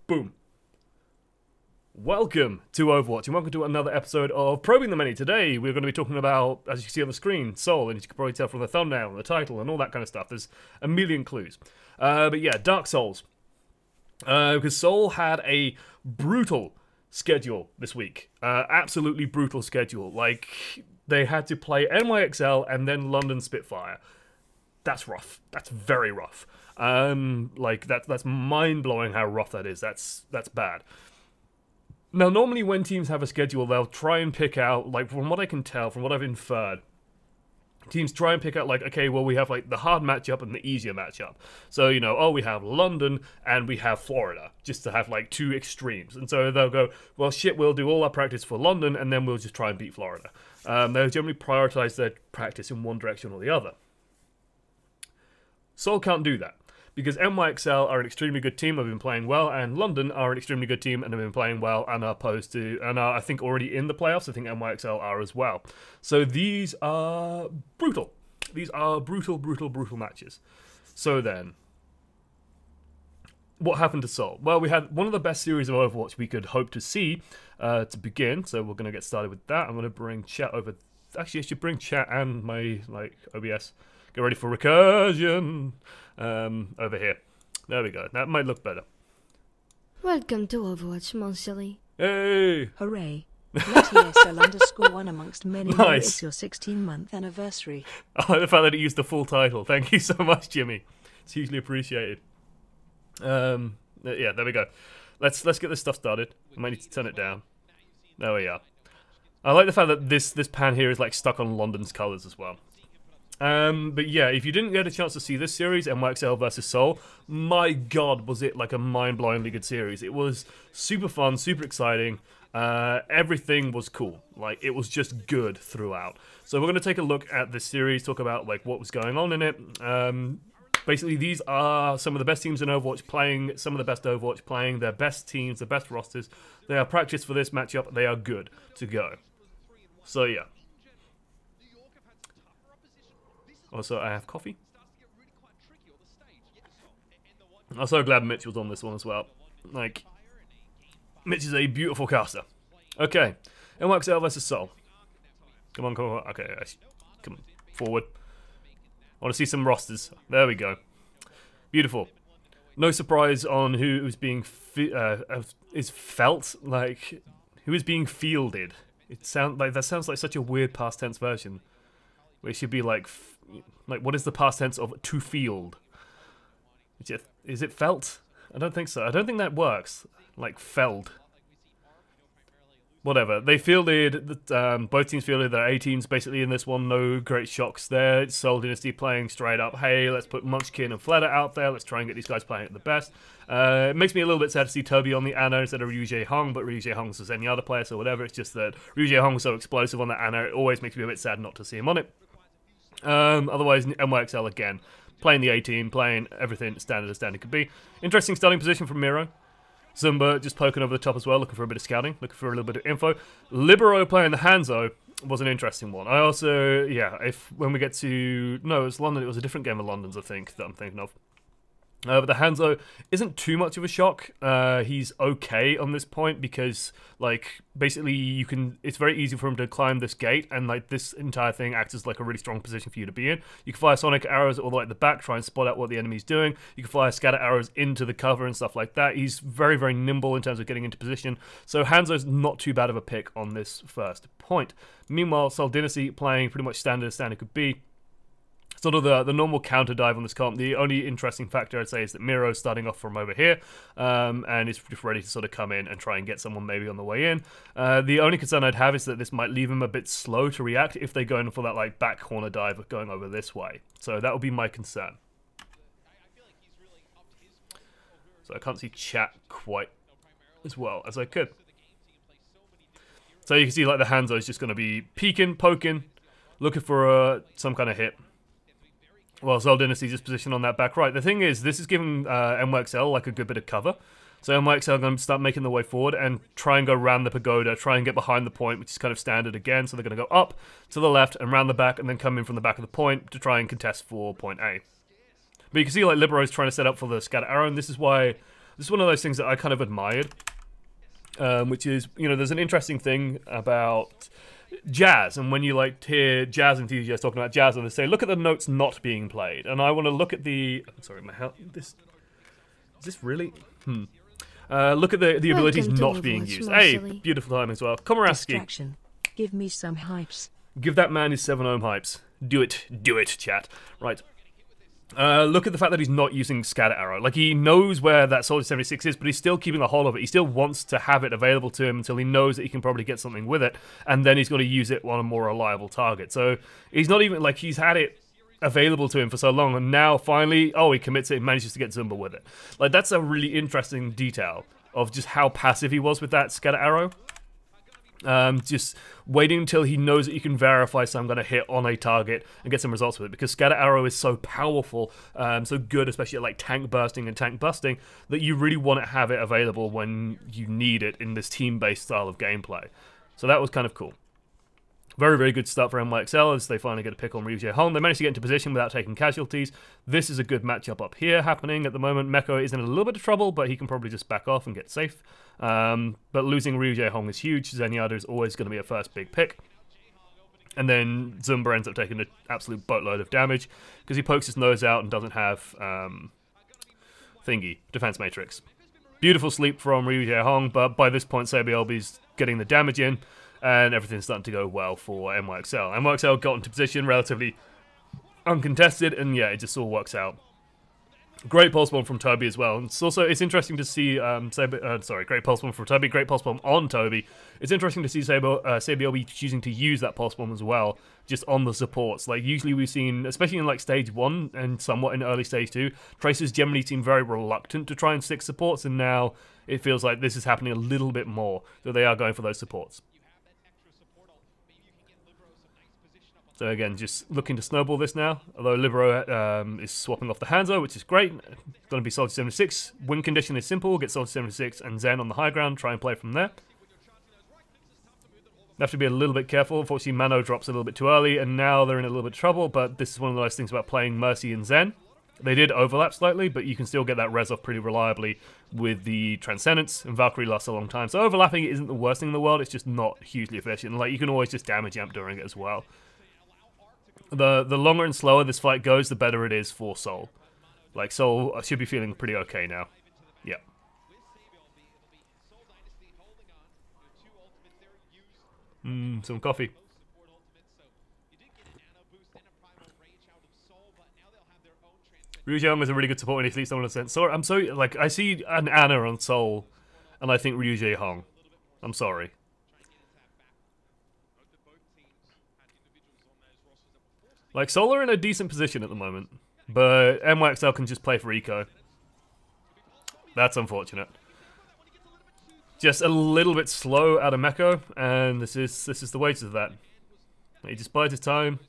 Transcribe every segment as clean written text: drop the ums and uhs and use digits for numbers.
Boom. Welcome to Overwatch, and welcome to another episode of Probing the Many. Today, we're going to be talking about, as you can see on the screen, Seoul, and you can probably tell from the thumbnail and the title and all that kind of stuff. There's a million clues. But yeah, Dark Souls. Because Seoul had a brutal schedule this week. Absolutely brutal schedule. Like, they had to play NYXL and then London Spitfire. That's rough. That's very rough. That's mind-blowing how rough that is. That's bad. Now, normally when teams have a schedule, they'll try and pick out, like, from what I can tell, from what I've inferred, teams try and pick out, like, okay, well, we have, like, the hard matchup and the easier matchup. So, you know, oh, we have London and we have Florida, just to have, like, two extremes. And so they'll go, well, shit, we'll do all our practice for London and then we'll just try and beat Florida. They'll generally prioritize their practice in one direction or the other. Seoul can't do that, because NYXL are an extremely good team, have been playing well, and London are an extremely good team and have been playing well and are I think already in the playoffs. I think NYXL are as well. So these are brutal. These are brutal matches. So then, what happened to Seoul? Well, we had one of the best series of Overwatch we could hope to see to begin, so we're going to get started with that. I'm going to bring chat over. Actually, I should bring chat and my, OBS. Get ready for recursion. Over here. There we go. That might look better. Welcome to Overwatch, mon chéri. Hey! Hooray. NYXL underscore OneAmongstMany. Nice. It's your 16-month anniversary. I like the fact that it used the full title. Thank you so much, Jimmy. It's hugely appreciated. Yeah, there we go. Let's get this stuff started. I might need to turn it down. There we are. I like the fact that this pan here is like stuck on London's colours as well. But yeah, if you didn't get a chance to see this series, NYXL versus Seoul, my god, was it like a mind-blowingly good series. It was super fun, super exciting. Everything was cool. Like, it was just good throughout. So we're going to take a look at this series, talk about like what was going on in it. Basically, these are some of the best teams in Overwatch playing, some of the best Overwatch playing, their best teams, their best rosters. They are practiced for this matchup. They are good to go. So yeah. Also, I have coffee. I'm so glad Mitch was on this one as well. Like, Mitch is a beautiful caster. Okay, NYXL versus Seoul. Come on, okay, come forward. I want to see some rosters. There we go. Beautiful. No surprise on who is being felt, like who is being fielded. That sounds like such a weird past tense version. It should be like what is the past tense of to field? Is it felt? I don't think so. I don't think that works. Like felled. Whatever. They fielded, both teams fielded their A teams basically in this one. No great shocks there. It's Seoul Dynasty playing straight up. Hey, let's put Munchkin and Fledder out there. Let's try and get these guys playing at the best. It makes me a little bit sad to see Toby on the Ana instead of Ryu Jae Hong, but Ryu Jae Hong's as any other player, so whatever. It's just that Ryu Jae Hong's so explosive on the Ana, it always makes me a bit sad not to see him on it. Otherwise, NYXL again, playing the A team, playing everything standard as standard could be. Interesting starting position from Miro. Zumba just poking over the top as well, looking for a bit of scouting, looking for a little bit of info. Libero playing the Hanzo was an interesting one. I also, yeah, when we get to, no, it was London, it was a different game of London's, I think, that I'm thinking of. But the Hanzo isn't too much of a shock. He's okay on this point because, like, basically it's very easy for him to climb this gate, and like this entire thing acts as like a really strong position for you to be in. You can fire sonic arrows all the way at the back, try and spot out what the enemy's doing. You can fire scatter arrows into the cover and stuff like that. He's very, very nimble in terms of getting into position. So Hanzo's not too bad of a pick on this first point. Meanwhile, Seoul Dynasty playing pretty much standard as standard could be. Sort of the normal counter dive on this comp. The only interesting factor I'd say is that Miro's starting off from over here, and is just ready to sort of come in and try and get someone maybe on the way in. The only concern I'd have is that this might leave him a bit slow to react if they go in for that like back corner dive going over this way. So that would be my concern. So I can't see chat quite as well as I could. So you can see like the Hanzo is just going to be peeking, poking, looking for some kind of hit. Well, Seoul Dynasty's just positioned on that back right. The thing is, this is giving NYXL like a good bit of cover. So NYXL are going to start making their way forward and try and go around the pagoda, try and get behind the point, which is kind of standard again. So they're going to go up to the left and round the back and then come in from the back of the point to try and contest for point A. But you can see like Libero's trying to set up for the scatter arrow, and this is why This is one of those things that I kind of admired, which is, you know, there's an interesting thing about jazz, and when you like hear jazz enthusiasts talking about jazz, and they say, look at the notes not being played, and I want to look at the, sorry, is this really? Look at the abilities not being used. Hey, beautiful time as well. Komaraski. Distraction. Give me some hypes. Give that man his 7 ohm hypes. Do it, chat. Right. Look at the fact that he's not using scatter arrow. Like, he knows where that Soldier 76 is, but he's still keeping a hold of it. He still wants to have it available to him until he knows that he can probably get something with it, and then he's going to use it on a more reliable target. So he's not even, like, he's had it available to him for so long, and now finally, he commits it and manages to get Zumba with it. Like, that's a really interesting detail of just how passive he was with that scatter arrow. Just waiting until he knows that you can verify, so I'm going to hit on a target and get some results with it, because scatter arrow is so powerful, so good, especially at like tank bursting and tank busting, that you really want to have it available when you need it in this team-based style of gameplay. So that was kind of cool. Very, very good start for NYXL as they finally get a pick on Ryu Jae-hong. They managed to get into position without taking casualties. This is a good matchup up here happening at the moment. Meko is in a little bit of trouble, but he can probably just back off and get safe. But losing Ryu Jae-hong is huge. Zenyatta is always going to be a first big pick. And then Zumba ends up taking an absolute boatload of damage because he pokes his nose out and doesn't have defense matrix. Beautiful sleep from Ryu Jae-hong, but by this point SEOULS getting the damage in, and everything's starting to go well for NYXL. NYXL got into position relatively uncontested, and yeah, it just all works out. Great pulse bomb from Toby as well. And it's interesting to see, great pulse bomb from Toby, great pulse bomb on Toby. It's interesting to see SEOULS choosing to use that pulse bomb as well, just on the supports. Like, usually we've seen, especially in like stage 1 and somewhat in early stage 2, Tracers generally seem very reluctant to try and stick supports, and now it feels like this is happening a little bit more, so they are going for those supports. So again, just looking to snowball this now, although Libero is swapping off the Hanzo, which is great. It's going to be Soldier 76. Win condition is simple, get Soldier 76 and Zen on the high ground, try and play from there. They have to be a little bit careful. Unfortunately, Mano drops a little bit too early, and now they're in a little bit of trouble, but this is one of the nice things about playing Mercy and Zen. They did overlap slightly, but you can still get that res off pretty reliably with the Transcendence, and Valkyrie lasts a long time. So overlapping isn't the worst thing in the world, it's just not hugely efficient. Like, you can always just damage amp during it as well. The longer and slower this fight goes, the better it is for Seoul. Like, Seoul should be feeling pretty okay now. Yeah. Some coffee. Ryu Jae-hong is a really good support when he sleeps someone on sense. So I'm so, like, I see an Ana on Seoul, and I think Ryu Jae-hong. I'm sorry. Like, Seoul are in a decent position at the moment, but NYXL can just play for eco. That's unfortunate. Just a little bit slow out of Meko, and this is the wages of that. He just bides his time.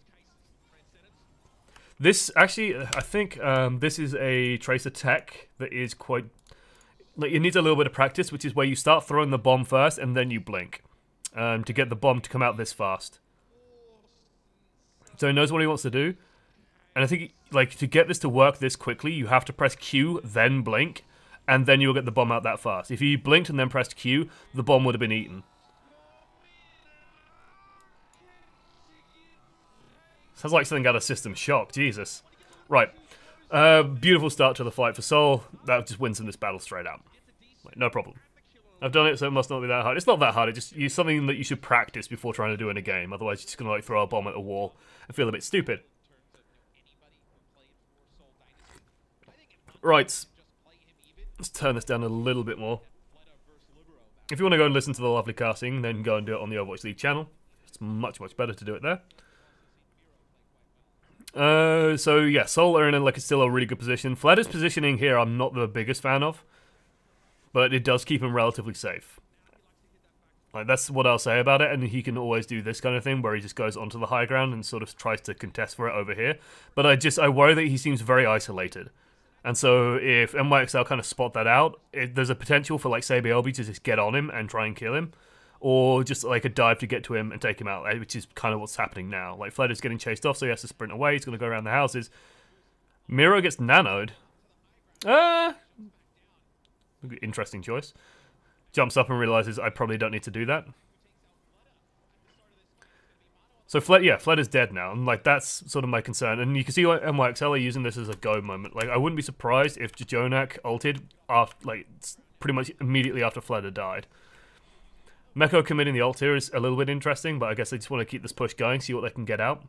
This actually, I think this is a Tracer tech that is quite, like, it needs a little bit of practice, which is where you start throwing the bomb first and then you blink to get the bomb to come out this fast. So he knows what he wants to do, and I think, like, to get this to work this quickly, you have to press Q, then blink, and then you'll get the bomb out that fast. If you blinked and then pressed Q, the bomb would have been eaten. Sounds like something out of System Shock, Jesus. Right, beautiful start to the fight for Seoul. That just wins him this battle straight out. Like, no problem. I've done it, so it must not be that hard. It's not that hard, it's just something that you should practice before trying to do in a game. Otherwise, you're just going to, like, throw a bomb at a wall and feel a bit stupid. Right. Let's turn this down a little bit more. If you want to go and listen to the lovely casting, then go and do it on the Overwatch League channel. It's much, much better to do it there. So yeah, Seoul are in like still a really good position. Fledder's positioning here I'm not the biggest fan of, but it does keep him relatively safe. Like, that's what I'll say about it, and he can always do this kind of thing where he just goes onto the high ground and sort of tries to contest for it over here. But I worry that he seems very isolated. And so if NYXL kind of spot that out, there's a potential for, like, SEOULS to just get on him and try and kill him. Or just, like, a dive to get to him and take him out, which is kind of what's happening now. Like, Fledder's getting chased off, so he has to sprint away. He's going to go around the houses. Miro gets nanoed. Interesting choice. Jumps up and realizes I probably don't need to do that. So Fled is dead now, and like that's sort of my concern. And you can see NYXL are using this as a go moment. Like I wouldn't be surprised if Jonak ulted after, like pretty much immediately after Fled had died. Meko committing the ult here is a little bit interesting, but I guess they just want to keep this push going, see what they can get out.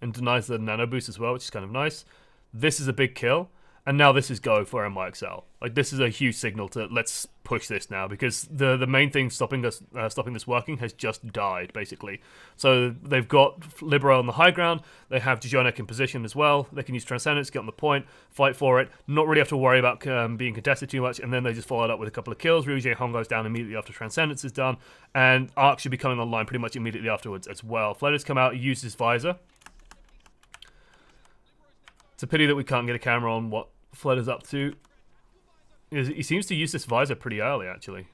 And denies the nano boost as well, which is kind of nice. This is a big kill, and now this is go for NYXL. Like this is a huge signal to let's push this now, because the main thing stopping this working has just died basically. So they've got Libero on the high ground. They have Jonak in position as well. They can use Transcendence, get on the point, fight for it, not really have to worry about being contested too much. And then they just followed up with a couple of kills. Ryujie Hong goes down immediately after Transcendence is done, and Arc should be coming online pretty much immediately afterwards as well. Fled has come out, used his visor. It's a pity that we can't get a camera on what Fled is up to. He seems to use this visor pretty early, actually.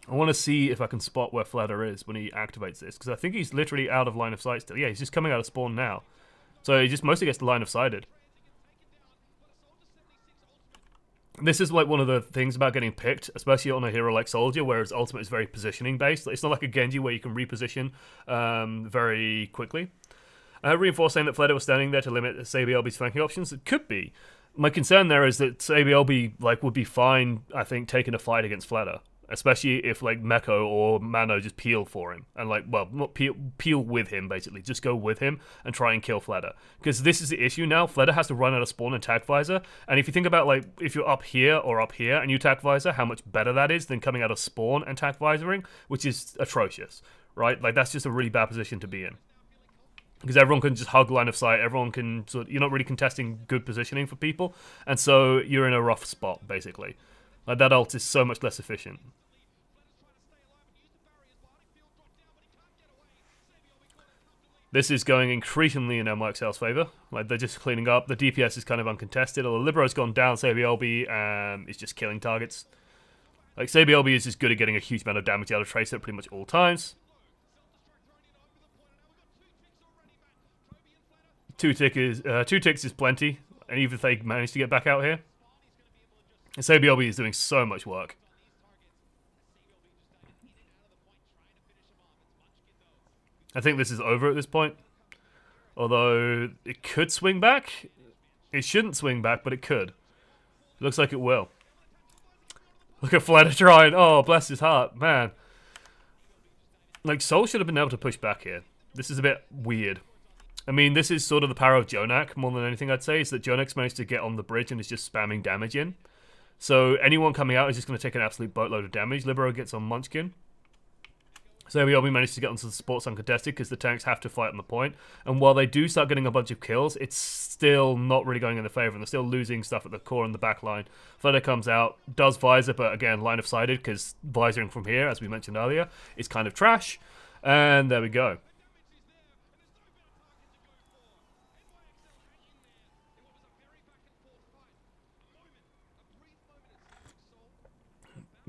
I want to see if I can spot where Fleder is when he activates this, because I think he's literally out of line of sight still. Yeah, he's just coming out of spawn now. So he just mostly gets line of sighted. This is like one of the things about getting picked, especially on a hero like Soldier, where his ultimate is very positioning based. It's not like a Genji where you can reposition very quickly. Reinforce saying that Fleder was standing there to limit SEOULS' flanking options. It could be. My concern there is that SEOULS would be fine, I think, taking a fight against Fleder, especially if like Meko or Mano just peel for him and not peel with him basically, just go with him and try and kill Fleder. Because this is the issue now. Fleder has to run out of spawn and tag visor, and if you think about like if you're up here or up here and you tag visor, how much better that is than coming out of spawn and tag visoring, which is atrocious, right? Like that's just a really bad position to be in. Because everyone can just hug line of sight, everyone can you're not really contesting good positioning for people, and so you're in a rough spot basically. Like that ult is so much less efficient. This is going increasingly in NYXL's favor. Like they're just cleaning up. The DPS is kind of uncontested. Although Libero's gone down, SEOULS is just killing targets. Like SEOULS is just good at getting a huge amount of damage out of Tracer at pretty much all times. Two ticks is plenty, and even if they manage to get back out here, SEOULS is doing so much work. I think this is over at this point, although it could swing back. It shouldn't swing back, but it could. It looks like it will. Look at Fleder trying. Oh, bless his heart, man. Like Seoul should have been able to push back here. This is a bit weird. I mean, this is sort of the power of Jonak more than anything I'd say, is that Jonak's managed to get on the bridge and is just spamming damage in. So anyone coming out is just going to take an absolute boatload of damage. Libero gets on Munchkin. So we managed to get onto the sports uncontested because the tanks have to fight on the point. And while they do start getting a bunch of kills, it's still not really going in their favor, and they're still losing stuff at the core and the back line. Fleder comes out, does visor, but again, line of sighted because visoring from here, as we mentioned earlier, is kind of trash. And there we go.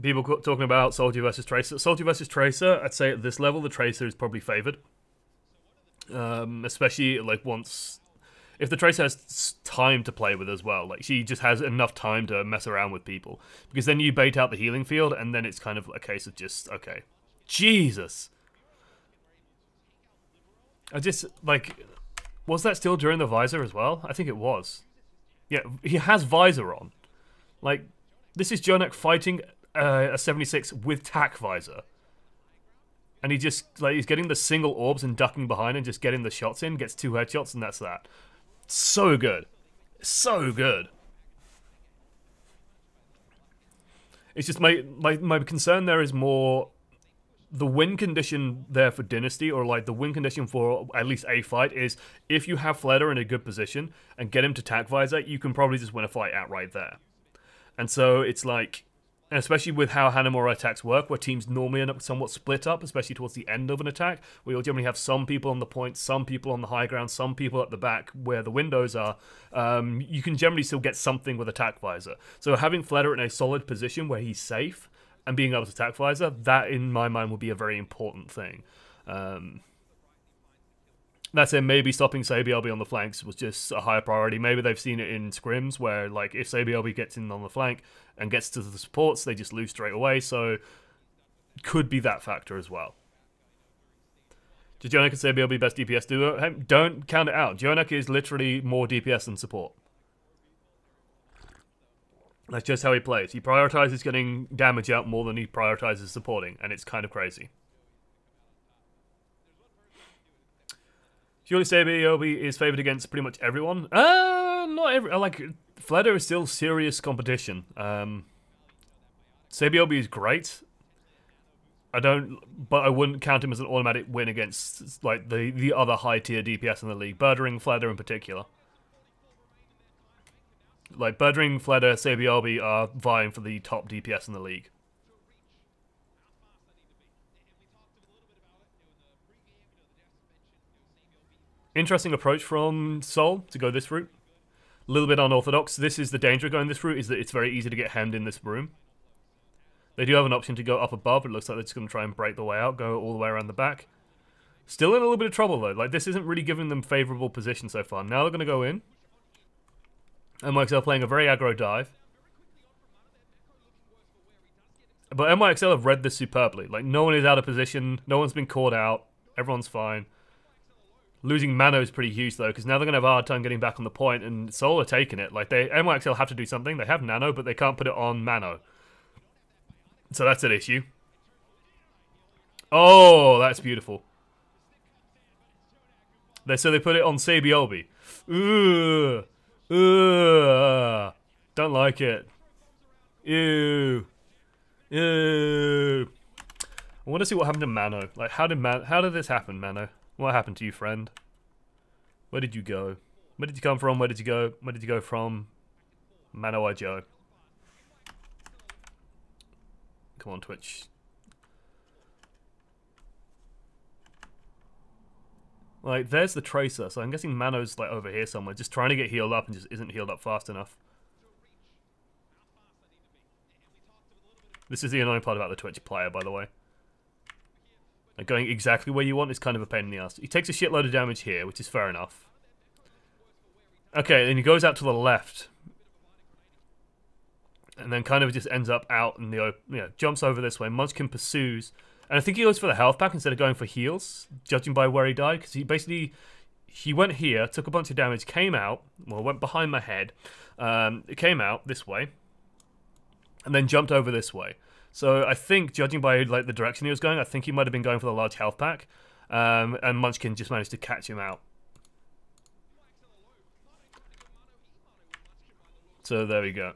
People talking about Soldier versus Tracer. Soldier versus Tracer, I'd say at this level, the Tracer is probably favored. Especially, like, if the Tracer has time to play with as well. Like, she just has enough time to mess around with people. Because then you bait out the healing field, and then it's kind of a case of just, okay. Jesus! I just, like, was that still during the visor as well? I think it was. Yeah, he has visor on. Like, this is Jonak fighting a 76 with tack visor, and he just he's getting the single orbs and ducking behind and just getting the shots in, gets 2 headshots, and that's that. So good, so good. It's just my concern there is more the win condition there for Dynasty, or like the win condition for at least a fight, is if you have Fleder in a good position and get him to tack visor, you can probably just win a fight outright there. And so it's like, and especially with how Hanamura attacks work, where teams normally end up somewhat split up, especially towards the end of an attack, where you'll generally have some people on the point, some people on the high ground, some people at the back where the windows are, you can generally still get something with attack visor. So having Fleder in a solid position where he's safe and being able to attack visor, that in my mind would be a very important thing. That said, maybe stopping SEOULS on the flanks was just a higher priority. Maybe they've seen it in scrims where, like, if SEOULS gets in on the flank and gets to the supports, they just lose straight away. So, could be that factor as well. Did Jonak and SEOULS best DPS duo? Hey, don't count it out. Jonak is literally more DPS than support. That's just how he plays. He prioritizes getting damage out more than he prioritizes supporting, and it's kind of crazy. Surely SEOULS is favored against pretty much everyone. Not every. Like, Fleder is still serious competition. SEOULS is great. But I wouldn't count him as an automatic win against like the other high tier DPS in the league. Birdring, Fleder in particular. Like Birdring, Fleder, SEOULS are vying for the top DPS in the league. Interesting approach from Seoul to go this route. A little bit unorthodox. This is the danger of going this route, is that it's very easy to get hemmed in this room. They do have an option to go up above, but it looks like they're just going to try and break the way out, go all the way around the back. Still in a little bit of trouble though. Like, this isn't really giving them favourable position so far. Now they're going to go in. NYXL playing a very aggro dive. But NYXL have read this superbly. Like, no one is out of position. No one's been caught out. Everyone's fine. Losing Mano is pretty huge, though, because now they're going to have a hard time getting back on the point, and Seoul are taking it. Like, NYXL have to do something. They have Nano, but they can't put it on Mano. So that's an issue. Oh, that's beautiful. So they put it on SEOULS. Ooh. Don't like it. Ew. Ew. I want to see what happened to Mano. Like, how did this happen, Mano? What happened to you, friend? Where did you go? Where did you come from? Where did you go? Where did you go from? Mano I Joe. Come on, Twitch. Like, there's the Tracer, so I'm guessing Mano's, like, over here somewhere, just trying to get healed up and just isn't healed up fast enough. This is the annoying part about the Twitch player, by the way. Like, going exactly where you want is kind of a pain in the ass. He takes a shitload of damage here, which is fair enough. Okay, then he goes out to the left. And then kind of just ends up out in the open, you know, jumps over this way. Munchkin pursues. And I think he goes for the health pack instead of going for heals, judging by where he died. Because he went here, took a bunch of damage, came out, well, went behind my head. It came out this way. And then jumped over this way. So I think, judging by like the direction he was going, I think he might have been going for the large health pack. And Munchkin just managed to catch him out. So there we go.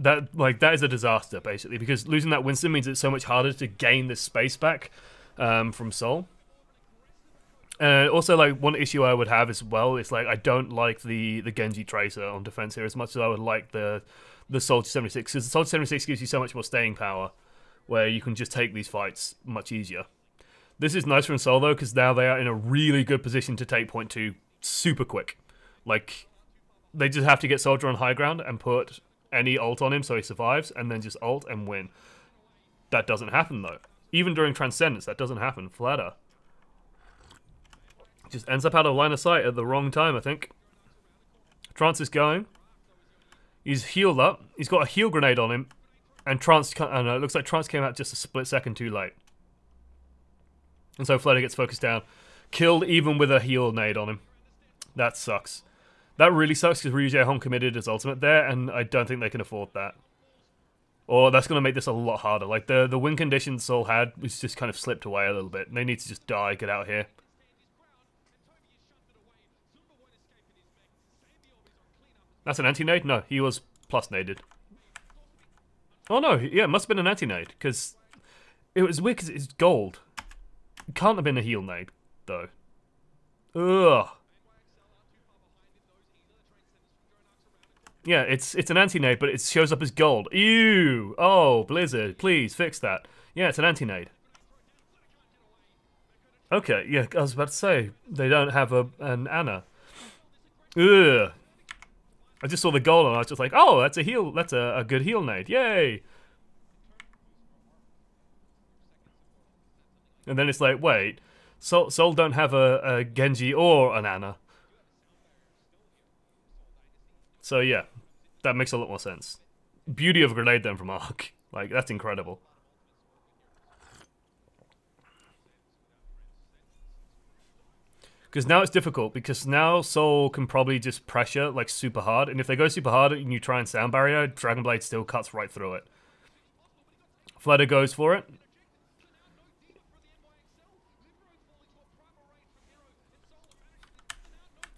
That is a disaster, basically, because losing that Winston means it's so much harder to gain this space back from Seoul. Also, like, one issue I would have as well is, like, I don't like the Genji Tracer on defense here as much as I would like the Soldier 76, because the Soldier 76 gives you so much more staying power, where you can just take these fights much easier. This is nice from Seoul, though, because now they are in a really good position to take point 2 super quick. Like, they just have to get Soldier on high ground and put any ult on him so he survives, and then just ult and win. That doesn't happen, though. Even during Transcendence, that doesn't happen. Flatter just ends up out of line of sight at the wrong time, I think. Trance is going. He's healed up. He's got a heal grenade on him. And Trance, I don't know, it looks like Trance came out just a split second too late. And so Flatter gets focused down. Killed even with a heal nade on him. That sucks. That really sucks because Ryu Jae Hong committed his ultimate there, and I don't think they can afford that. Or that's going to make this a lot harder. Like, the win condition Seoul had was just kind of slipped away a little bit. They need to just die, get out here. That's an anti-nade? No, he was plus naded. Oh no, yeah, it must have been an anti-nade, because it was weird because it's gold. It can't have been a heal nade, though. Ugh. Yeah, it's an anti-nade, but it shows up as gold. Ew! Oh, Blizzard, please fix that. Yeah, it's an anti-nade. Okay, yeah, I was about to say, they don't have an Ana. Ugh. I just saw the gold and I was just like, oh, that's a heal, that's a good heal nade, yay! And then it's like, wait, Seoul don't have a Genji or an Ana. So yeah, that makes a lot more sense. Beauty of a grenade then from Ark. Like, that's incredible. Because now it's difficult, because now Seoul can probably just pressure, like, super hard. And if they go super hard and you try and sound barrier, Dragonblade still cuts right through it. Fleder goes for it.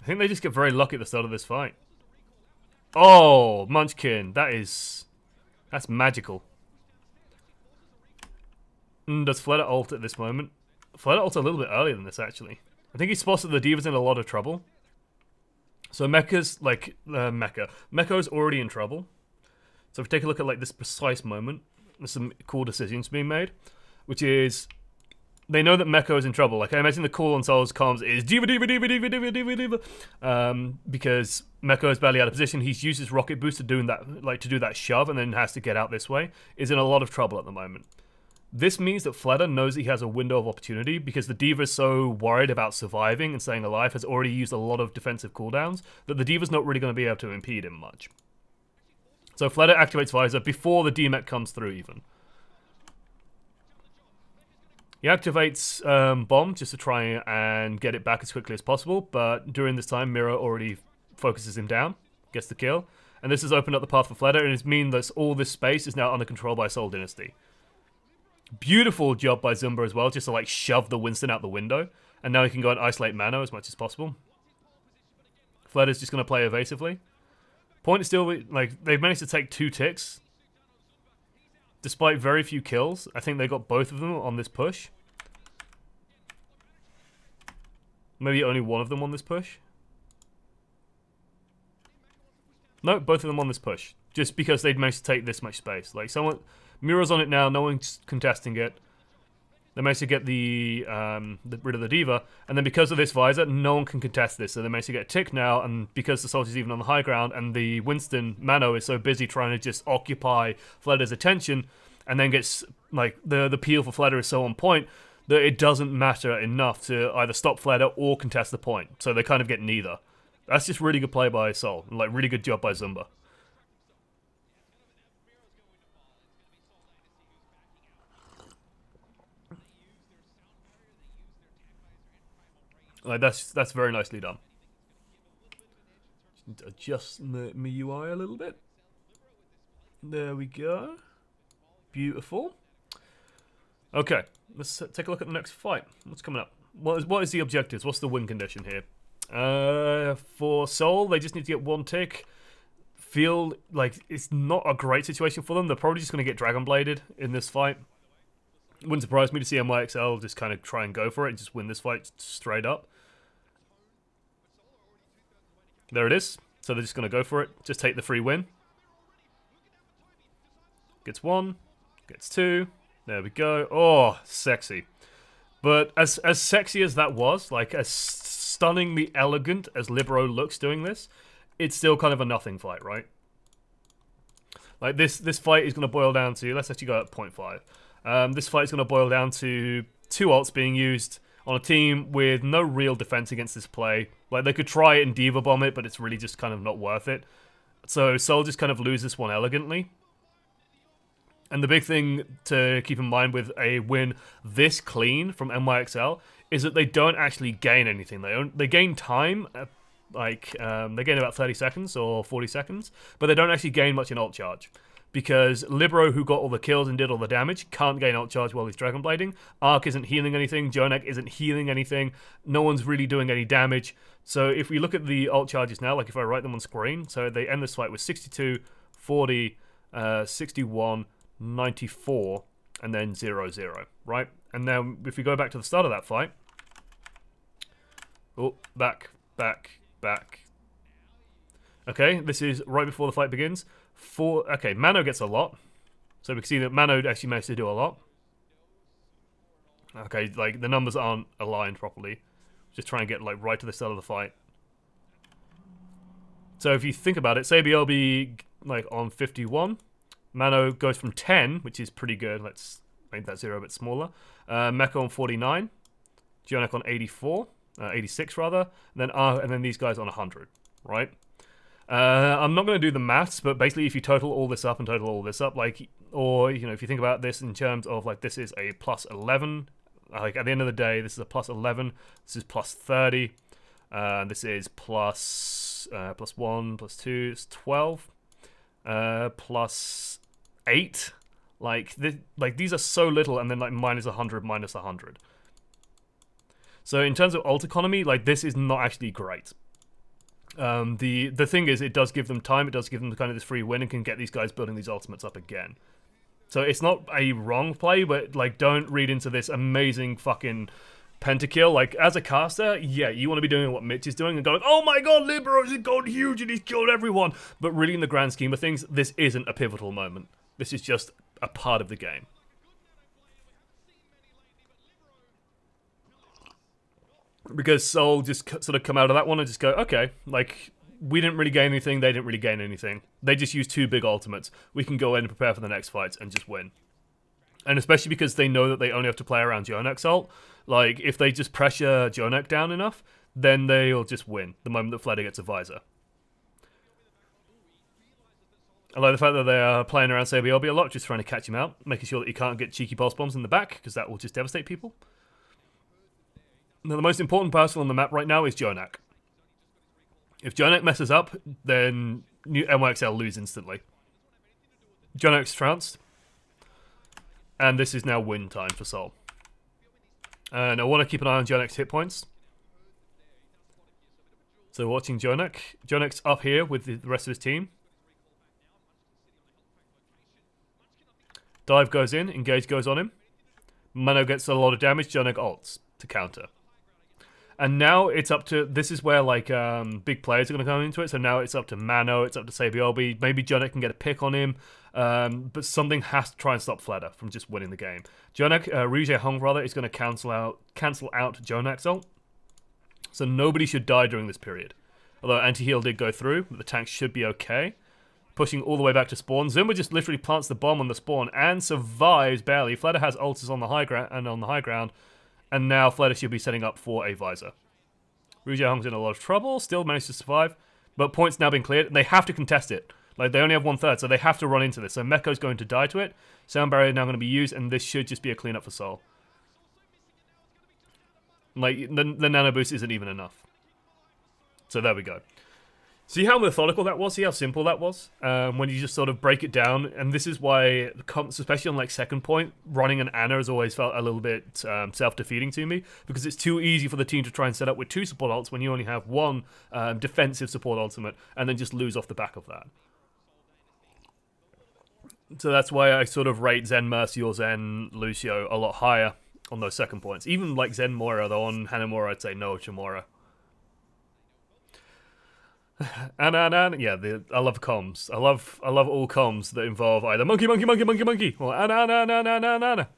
I think they just get very lucky at the start of this fight. Oh, Munchkin. That's magical. Does Fleder ult at this moment? Fleder ults a little bit earlier than this, actually. I think he spots that the Diva's in a lot of trouble. So Mecha's, like, Mecho's already in trouble. So if we take a look at, like, this precise moment, there's some cool decisions being made. Which is, they know that Mecho is in trouble. Like, I imagine the call on Seoul's comms is Diva, Diva, Diva, Diva, Diva, Diva, Diva. Because Mecho is badly out of position. He's used his rocket boost to do that shove and then has to get out this way. Is in a lot of trouble at the moment. This means that Fleder knows he has a window of opportunity because the Diva is so worried about surviving and staying alive, has already used a lot of defensive cooldowns, that the Diva's not really going to be able to impede him much. So Fleder activates Visor before the DMEC comes through even. He activates Bomb just to try and get it back as quickly as possible, but during this time Miro already focuses him down, gets the kill, and this has opened up the path for Fleder, and it means that all this space is now under control by Seoul Dynasty. Beautiful job by Zumba as well, just to like shove the Winston out the window. And now he can go and isolate Mano as much as possible. Fleder's just going to play evasively. Point is still, like, they've managed to take 2 ticks. Despite very few kills. I think they got both of them on this push. Maybe only one of them on this push. No, both of them on this push. Just because they'd managed to take this much space. Like, Miro's on it now, no one's contesting it. They managed to get rid of the Diva, and then because of this Visor, no one can contest this, so they managed to get a tick now, and because the soldier's even on the high ground, and the Winston Mano is so busy trying to just occupy Fleder's attention, and then gets, like, the peel for Fleder is so on point, that it doesn't matter enough to either stop Fleder or contest the point, so they kind of get neither. That's just really good play by Seoul, and, like, really good job by Zumba. Like, that's very nicely done. Adjust my UI a little bit. There we go. Beautiful. Okay, let's take a look at the next fight. What's coming up? What is the objectives? What's the win condition here? For Seoul, they just need to get 1 tick. Feel like it's not a great situation for them. They're probably just going to get Dragon Bladed in this fight. Wouldn't surprise me to see NYXL just kind of try and go for it and just win this fight straight up. There it is. So they're just going to go for it. Just take the free win. Gets 1. Gets 2. There we go. Oh, sexy. But as sexy as that was, like as stunningly elegant as Libero looks doing this, it's still kind of a nothing fight, right? Like this fight is going to boil down to, let's actually go at 0.5. This fight is going to boil down to 2 ults being used on a team with no real defense against this play. Like, they could try it and Diva bomb it, but it's really just kind of not worth it. So Seoul just kind of loses this one elegantly. And the big thing to keep in mind with a win this clean from NYXL is that they don't actually gain anything. They gain time, they gain about 30 seconds or 40 seconds, but they don't actually gain much in ult charge. Because Libero, who got all the kills and did all the damage, can't gain ult charge while he's Dragon Blading. Ark isn't healing anything. Jonak isn't healing anything. No one's really doing any damage. So if we look at the ult charges now, like if I write them on screen, so they end this fight with 62, 40, 61, 94, and then 0-0, right? And then if we go back to the start of that fight, oh, back. Okay, this is right before the fight begins. Okay, Mano gets a lot. So we can see that Mano actually managed to do a lot. Okay, like, the numbers aren't aligned properly. Just try and get, like, right to the start of the fight. So if you think about it, say BLB, like, on 51. Mano goes from 10, which is pretty good. Let's make that 0 a bit smaller. Mecha on 49. Geonek on 84, 86 rather, and then these guys on 100, right? I'm not going to do the maths, but basically if you total all this up and total all this up, like, or, you know, if you think about this in terms of, like, this is a plus 11, like, at the end of the day, this is a plus 11, this is plus 30, this is plus 1, plus 2, it's 12, plus 8, like these are so little, and then, like, minus 100, minus 100. So in terms of ult economy, like, this is not actually great. The thing is, it does give them time, it does give them kind of this free win, and can get these guys building these ultimates up again. So it's not a wrong play, but, like, don't read into this amazing fucking pentakill. Like, as a caster, yeah, you want to be doing what Mitch is doing and going, oh my god, Liberos has gone huge and he's killed everyone. But really, in the grand scheme of things, this isn't a pivotal moment. This is just a part of the game. Because Seoul just sort of come out of that one and just go, okay, like, we didn't really gain anything, they didn't really gain anything. They just used 2 big ultimates. We can go in and prepare for the next fights and just win. And especially because they know that they only have to play around NYXL. Like, if they just pressure Jonek down enough, then they'll just win the moment that Fleder gets a visor. I like the fact that they are playing around SEOULS a lot, just trying to catch him out, making sure that he can't get cheeky pulse bombs in the back, because that will just devastate people. Now, the most important person on the map right now is Jonek. If Jonek messes up, then NYXL lose instantly. Jonek's trounced. And this is now win time for Seoul. And I want to keep an eye on Jonek's hit points. So watching Jonek. Jonek's up here with the rest of his team. Dive goes in, engage goes on him. Mano gets a lot of damage, Jonek ults to counter. And now it's up to, this is where, like, big players are going to come into it. So now it's up to Mano, it's up to SEOULS. Maybe Jonek can get a pick on him. But something has to try and stop Fleder from just winning the game. Jonek, Ruje Hong rather, is going to cancel out Jonek's ult. So nobody should die during this period. Although anti-heal did go through, but the tank should be okay. Pushing all the way back to spawn. Zuma just literally plants the bomb on the spawn and survives barely. Fleder has ults on the high ground, and now Fleder should be setting up for a visor. Ruje Hong's in a lot of trouble, still managed to survive, but points now been cleared. They have to contest it. Like, they only have 1/3, so they have to run into this. So Meko's going to die to it. Sound barrier now going to be used, and this should just be a cleanup for Seoul. Like, the nano boost isn't even enough. So there we go. See how methodical that was? See how simple that was? When you just sort of break it down. And this is why, especially on, like, second point, running an Ana has always felt a little bit self-defeating to me. Because it's too easy for the team to try and set up with 2 support ults when you only have 1 defensive support ultimate. And then just lose off the back of that. So that's why I sort of rate Zen Mercy or Zen Lucio a lot higher on those second points. Even like Zen Moira, though on Hanamura I'd say no Chamora. And yeah, I love comms. I love all comms that involve either monkey or Ana.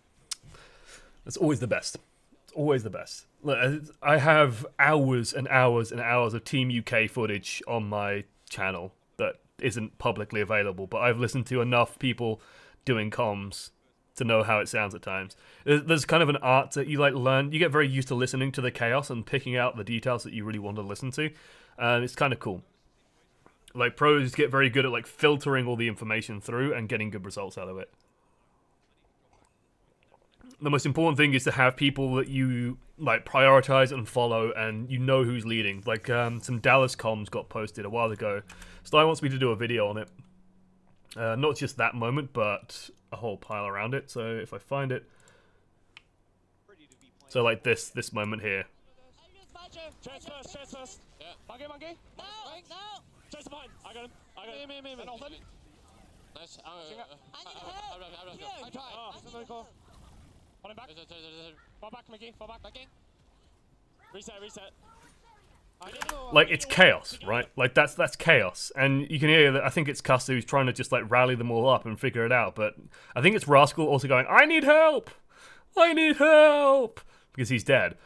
That's always the best. It's always the best. Look, I have hours and hours and hours of Team UK footage on my channel that isn't publicly available, but I've listened to enough people doing comms to know how it sounds at times. There's kind of an art that you like learn. You get very used to listening to the chaos and picking out the details that you really want to listen to. It's kind of cool. Like, pros get very good at, like, filtering all the information through and getting good results out of it. The most important thing is to have people that you, like, prioritize and follow, and you know who's leading. Like, some Dallas comms got posted a while ago. Sty wants me to do a video on it. Not just that moment, but a whole pile around it. So if I find it. So, like, this moment here. Chase first. Yeah. Monkey. No. Chase the behind. I got him. Me. And Olsen. Nice. I need help. I'm trying. This is really cool. Hold him back. Fall back, Mickey. Fall back. Reset. Like, it's chaos, right? Like, that's chaos. And you can hear that I think it's Custer who's trying to just, like, rally them all up and figure it out. But I think it's Rascal also going, I need help! Because he's dead.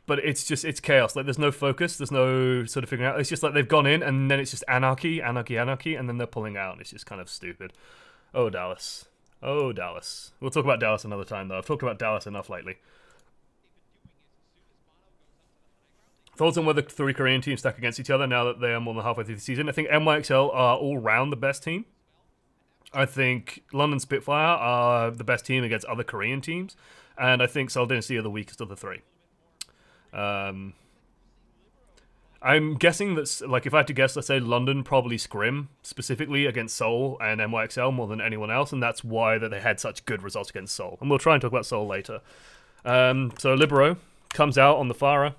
But it's chaos. Like, there's no focus, there's no sort of figuring out. It's just like they've gone in, and then it's just anarchy, and then they're pulling out. It's just kind of stupid. Oh, Dallas. We'll talk about Dallas another time, though. I've talked about Dallas enough lately. Thoughts on whether 3 Korean teams stack against each other now that they are more than halfway through the season? I think NYXL are all round the best team. I think London Spitfire are the best team against other Korean teams. And I think Seoul Dynasty are the weakest of the 3. I'm guessing that, like, if I had to guess, let's say London probably scrim specifically against Seoul and NYXL more than anyone else, and that's why that they had such good results against Seoul. And we'll try and talk about Seoul later. So Libero comes out on the Farah,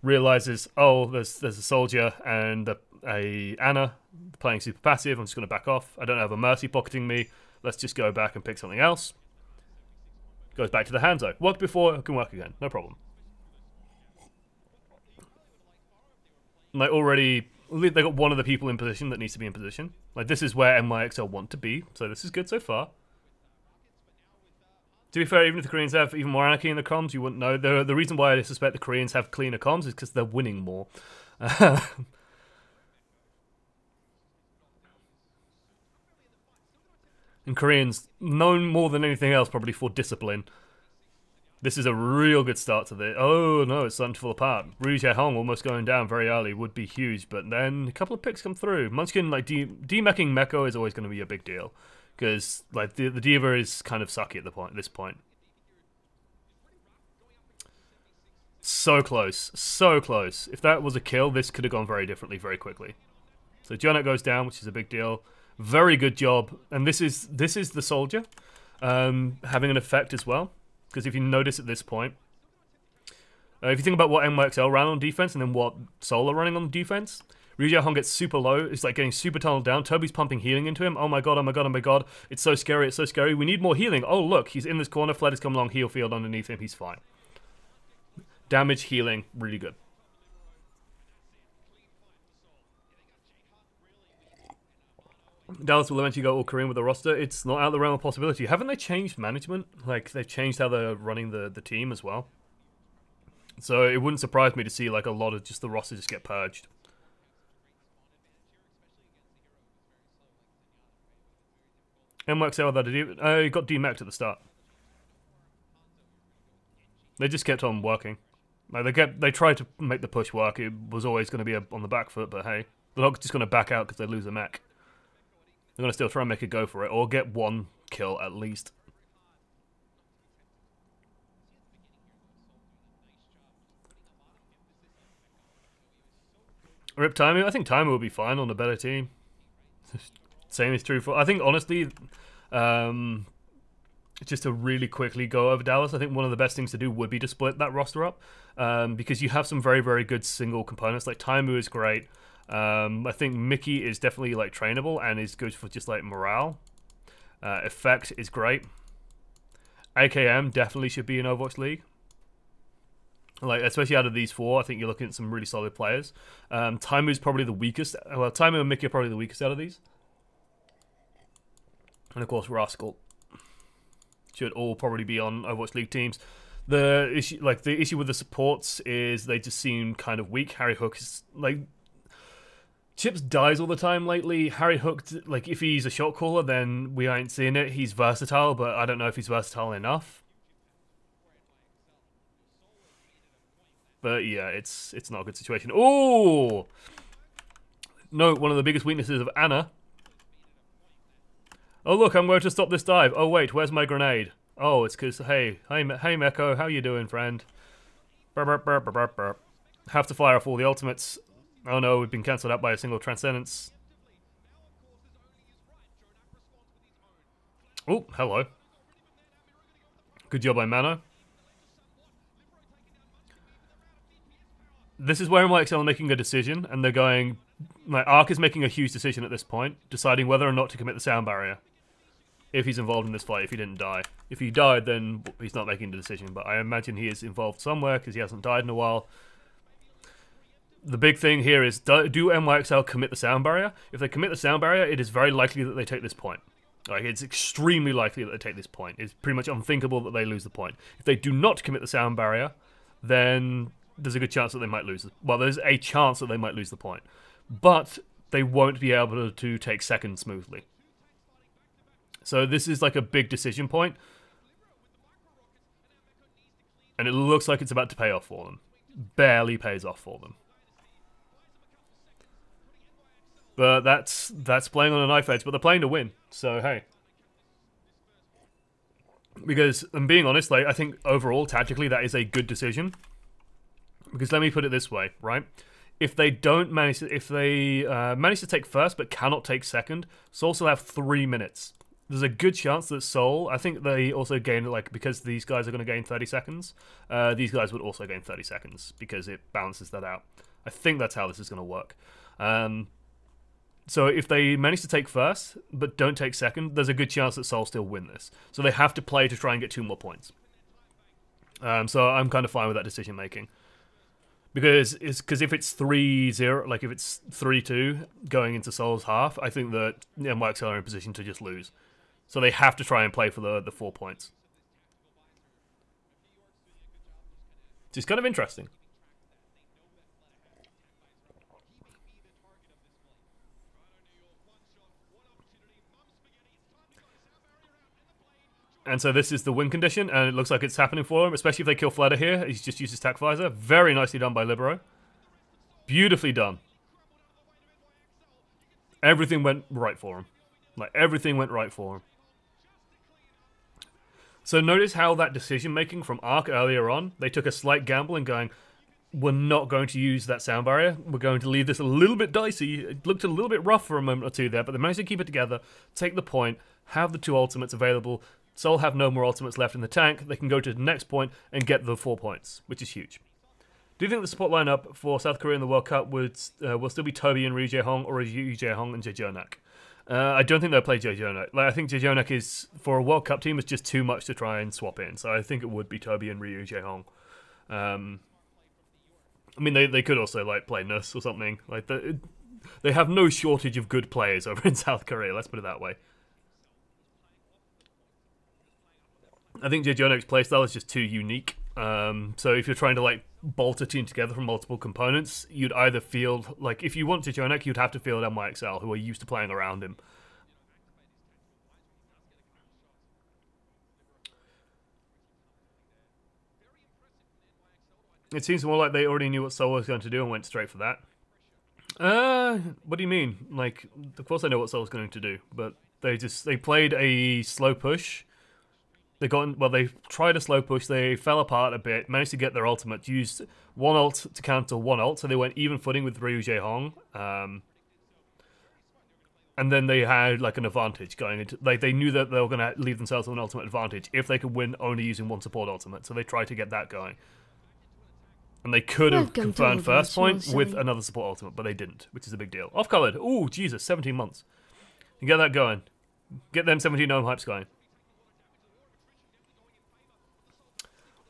realizes, oh, there's a soldier and a Anna playing super passive. I'm just going to back off. I don't have a Mercy pocketing me. Let's just go back and pick something else. Goes back to the Hanzo. Worked before, can work again. No problem. Like, already, they got one of the people in position that needs to be in position. Like, this is where NYXL want to be, so this is good so far. To be fair, even if the Koreans have even more anarchy in the comms, you wouldn't know. The reason why I suspect the Koreans have cleaner comms is because they're winning more. And Koreans, known more than anything else probably for discipline. This is a real good start to this. Oh no, it's starting to fall apart. Ryu Jae-hong almost going down very early would be huge, but then a couple of picks come through. Munchkin, like, demeching Meko is always going to be a big deal. Because, like, the D.Va is kind of sucky at this point. So close. So close. If that was a kill, this could have gone very differently very quickly. So Jonet goes down, which is a big deal. Very good job. And this is the soldier having an effect as well. Because if you notice at this point, if you think about what NYXL ran on defense and then what Seoul are running on defense, Ryu Jae-hong gets super low. It's like getting super tunneled down. Toby's pumping healing into him. Oh my god, oh my god, oh my god. It's so scary, it's so scary. We need more healing. Oh look, he's in this corner. Fled has come along, heal field underneath him. He's fine. Damage, healing, really good. Dallas will eventually go all Korean with the roster. It's not out of the realm of possibility. Haven't they changed management? Like, they've changed how they're running the team as well. So it wouldn't surprise me to see, like, a lot of just the roster just get purged. NYXL that got demeched at the start. They just kept on working. Like, they tried to make the push work. It was always going to be on the back foot, but hey, they're not just going to back out because they lose a mech. They're going to still try and make a go for it, or get one kill at least. Rip Timey? I think Timey will be fine on a better team. Same is true for... I think, honestly, just to really quickly go over Dallas, I think one of the best things to do would be to split that roster up. Because you have some very, very good single components. Like, Taimu is great. I think Mickey is definitely, like, trainable and is good for just, like, morale. Effect is great. AKM definitely should be in Overwatch League. Like, especially out of these 4, I think you're looking at some really solid players. Taimu's probably the weakest. Well, Taimu and Mickey are probably the weakest out of these. And, of course, Rascal should all probably be on Overwatch League teams. The issue with the supports is they just seem kind of weak. Harry Hook is, like... Chips dies all the time lately. Harry Hook, like, if he's a shot caller, then we ain't seeing it. He's versatile, but I don't know if he's versatile enough. But yeah, it's not a good situation. Oh! No, one of the biggest weaknesses of Anna. Oh look, I'm going to stop this dive. Oh wait, where's my grenade? Oh, it's because, hey Meko, how you doing, friend? Burp, burp, burp, burp, burp, burp. Have to fire off all the ultimates. Oh no, we've been cancelled out by a single Transcendence. Oh, hello. Good job by Mano. This is where NYXL are making a decision, and they're going... Like, Ark is making a huge decision at this point, deciding whether or not to commit the sound barrier. If he's involved in this fight, if he didn't die. If he died, then he's not making the decision, but I imagine he is involved somewhere, because he hasn't died in a while. The big thing here is, do NYXL commit the sound barrier? If they commit the sound barrier, it is very likely that they take this point. Like, it's extremely likely that they take this point. It's pretty much unthinkable that they lose the point. If they do not commit the sound barrier, then there's a good chance that they might lose. Well, there's a chance that they might lose the point. But they won't be able to take second smoothly. So this is like a big decision point. And it looks like it's about to pay off for them. barely pays off for them. But that's playing on a knife edge, but they're playing to win, so hey. Because, I'm being honest, like, I think overall, tactically, that is a good decision. Because let me put it this way, right? If they manage to take first but cannot take second, Seoul still have 3 minutes. There's a good chance that Seoul, I think they also gain, like, because these guys are going to gain 30 seconds, these guys would also gain 30 seconds, because it balances that out. I think that's how this is going to work. So if they manage to take first, but don't take second, there's a good chance that Seoul still win this. So they have to play to try and get 2 more points. So I'm kind of fine with that decision making. Because if it's 3-0, like if it's 3-2 going into Seoul's half, I think that NYXL are in position to just lose. So they have to try and play for the 4 points. Which is kind of interesting. And so this is the win condition, and it looks like it's happening for him, especially if they kill Fleder here. He's just used his tac visor. Very nicely done by Libero. Beautifully done. Everything went right for him. Like, everything went right for him. So notice how that decision-making from Arc earlier on, they took a slight gamble in going, we're not going to use that sound barrier. We're going to leave this a little bit dicey. It looked a little bit rough for a moment or two there, but they managed to keep it together, take the point, have the 2 ultimates available. Seoul have no more ultimates left in the tank. They can go to the next point and get the 4 points, which is huge. Do you think the support lineup for South Korea in the World Cup will still be Toby and Ryu Jae-hong, or is Ryu Jae-hong and Jejonak? I don't think they'll play Jejonak. Like, I think Jejonak is, for a World Cup team, is just too much to try and swap in. So I think it would be Toby and Ryu Jae-hong. I mean, they could also like play Nus or something. Like they have no shortage of good players over in South Korea. Let's put it that way. I think Jejonak's playstyle is just too unique. So if you're trying to like bolt a team together from multiple components, you'd either field, like if you want Jejonak, you'd have to field NYXL, who are used to playing around him. It seems more like they already knew what Seoul was going to do and went straight for that. What do you mean? Like, of course I know what Seoul was going to do, but they played a slow push. They tried a slow push, they fell apart a bit, managed to get their ultimate, used one ult to counter one ult, so they went even footing with Ryu Jae-hong. And then they had like an advantage going into, like they knew that they were going to leave themselves with an ultimate advantage if they could win only using one support ultimate, so they tried to get that going. And they could have confirmed first point with another support ultimate, but they didn't, which is a big deal. Off-colored, ooh, Jesus, 17 months. You get that going. Get them 17 gnome hypes going.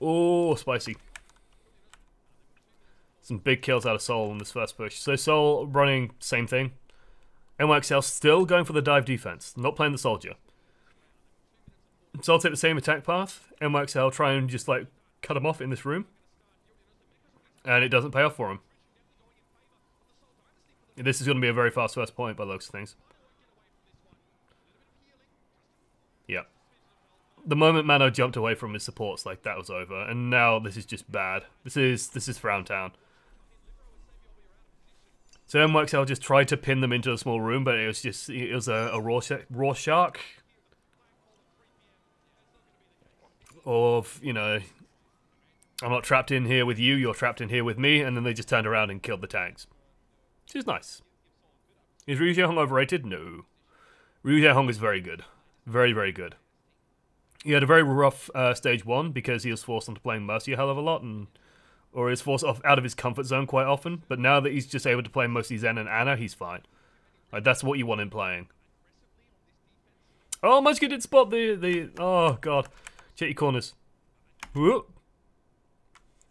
Oh, spicy. Some big kills out of Seoul in this first push. So Seoul running same thing. NYXL still going for the dive defense, not playing the soldier. Seoul take the same attack path. NYXL try and just like cut him off in this room. And it doesn't pay off for him. This is going to be a very fast first point by the looks of things. Yeah. The moment Mano jumped away from his supports, like that was over, and now this is just bad. This is Frown Town. So NYXL just tried to pin them into a small room, but it was a raw shark of, you know, I'm not trapped in here with you, you're trapped in here with me, and then they just turned around and killed the tanks. Which is nice. Is Ryu Jae-hong overrated? No. Ryu Jae-hong is very good. Very, very good. He had a very rough stage 1 because he was forced onto playing Mercy a hell of a lot, or he was forced out of his comfort zone quite often. But now that he's just able to play mostly Zen and Ana, he's fine. Like, that's what you want him playing. Oh, Munchkin did spot the oh god. Check your corners. Whoop.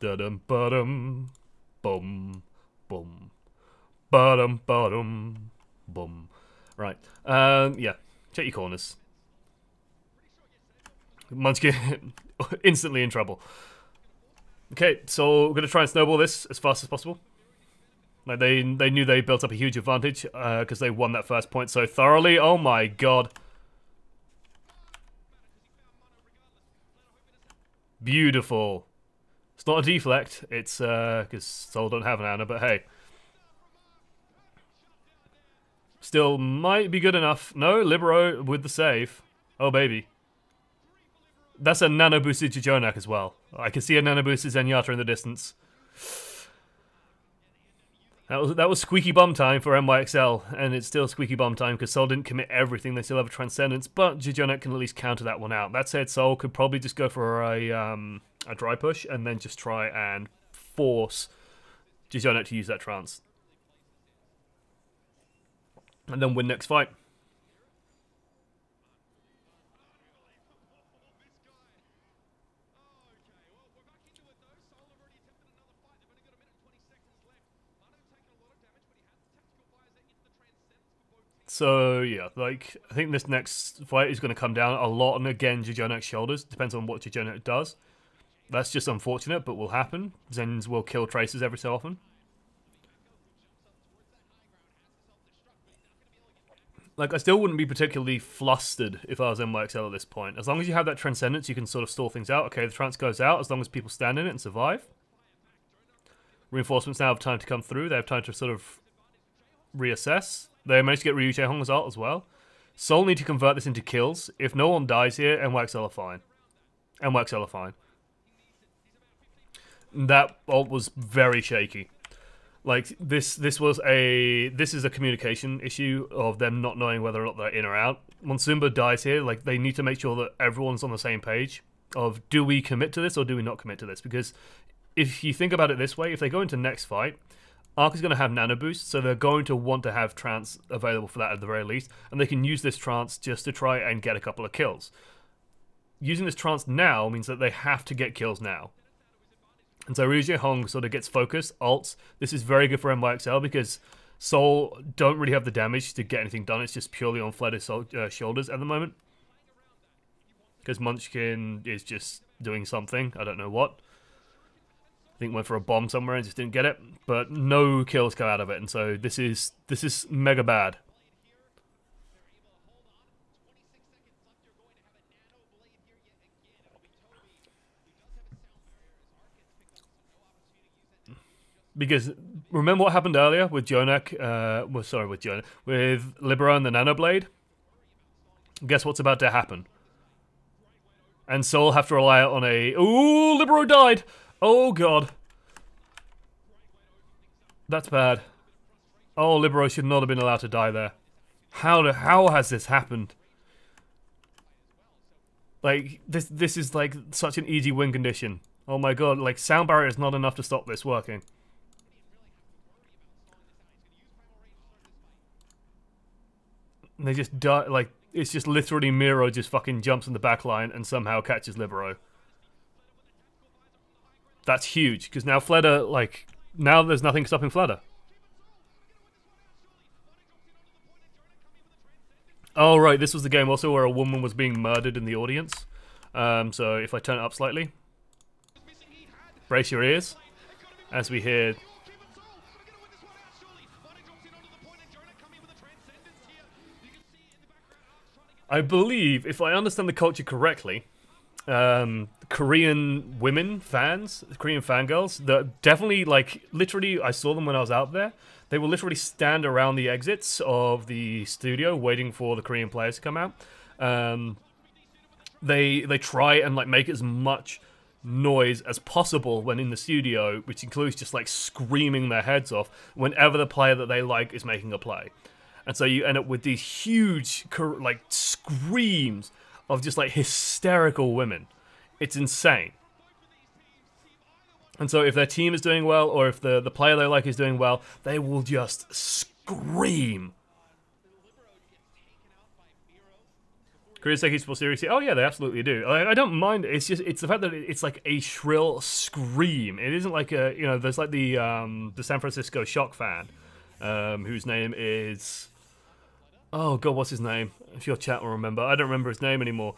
Da-dum ba-dum. Bum. Bum. Ba-dum ba-dum. Bum. Right. Yeah. Check your corners. Munchkin instantly in trouble. Okay, so we're going to try and snowball this as fast as possible. Like they knew they built up a huge advantage because they won that first point so thoroughly. Oh my god. Beautiful. It's not a deflect. It's because Seoul don't have an Ana, but hey. Still might be good enough. No, Libero with the save. Oh, baby. That's a nano boosted Jijonak as well. I can see a nano boosted Zenyatta in the distance. That was squeaky bum time for NYXL, and it's still squeaky bum time because Seoul didn't commit everything. They still have a Transcendence, but Jijonak can at least counter that one out. That said, Seoul could probably just go for a dry push and then just try and force Jijonak to use that trance. And then win next fight. So yeah, like I think this next fight is going to come down a lot, and again, Jijonak's shoulders. Depends on what Jijonak does. That's just unfortunate, but will happen. Zens will kill Traces every so often. Like, I still wouldn't be particularly flustered if I was NYXL at this point. As long as you have that Transcendence, you can sort of stall things out. Okay, the trance goes out as long as people stand in it and survive. Reinforcements now have time to come through. They have time to sort of reassess. They managed to get Ryu Jaehong's ult as well. Seoul need to convert this into kills. If no one dies here, NYXL are fine. NYXL are fine. That ult was very shaky. Like, this is a communication issue of them not knowing whether or not they're in or out. When Sumba dies here, like, they need to make sure that everyone's on the same page of, do we commit to this or do we not commit to this? Because if you think about it this way, if they go into next fight, Arc is going to have nano boost, so they're going to want to have trance available for that at the very least, and they can use this trance just to try and get a couple of kills. Using this trance now means that they have to get kills now. And so Ryu Jaehong sort of gets focused, ults. This is very good for NYXL because Seoul don't really have the damage to get anything done. It's just purely on Fletter's shoulders at the moment. Because Munchkin is just doing something. I don't know what. I think went for a bomb somewhere and just didn't get it. But no kills come out of it. And so this is mega bad. Because remember what happened earlier with Jonak, with Libero and the Nano Blade? Guess what's about to happen? And Seoul have to rely on a... Ooh, Libero died! Oh god. That's bad. Oh, Libero should not have been allowed to die there. How has this happened? Like, this is like such an easy win condition. Oh my god, like sound barrier is not enough to stop this working. And they just die, like, it's just literally Miro just fucking jumps in the back line and somehow catches Libero. That's huge, because now Fledder, like, now there's nothing stopping Fledder. Oh, right, this was the game also where a woman was being murdered in the audience. So if I turn it up slightly. Brace your ears, as we hear... I believe, if I understand the culture correctly, Korean women fans, Korean fangirls, that definitely, like, literally, I saw them when I was out there. They will literally stand around the exits of the studio waiting for the Korean players to come out. They try and, like, make as much noise as possible when in the studio, which includes just, like, screaming their heads off whenever the player that they like is making a play. And so you end up with these huge, like, screams of just, like, hysterical women. It's insane. And so if their team is doing well, or if the player they like is doing well, they will just scream. Korea take esports seriously? Oh yeah, they absolutely do. I don't mind. It's the fact that it's like a shrill scream. It isn't like a, you know, there's like the San Francisco Shock fan, whose name is... Oh god, what's his name? If your chat will remember. I don't remember his name anymore.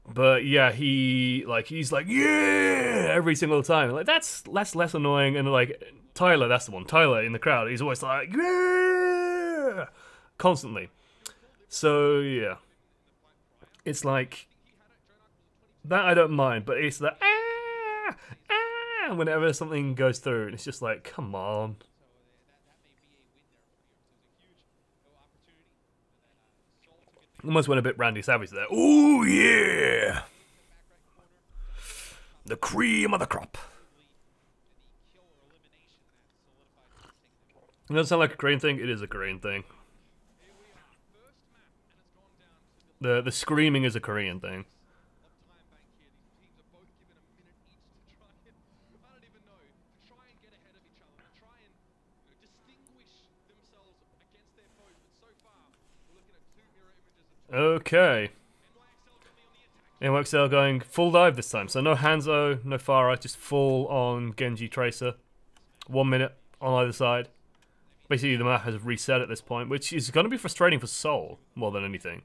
But yeah, he's like, yeah, every single time. Like, that's less annoying. And like, Tyler, that's the one. Tyler in the crowd, he's always like, yeah, constantly. So yeah, it's like that I don't mind, but it's the whenever something goes through, and it's just like, come on. Almost went a bit Randy Savage there. Ooh, yeah! The cream of the crop. It doesn't sound like a Korean thing. It is a Korean thing. The screaming is a Korean thing. Okay. NYXL going full dive this time. So no Hanzo, no Pharah, just full on Genji Tracer. 1 minute on either side. Basically the map has reset at this point, which is going to be frustrating for Seoul more than anything.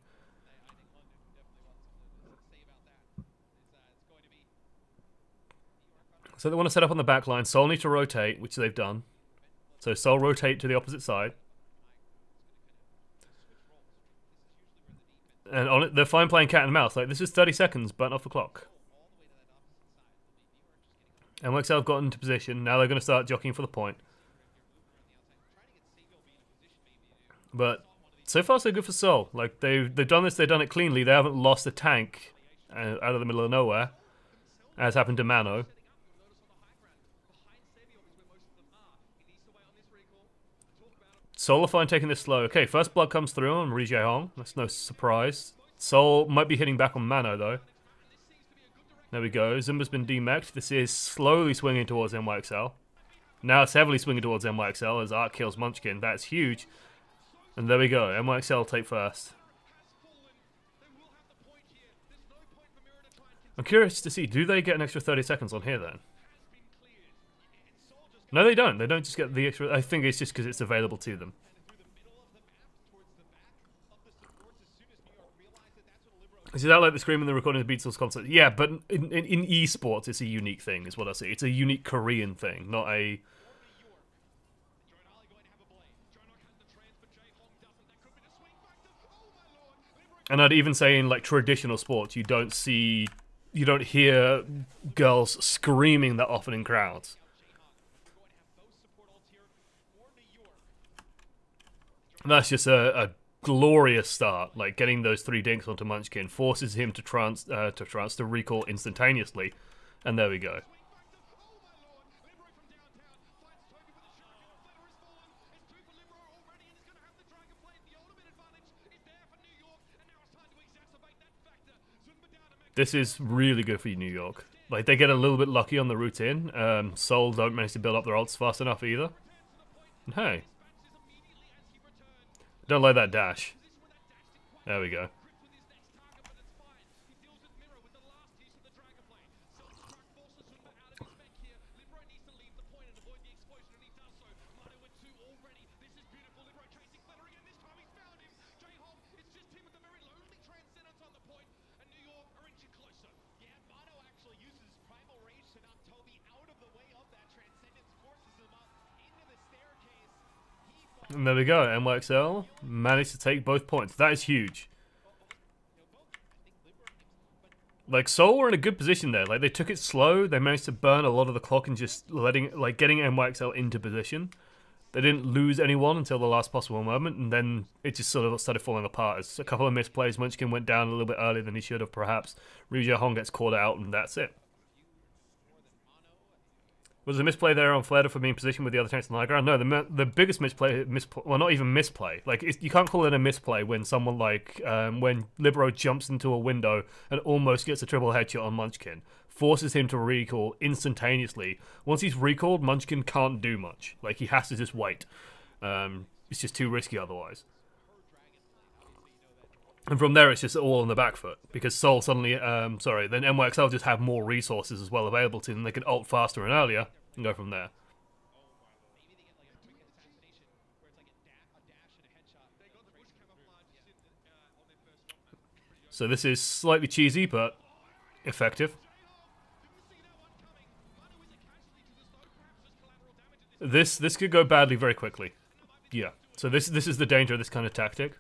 So they want to set up on the back line. Seoul need to rotate, which they've done. So Seoul rotate to the opposite side. And on it, they're fine playing cat and mouse. Like, this is 30 seconds, burnt off the clock. And NYXL have gotten into position. Now they're going to start jockeying for the point. But so far, so good for Seoul. Like, they've done this, they've done it cleanly. They haven't lost a tank out of the middle of nowhere, as happened to Mano. Seoul are fine taking this slow. Okay, first blood comes through on Ri Jae-hong. That's no surprise. Seoul might be hitting back on Mano, though. There we go. Zimba's been demeched. This is slowly swinging towards NYXL. Now it's heavily swinging towards NYXL as Arc kills Munchkin. That's huge. And there we go. NYXL take first. I'm curious to see, do they get an extra 30 seconds on here, then? No, they don't. They don't just get the extra... I think it's just because it's available to them. Is that like the screaming the recording of the Beatles concert? Yeah, but in esports, it's a unique thing, is what I see. It's a unique Korean thing, not a... And I'd even say in like traditional sports, you don't hear girls screaming that often in crowds. That's just a glorious start. Like getting those 3 dinks onto Munchkin forces him to recall instantaneously, and there we go. This is really good for New York. Like they get a little bit lucky on the route in. Seoul don't manage to build up their ults fast enough either. And hey. Don't like that dash. There we go. And there we go, NYXL managed to take both points. That is huge. Like, Seoul were in a good position there. Like, they took it slow, they managed to burn a lot of the clock and just getting NYXL into position. They didn't lose anyone until the last possible moment, and then it just sort of started falling apart. As a couple of misplays, Munchkin went down a little bit earlier than he should have, perhaps. Ri Jae-hong gets caught out, and that's it. Was a misplay there on Fleder for being positioned with the other tanks on the high ground? No, the biggest misplay, well, not even misplay. Like, you can't call it a misplay when someone like, when Libero jumps into a window and almost gets a triple headshot on Munchkin. Forces him to recall instantaneously. Once he's recalled, Munchkin can't do much. Like, he has to just wait. It's just too risky otherwise. And from there, it's just all on the back foot. Because Seoul suddenly, then NYXL just have more resources as well available to them. They can ult faster and earlier and go from there. So this is slightly cheesy, but effective. This could go badly very quickly. Yeah. So this is the danger of this kind of tactic.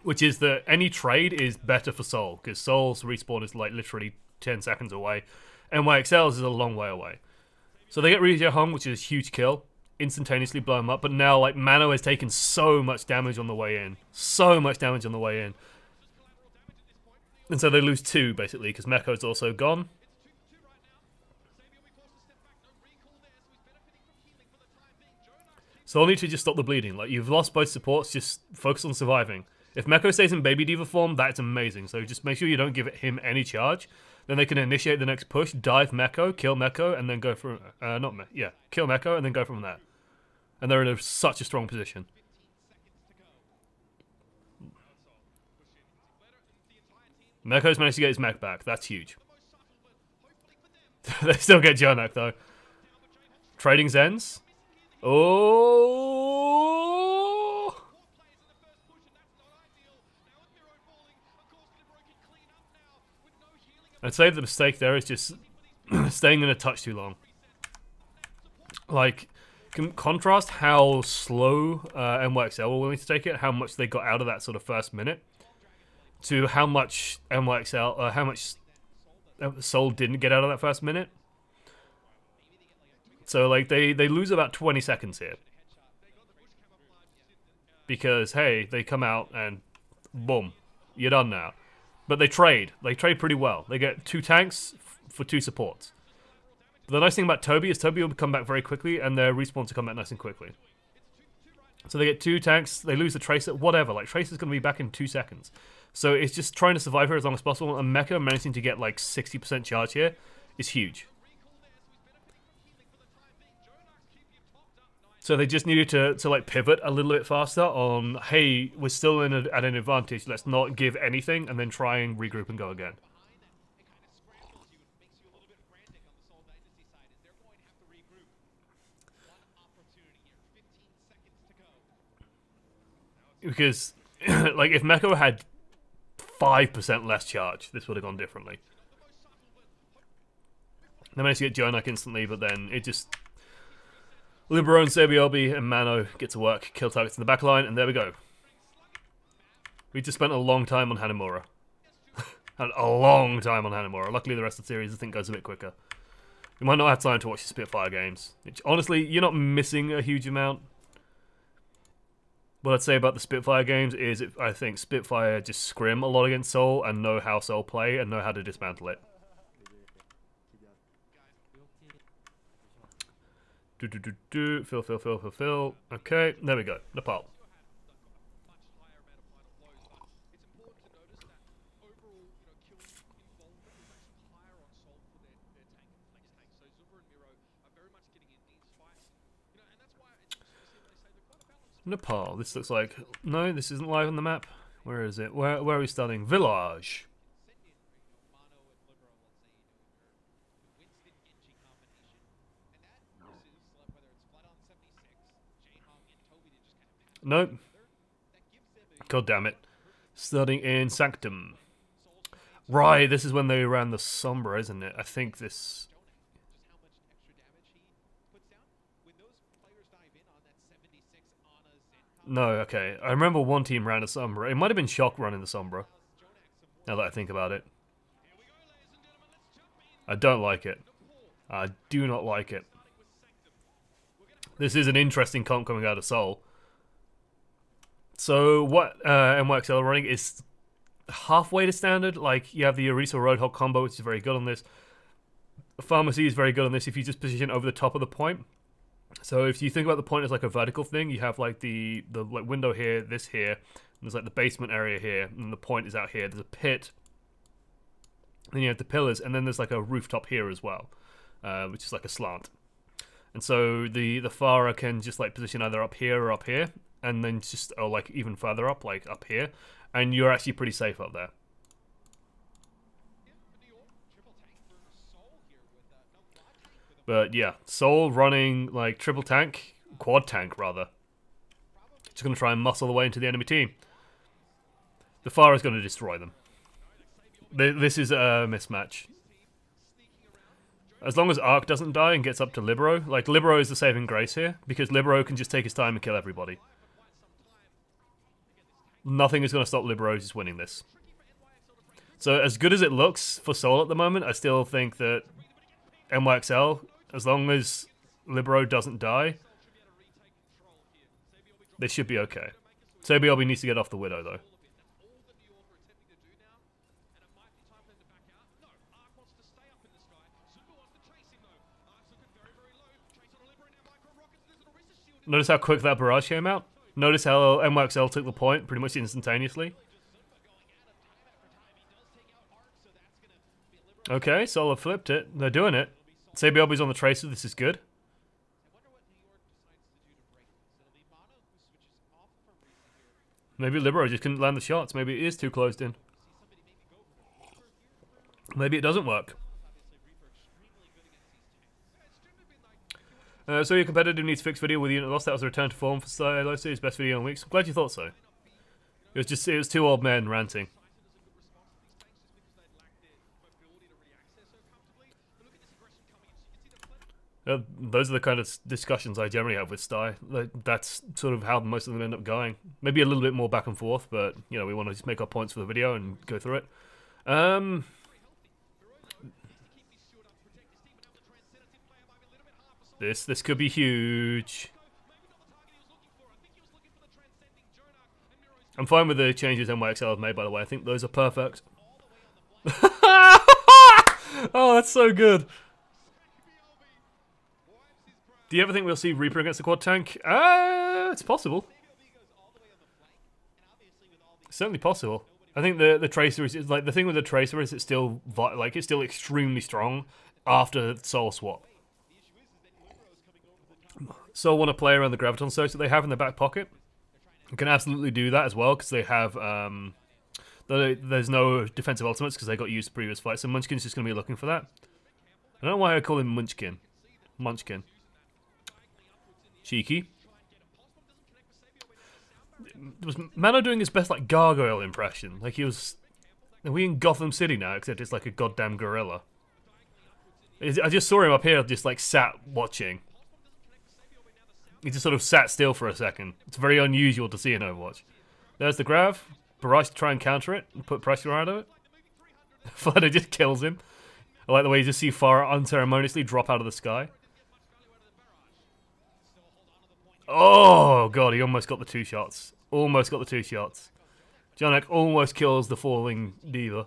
Which is that any trade is better for Seoul, because Seoul's respawn is like literally 10 seconds away. NYXL's is a long way away. So they get Ryu hung, which is a huge kill. Instantaneously blow him up. But now, like, Mano has taken so much damage on the way in. So much damage on the way in. And so they lose 2, basically, because Meko's also gone. So I'll need to just stop the bleeding. Like, you've lost both supports, just focus on surviving. If Meko stays in Baby Diva form, that's amazing. So just make sure you don't give him any charge. Then they can initiate the next push, dive Meko, kill Meko, and then go from... kill Meko, and then go from there. And they're in such a strong position. Meko's managed to get his mech back. That's huge. They still get Jonak, though. Trading Zens. Oh! I'd say the mistake there is just staying in a touch too long. Like, contrast how slow NYXL were willing to take it, how much they got out of that sort of first minute, to how much NYXL, how much Seoul didn't get out of that first minute. So, like, they lose about 20 seconds here. Because, hey, they come out and boom, you're done now. But they trade. They trade pretty well. They get 2 tanks for 2 supports. The nice thing about Toby is Toby will come back very quickly, and their respawns will come back nice and quickly. So they get 2 tanks, they lose the Tracer, whatever. Like, Tracer's going to be back in 2 seconds. So it's just trying to survive here as long as possible, and Mecha managing to get like 60% charge here is huge. So they just needed to like pivot a little bit faster on, hey, we're still at an advantage, let's not give anything, and then try and regroup and go again. Because, like, if Meko had 5% less charge, this would have gone differently. They managed to get Jonak instantly, but then it just... Libero and Sebiolbi and Mano get to work, kill targets in the back line, and there we go. We just spent a long time on Hanamura. A long time on Hanamura. Luckily the rest of the series I think goes a bit quicker. You might not have time to watch the Spitfire games. Which, honestly, you're not missing a huge amount. What I'd say about the Spitfire games is I think Spitfire just scrim a lot against Seoul and know how Seoul play and know how to dismantle it. Fill. Okay, there we go. Nepal. Nepal. This looks like... No, this isn't live on the map. Where is it? Where are we starting? Village. Nope. God damn it. Starting in Sanctum. Right, this is when they ran the Sombra, isn't it? I think this... No, okay. I remember one team ran a Sombra. It might have been Shock running the Sombra. Now that I think about it. I don't like it. I do not like it. This is an interesting comp coming out of Seoul. So what NYXL are running is halfway to standard. Like, you have the Orisa Roadhog combo, which is very good on this. Pharmacy is very good on this if you just position over the top of the point. So if you think about the point as like a vertical thing, you have like the like window here, this here, and there's like the basement area here, and the point is out here. There's a pit, then you have the pillars, and then there's like a rooftop here as well, which is like a slant. And so the Farah can just like position either up here or up here, and then just, or like even further up, like up here, and you're actually pretty safe up there. But yeah, Seoul running like triple tank, quad tank rather. Just going to try and muscle the way into the enemy team. The Farah is going to destroy them. This is a mismatch. As long as Arc doesn't die and gets up to Libero, like Libero is the saving grace here, because Libero can just take his time and kill everybody. Nothing is going to stop Libero just winning this. So as good as it looks for Seoul at the moment, I still think that NYXL As long as Libero doesn't die, they should be okay. SEOULS needs to get off the Widow, though. Notice how quick that barrage came out? Notice how NYXL took the point pretty much instantaneously? Okay, Solar flipped it. They're doing it. SEOULS on the tracer, this is good. Maybe Libero just couldn't land the shots. Maybe it is too closed in. Maybe it doesn't work. So your competitor needs fixed video with unit loss. That was a return to form for SEOULS. His best video in weeks. I'm glad you thought so. It was two old men ranting. Those are the kind of discussions I generally have with Sty. That's sort of how most of them end up going. Maybe a little bit more back and forth, but you know, we want to just make our points for the video and go through it. This could be huge. I'm fine with the changes NYXL have made, by the way. I think those are perfect. Oh, that's so good. Do you ever think we'll see Reaper against the quad tank? It's possible. It's certainly possible. I think the tracer is like the thing with the tracer is it's still extremely strong after soul swap. So want to play around the graviton surge that they have in their back pocket. You can absolutely do that as well because they have there's no defensive ultimates because they got used to previous fights. So Munchkin's just going to be looking for that. I don't know why I call him Munchkin. Munchkin. Cheeky. Was Mano doing his best like gargoyle impression? Like he was. Are we in Gotham City now? Except it's like a goddamn gorilla. I just saw him up here, just like sat watching. He just sort of sat still for a second. It's very unusual to see in Overwatch. There's the grab. Barrage to try and counter it and put pressure out of it. Flutter just kills him. I like the way you just see Farah unceremoniously drop out of the sky. Oh, God, he almost got the two shots. Almost got the two shots. Janek almost kills the falling diva.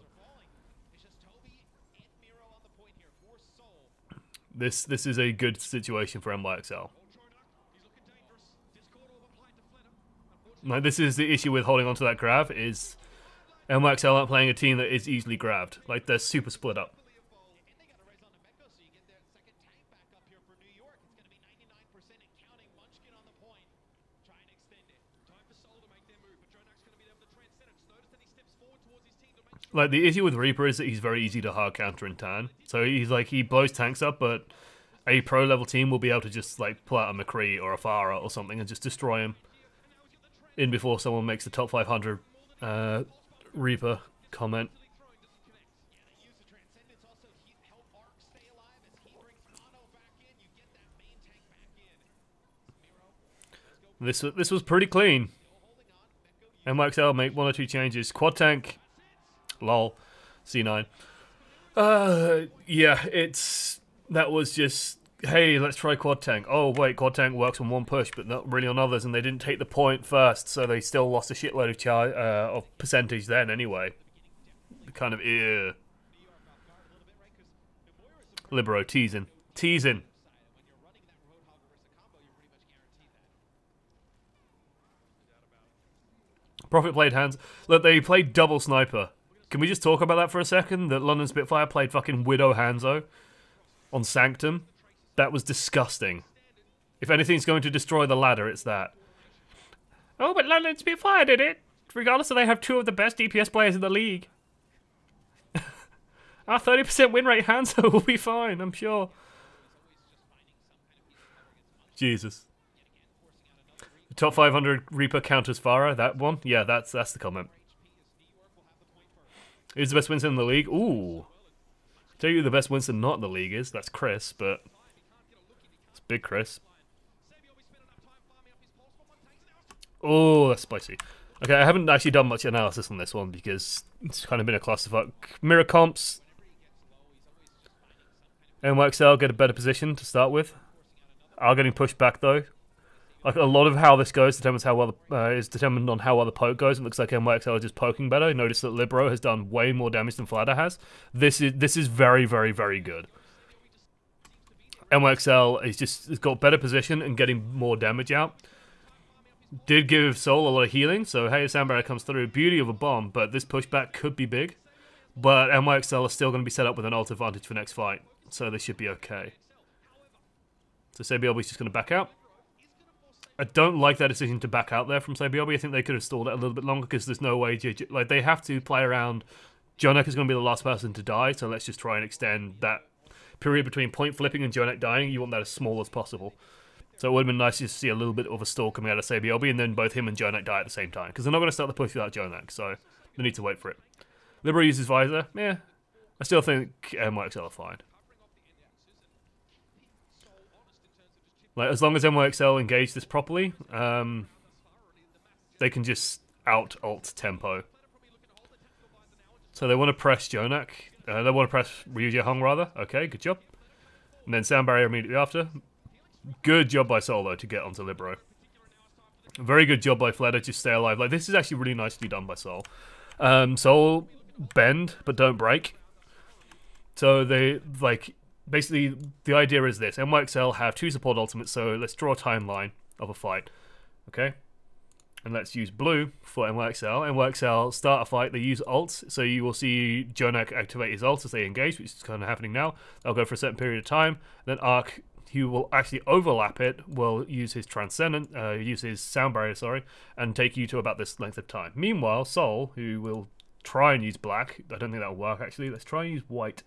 This is a good situation for NYXL. Like, this is the issue with holding onto that grab, is NYXL aren't playing a team that is easily grabbed. Like, they're super split up. Like, the issue with Reaper is that he's very easy to hard counter in turn. So he's like, he blows tanks up, but a pro level team will be able to just like pull out a McCree or a Farah or something and just destroy him in before someone makes the top 500 Reaper comment. This was pretty clean. NYXL make one or two changes. Quad tank, lol, C9. Yeah, that was just, hey, let's try quad tank. Oh wait, quad tank works on one push, but not really on others, and they didn't take the point first, so they still lost a shitload of percentage then anyway. Kind of Libero teasing. Profit played hands. Look, they played double sniper. Can we just talk about that for a second? That London Spitfire played fucking Widow Hanzo on Sanctum. That was disgusting. If anything's going to destroy the ladder, it's that. Oh, but London Spitfire did it. Regardless of they have two of the best DPS players in the league. Our 30% win rate Hanzo will be fine, I'm sure. Jesus. The top 500 Reaper counters Farah, that one? Yeah, that's the comment. Who's the best Winston in the league? Ooh. Tell you who the best Winston not in the league is. That's Chris, but it's Big Chris. Oh, that's spicy. Okay, I haven't actually done much analysis on this one because it's kind of been a clusterfuck. Mirror comps. NYXL get a better position to start with. Are getting pushed back though. Like a lot of how this goes determines how well is determined on how well the poke goes. It looks like NYXL is just poking better. Notice that Libero has done way more damage than Fladder has. This is very, very, very good. NYXL has got better position and getting more damage out. Did give Seoul a lot of healing, so hey, Sound Barrier comes through. Beauty of a bomb, but this pushback could be big. But NYXL is still going to be set up with an ult advantage for next fight, so they should be okay. So SEOULS just going to back out. I don't like that decision to back out there from SEOULS. I think they could have stalled it a little bit longer because there's no way like they have to play around. Jonak is going to be the last person to die, so let's just try and extend that period between point flipping and Jonak dying. You want that as small as possible. So it would have been nice to see a little bit of a stall coming out of SEOULS, and then both him and Jonak die at the same time, because they're not going to start the push without Jonak, so they need to wait for it. Libero uses Visor. Yeah, I still think NYXL are fine. Like, as long as NYXL engage this properly, they can just out-ult tempo. So they want to press Jonak. They want to press Ryuja Hong, rather. Okay, good job. And then Sound Barrier immediately after. Good job by Solo to get onto Libero. Very good job by Fledder to stay alive. Like, this is actually really nicely done by Soul. Soul bend, but don't break. So they, like... Basically, the idea is this. NYXL have 2 support ultimates, so let's draw a timeline of a fight. Okay? And let's use blue for NYXL. NYXL start a fight, they use ults, so you will see Jonak activate his ult as they engage, which is kind of happening now. They'll go for a certain period of time. Then Arc, who will actually overlap it, will use his Transcendent, use his Sound Barrier, sorry, and take you to about this length of time. Meanwhile, Soul, who will try and use black, I don't think that'll work actually, let's try and use white.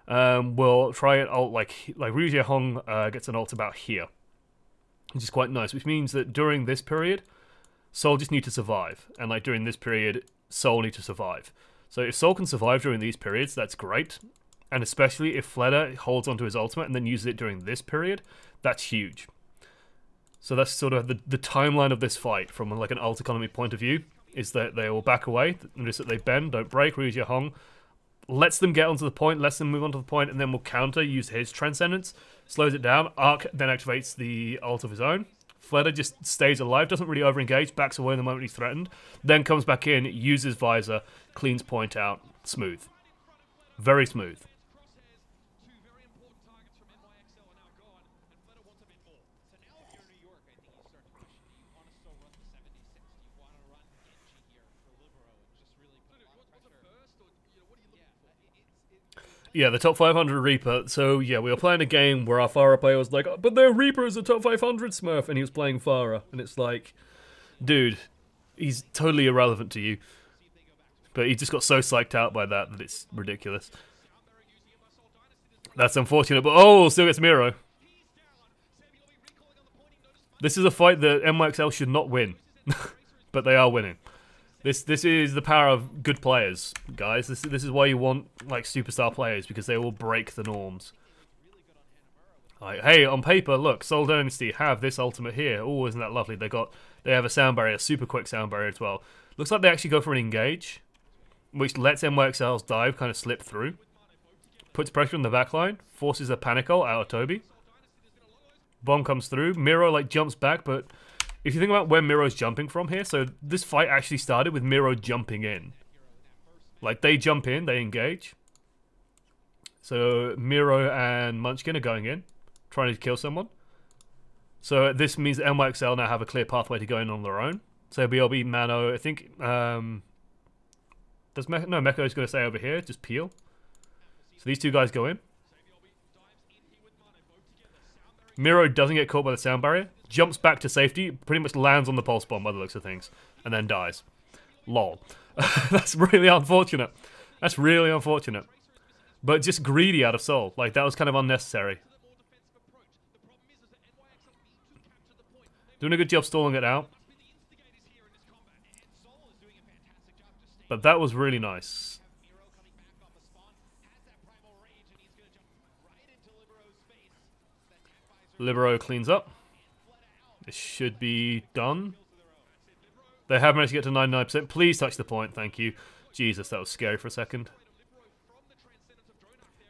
Will try an ult like Ryuja Hong gets an ult about here, which is quite nice, which means that during this period, Soul just need to survive, and like during this period, Soul need to survive. So if Soul can survive during these periods, that's great, and especially if Fledder holds onto his ultimate and then uses it during this period, that's huge. So that's sort of the timeline of this fight from like an ult economy point of view, is that they will back away, notice that they bend, don't break, Ryuja Hong lets them get onto the point, lets them move onto the point, and then will counter, use his Transcendence, slows it down. Arc then activates the ult of his own. Fledder just stays alive, doesn't really over-engage, backs away the moment he's threatened, then comes back in, uses Visor, cleans point out, smooth. Very smooth. Yeah, the top 500 Reaper. So, yeah, we were playing a game where our Pharah player was like, oh, but their Reaper is a top 500 Smurf, and he was playing Pharah. And it's like, dude, he's totally irrelevant to you. But he just got so psyched out by that it's ridiculous. That's unfortunate, but oh, still gets Miro. This is a fight that NYXL should not win. But they are winning. This is the power of good players, guys. This is why you want like superstar players, because they will break the norms. Like, hey, on paper, look, Seoul Dynasty have this ultimate here. Oh, isn't that lovely? They have a sound barrier, a super quick sound barrier as well. Looks like they actually go for an engage, which lets NYXL's dive kind of slip through. Puts pressure on the backline, forces a panic ult out of Toby. Bomb comes through. Miro like jumps back, but if you think about where Miro's jumping from here, so this fight actually started with Miro jumping in. Like, they jump in, they engage. So Miro and Munchkin are going in, trying to kill someone. So this means that NYXL now have a clear pathway to go in on their own. So BLB, Mano, I think, Mecha is going to stay over here, just peel. So these two guys go in. Miro doesn't get caught by the sound barrier, jumps back to safety, pretty much lands on the pulse bomb by the looks of things, and then dies. Lol. That's really unfortunate. That's really unfortunate. But just greedy out of Seoul. Like, that was kind of unnecessary. Doing a good job stalling it out. But that was really nice. Libero cleans up. This should be done. They have managed to get to 99%. Please touch the point, thank you. Jesus, that was scary for a second.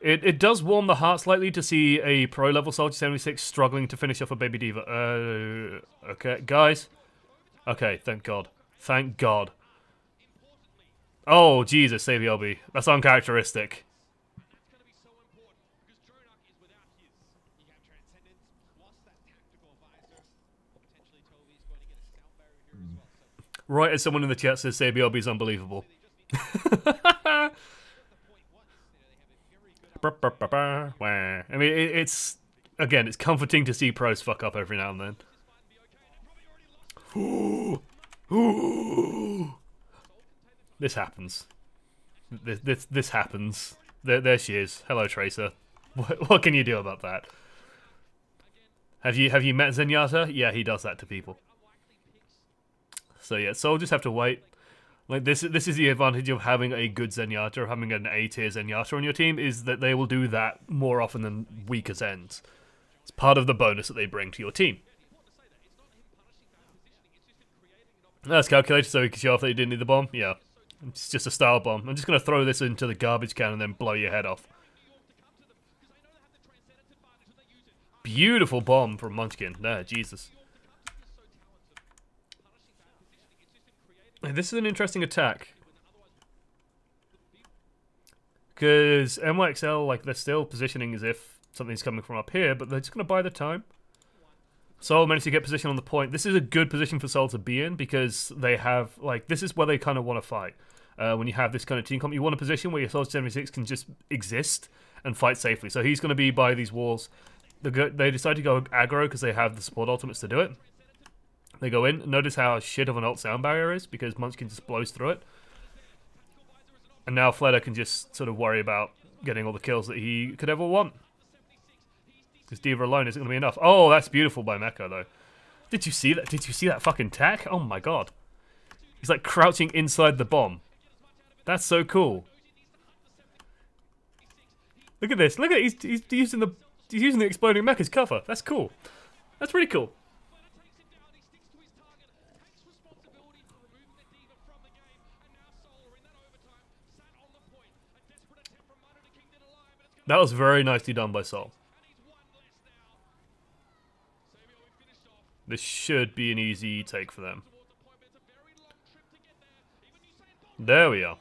It does warm the heart slightly to see a pro-level Soldier 76 struggling to finish off a Baby Diva. Okay, guys. Okay, thank God. Thank God. Oh, Jesus, save the LB. That's uncharacteristic. Right as someone in the chat says Sabi LB is unbelievable. I mean, it's... Again, it's comforting to see pros fuck up every now and then. This happens. This happens. There she is. Hello, Tracer. What can you do about that? Have you met Zenyatta? Yeah, he does that to people. So yeah, Seoul just have to wait. Like this is the advantage of having a good Zenyatta, or having an A-tier Zenyatta on your team, is that they will do that more often than weaker Zens. It's part of the bonus that they bring to your team. That's calculated so you can show off that you didn't need the bomb. Yeah, it's just a style bomb. I'm just gonna throw this into the garbage can and then blow your head off. Beautiful bomb from Munchkin. There, Jesus. This is an interesting attack. Because NYXL, like, they're still positioning as if something's coming from up here, but they're just going to buy the time. Seoul managed to get position on the point. This is a good position for Seoul to be in, because they have, like, this is where they kind of want to fight. When you have this kind of team comp, you want a position where your Soldier 76 can just exist and fight safely. So he's going to be by these walls. They decide to go aggro because they have the support ultimates to do it. They go in. Notice how shit of an ult sound barrier is, because Munchkin just blows through it. And now Fleder can just sort of worry about getting all the kills that he could ever want. Because Diva alone isn't going to be enough. Oh, that's beautiful by Mecha, though. Did you see that? Did you see that fucking tack? Oh my god. He's like crouching inside the bomb. That's so cool. Look at this. Look at it. He's using the exploding Mecha's cover. That's cool. That's really cool. That was very nicely done by Seoul. This should be an easy take for them. There we are.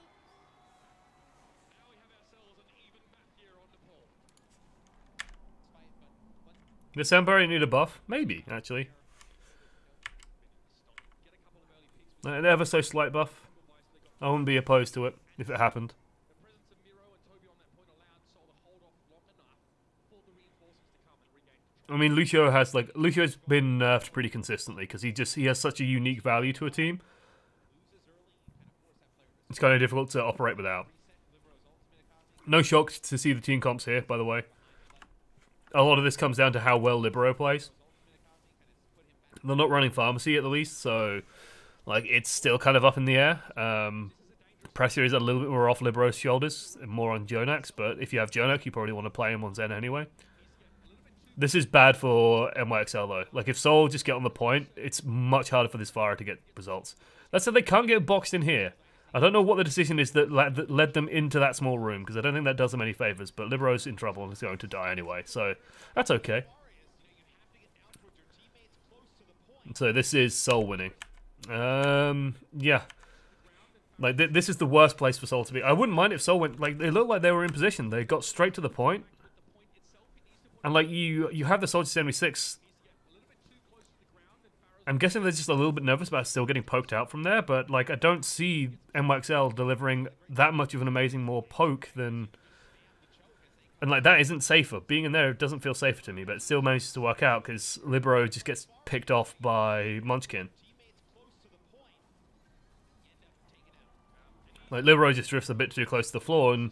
Does Sampari need a buff? Maybe, actually. An ever so slight buff. I wouldn't be opposed to it if it happened. I mean, Lucio's been nerfed pretty consistently because he has such a unique value to a team. It's kind of difficult to operate without. No shock to see the team comps here, by the way. A lot of this comes down to how well Libero plays. They're not running Pharmacy at the least, so like it's still kind of up in the air. Pressure is a little bit more off Libero's shoulders, and more on Jonax, but if you have Jonak, you probably want to play him on Zen anyway. This is bad for NYXL though. Like if Seoul just get on the point, it's much harder for this Fire to get results. That said, they can't get boxed in here. I don't know what the decision is that led them into that small room, because I don't think that does them any favours, but Libero's in trouble and is going to die anyway, so that's okay. So this is Seoul winning. Yeah. Like, this is the worst place for Seoul to be. I wouldn't mind if Seoul went, like, they looked like they were in position. They got straight to the point. And, like, you have the Soldier 76. I'm guessing they're just a little bit nervous about still getting poked out from there, but, like, I don't see NYXL delivering that much of an amazing more poke than... And, like, that isn't safer. Being in there doesn't feel safer to me, but it still manages to work out, because Libero just gets picked off by Munchkin. Like, Libero just drifts a bit too close to the floor, and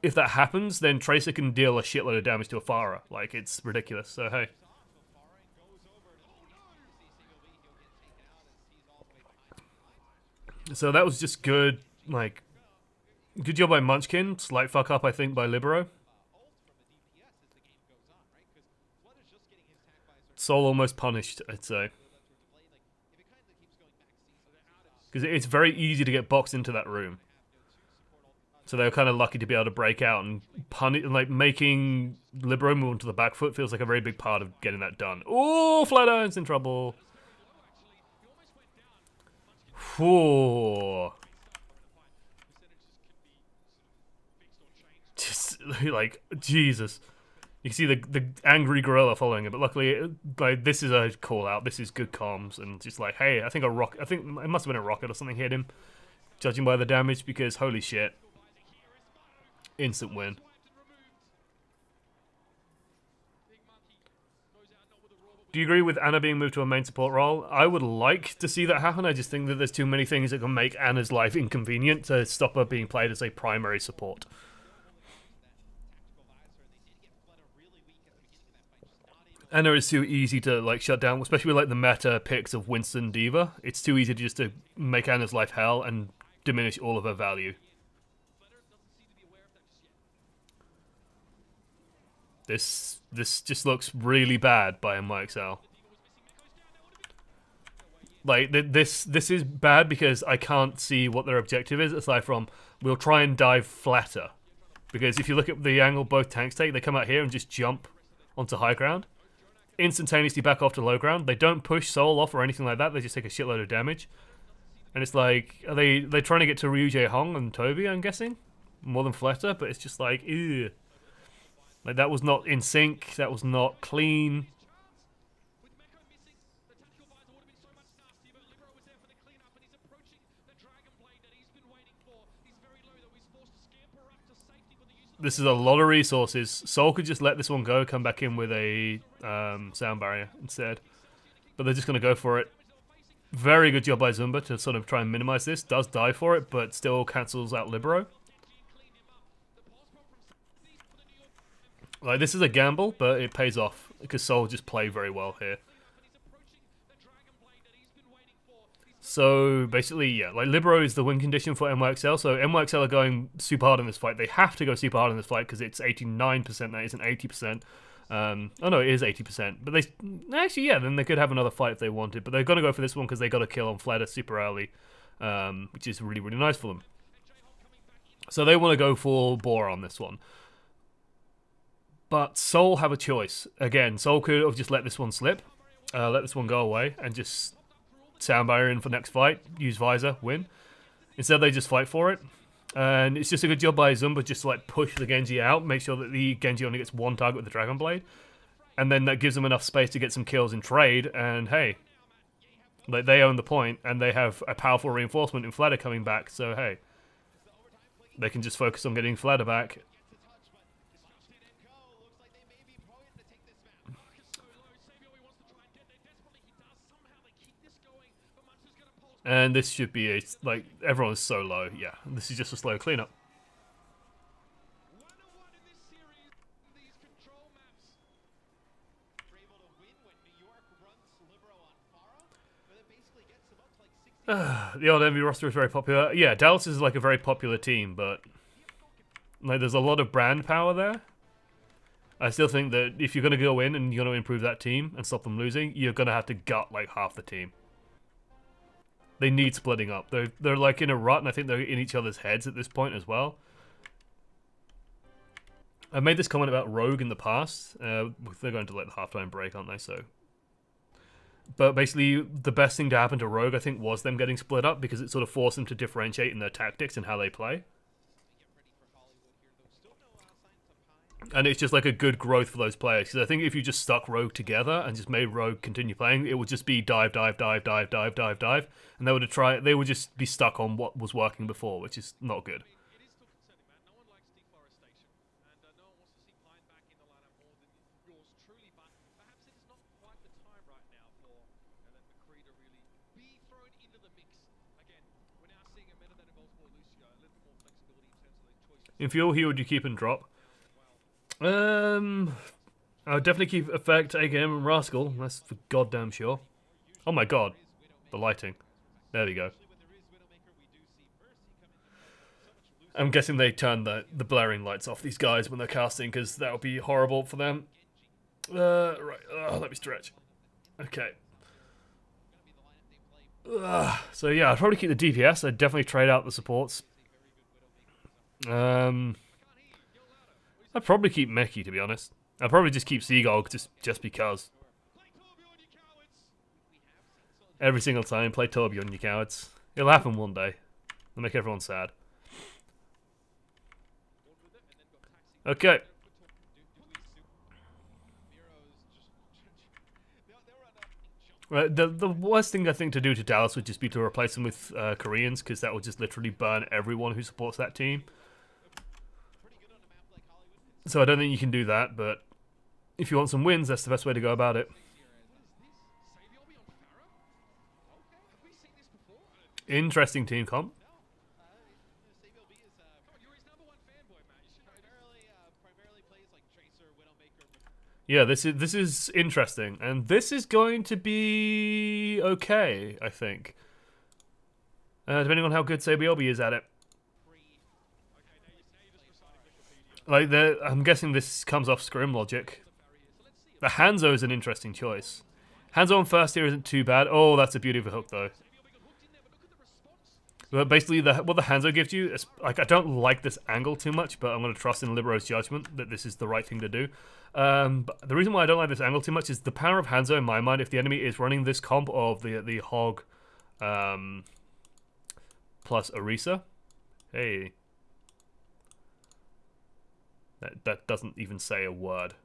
if that happens, then Tracer can deal a shitload of damage to a Farah. Like, it's ridiculous, so hey. So that was just good, like, good job by Munchkin. Slight fuck up, I think, by Libero. Seoul almost punished, I'd say. Because it's very easy to get boxed into that room. So they were kind of lucky to be able to break out and punish, like making Libero move onto the back foot feels like a very big part of getting that done. Oh, Flatiron's in trouble. Whoa. Just like Jesus. You can see the angry gorilla following it, but luckily, like, this is a call out. This is good comms, and just like, hey, I think it must have been a rocket or something hit him, judging by the damage, because holy shit. Instant win. Do you agree with Anna being moved to a main support role? I would like to see that happen. I just think that there's too many things that can make Anna's life inconvenient to stop her being played as a primary support. Anna is too easy to like shut down, especially with like the meta picks of Winston Diva. It's too easy to make Anna's life hell and diminish all of her value. This just looks really bad by NYXL. Like, this is bad because I can't see what their objective is, aside from, we'll try and dive flatter. Because if you look at the angle both tanks take, they come out here and just jump onto high ground. Instantaneously back off to low ground. They don't push Seoul off or anything like that, they just take a shitload of damage. And it's like, are they trying to get to Ryuje Hong and Toby, I'm guessing? More than flatter, but it's just like, ew. Like, that was not in sync, that was not clean. This is a lot of resources. Seoul could just let this one go, come back in with a sound barrier instead. But they're just going to go for it. Very good job by Zumba to sort of try and minimize this. Does die for it, but still cancels out Libero. Like, this is a gamble, but it pays off, because Seoul just play very well here. So, basically, yeah, like, Libero is the win condition for NYXL, so NYXL are going super hard in this fight. They have to go super hard in this fight, because it's 89%, that isn't 80%. Oh no, it is 80%, but they, actually, yeah, then they could have another fight if they wanted, but they're going to go for this one, because they got a kill on Flatter super early, which is really, really nice for them. So they want to go for Bore on this one. But Seoul have a choice. Again, Seoul could have just let this one slip, let this one go away, and just sound barrier in for next fight, use Visor, win. Instead, they just fight for it. And it's just a good job by Zumba just to like push the Genji out, make sure that the Genji only gets one target with the Dragon Blade. And then that gives them enough space to get some kills in trade, and hey, like, they own the point, and they have a powerful reinforcement in Flatter coming back, so hey, they can just focus on getting Flatter back. And this should be a, like, everyone's so low, yeah, this is just a slow cleanup. The old Envy roster is very popular. Yeah, Dallas is like a very popular team, but like, there's a lot of brand power there. I still think that if you're going to go in and you're going to improve that team and stop them losing, you're going to have to gut like half the team. They need splitting up. They're like in a rut, and I think they're in each other's heads at this point as well. I've made this comment about Rogue in the past. They're going to like the halftime break, aren't they? So, but basically, the best thing to happen to Rogue, I think, was them getting split up, because it sort of forced them to differentiate in their tactics and how they play. And it's just like a good growth for those players, because I think if you just stuck Rogue together and just made Rogue continue playing, it would just be dive, dive, dive, dive, dive, dive, dive, and they would just be stuck on what was working before, which is not good. In Fuel, who would you keep and drop? I would definitely keep Effect, AKM, and Rascal. That's for goddamn sure. Oh my god. The lighting. There we go. I'm guessing they turn the blaring lights off these guys when they're casting, because that would be horrible for them. Right. Let me stretch. Okay. So yeah, I'd probably keep the DPS. I'd definitely trade out the supports. I'd probably keep Mickey, to be honest. I'd probably just keep Seagull just because. Every single time, play Tourbillon, you cowards. It'll happen one day. It'll make everyone sad. Okay. Right, the worst thing I think to do to Dallas would just be to replace them with Koreans, because that would just literally burn everyone who supports that team. So I don't think you can do that, but if you want some wins, that's the best way to go about it. Interesting team comp. Yeah, this is interesting, and this is going to be okay, I think. Depending on how good Sabiobi is at it. Like, I'm guessing this comes off scrim logic. The Hanzo is an interesting choice. Hanzo on first here isn't too bad. Oh, that's a beauty of a hook, though. But basically, what the Hanzo gives you is, like, I don't like this angle too much, but I'm going to trust in Libero's judgment that this is the right thing to do. But the reason why I don't like this angle too much is the power of Hanzo, in my mind, if the enemy is running this comp of the Hog plus Orisa. Hey. That doesn't even say a word.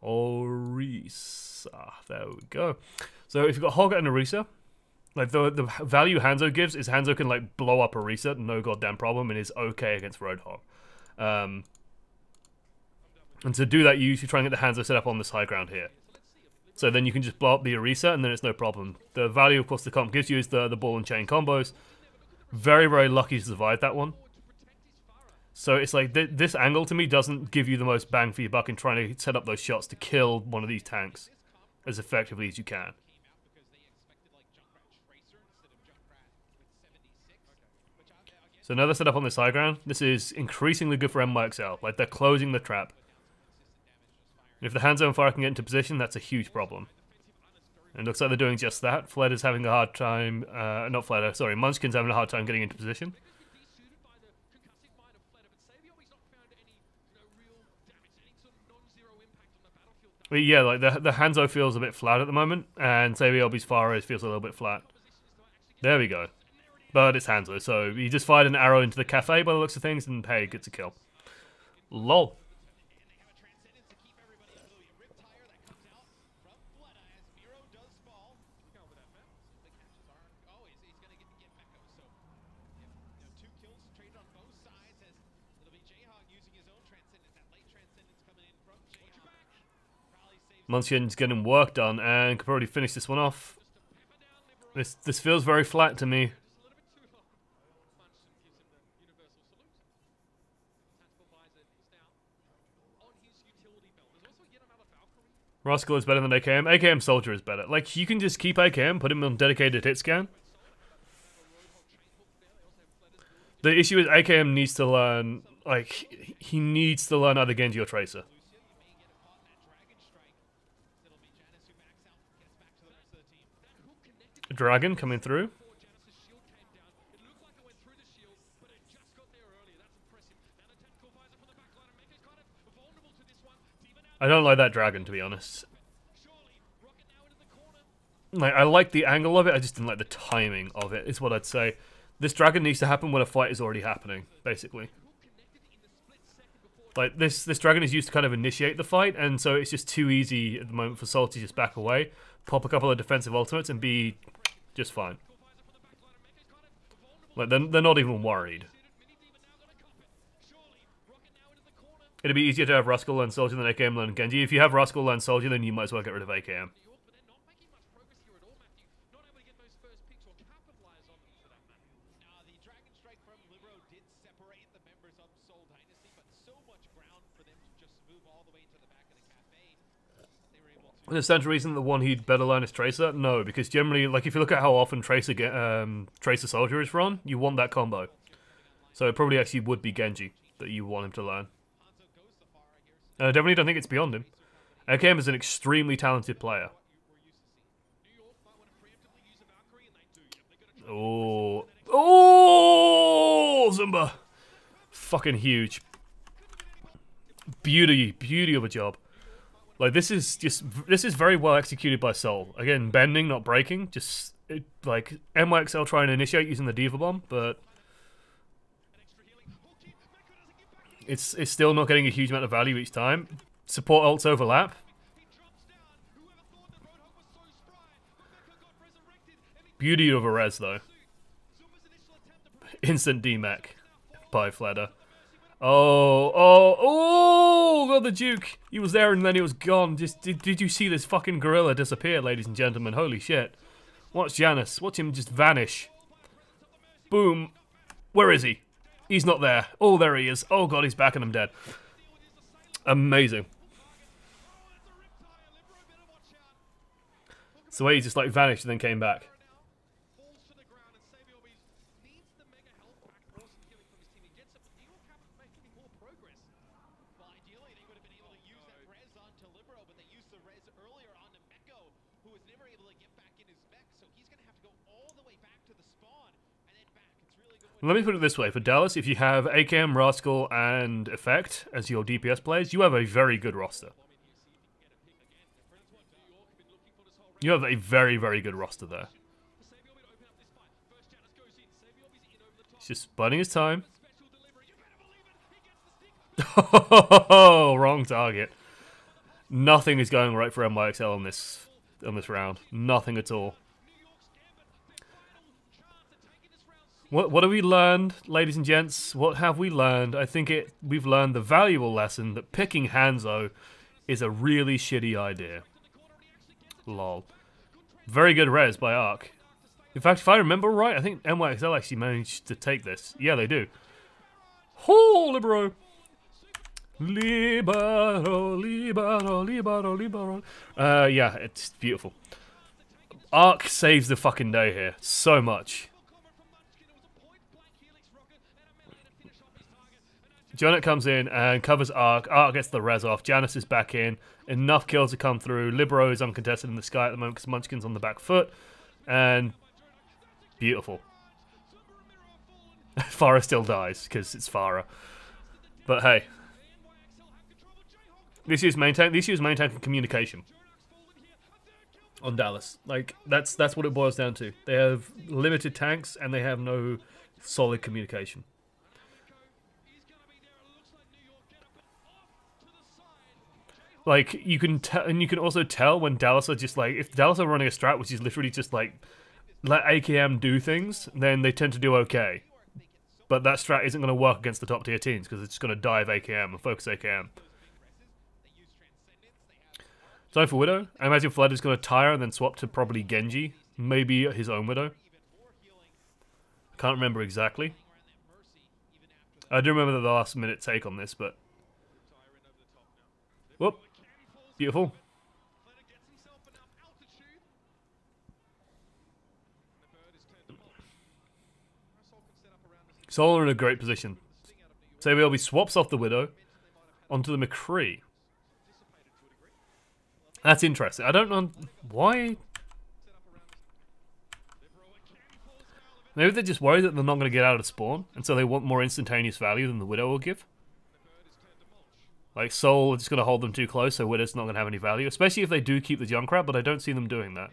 Orisa. There we go. So if you've got Hog and Orisa, like the value Hanzo gives is Hanzo can like blow up Orisa, no goddamn problem, and is okay against Roadhog. And to do that, you usually try and get the Hanzo set up on this high ground here. So then you can just blow up the Orisa, and then it's no problem. The value, of course, the comp gives you is the ball and chain combos. Very, very lucky to survive that one. So it's like, this angle to me doesn't give you the most bang for your buck in trying to set up those shots to kill one of these tanks as effectively as you can. So now they're set up on this high ground. This is increasingly good for NYXL. Like, they're closing the trap. If the Hanzo and Fire can get into position, that's a huge problem. And it looks like they're doing just that. Fled is having a hard time... not Fled, sorry. Munchkin's having a hard time getting into position. But yeah, like, the Hanzo feels a bit flat at the moment, and Sabiobi's Fire feels a little bit flat. There we go. But it's Hanzo, so he just fired an arrow into the cafe by the looks of things, and hey, gets a kill. Lol. Munchkin's getting work done and could probably finish this one off. This feels very flat to me. Rascal is better than AKM. AKM Soldier is better. Like, you can just keep AKM, put him on dedicated hit scan. The issue is AKM needs to learn, like, he needs to learn either Genji or Tracer. Dragon coming through. I don't like that dragon, to be honest. Like, I like the angle of it, I just didn't like the timing of it, is what I'd say. This dragon needs to happen when a fight is already happening, basically. Like, this dragon is used to kind of initiate the fight, and so it's just too easy at the moment for Soul to just back away, pop a couple of defensive ultimates, and be just fine. Like, they're not even worried. It'd be easier to have Rascal learn Soldier than AKM learn Genji. If you have Rascal learn Soldier, then you might as well get rid of AKM. The central reason the one he'd better learn is Tracer? No, because generally, like, if you look at how often Tracer Soldier is run, you want that combo. So it probably actually would be Genji that you want him to learn. And I definitely don't think it's beyond him. AKM is an extremely talented player. Oh. Oh! Zumba! Fucking huge. Beauty of a job. Like, this is very well executed by Seoul. Again, bending, not breaking. Just, like, NYXL trying to initiate using the Diva Bomb, but it's still not getting a huge amount of value each time. Support ults overlap. Beauty of a res, though. Instant DMAC by Fleder. Oh, got the Duke. He was there and then he was gone. Just did you see this fucking gorilla disappear, ladies and gentlemen? Holy shit. Watch Janus. Watch him just vanish. Boom. Where is he? He's not there. Oh, there he is. Oh god, he's back and I'm dead. Amazing. It's the way he just like vanished and then came back. Let me put it this way, for Dallas, if you have AKM, Rascal, and Effect as your DPS players, you have a very good roster. You have a very, very good roster there. He's just biding his time. Oh, wrong target. Nothing is going right for NYXL on this round. Nothing at all. What have we learned, ladies and gents? What have we learned? I think we've learned the valuable lesson that picking Hanzo is a really shitty idea. Lol. Very good res by Arc. In fact, if I remember right, I think NYXL actually managed to take this. Yeah, they do. Oh, Libero! Libero, Libero, Libero, Libero. Yeah, it's beautiful. Arc saves the fucking day here. So much. Janet comes in and covers Arc. Arc gets the res off. Janus is back in. Enough kills to come through. Libero is uncontested in the sky at the moment because Munchkin's on the back foot. And beautiful. Farah still dies because it's Farah. But hey. This is maintaining communication on Dallas. Like, that's what it boils down to. They have limited tanks and they have no solid communication. Like, you can tell, and you can also tell when Dallas are just like, if Dallas are running a strat which is literally just like, let AKM do things, then they tend to do okay. But that strat isn't going to work against the top tier teams because it's just going to dive AKM and focus AKM. Time for Widow. I imagine Flood is going to tire and then swap to probably Genji. Maybe his own Widow. Can't remember exactly. I do remember the last minute take on this, but... Whoop. Beautiful. Seoul are in a great position. SEOULS swaps off the Widow onto the McCree. That's interesting. I don't know why. Maybe they're just worried that they're not going to get out of spawn, and so they want more instantaneous value than the Widow will give. Like, Seoul is just going to hold them too close, so Widow's not going to have any value. Especially if they do keep the Junkrat, but I don't see them doing that.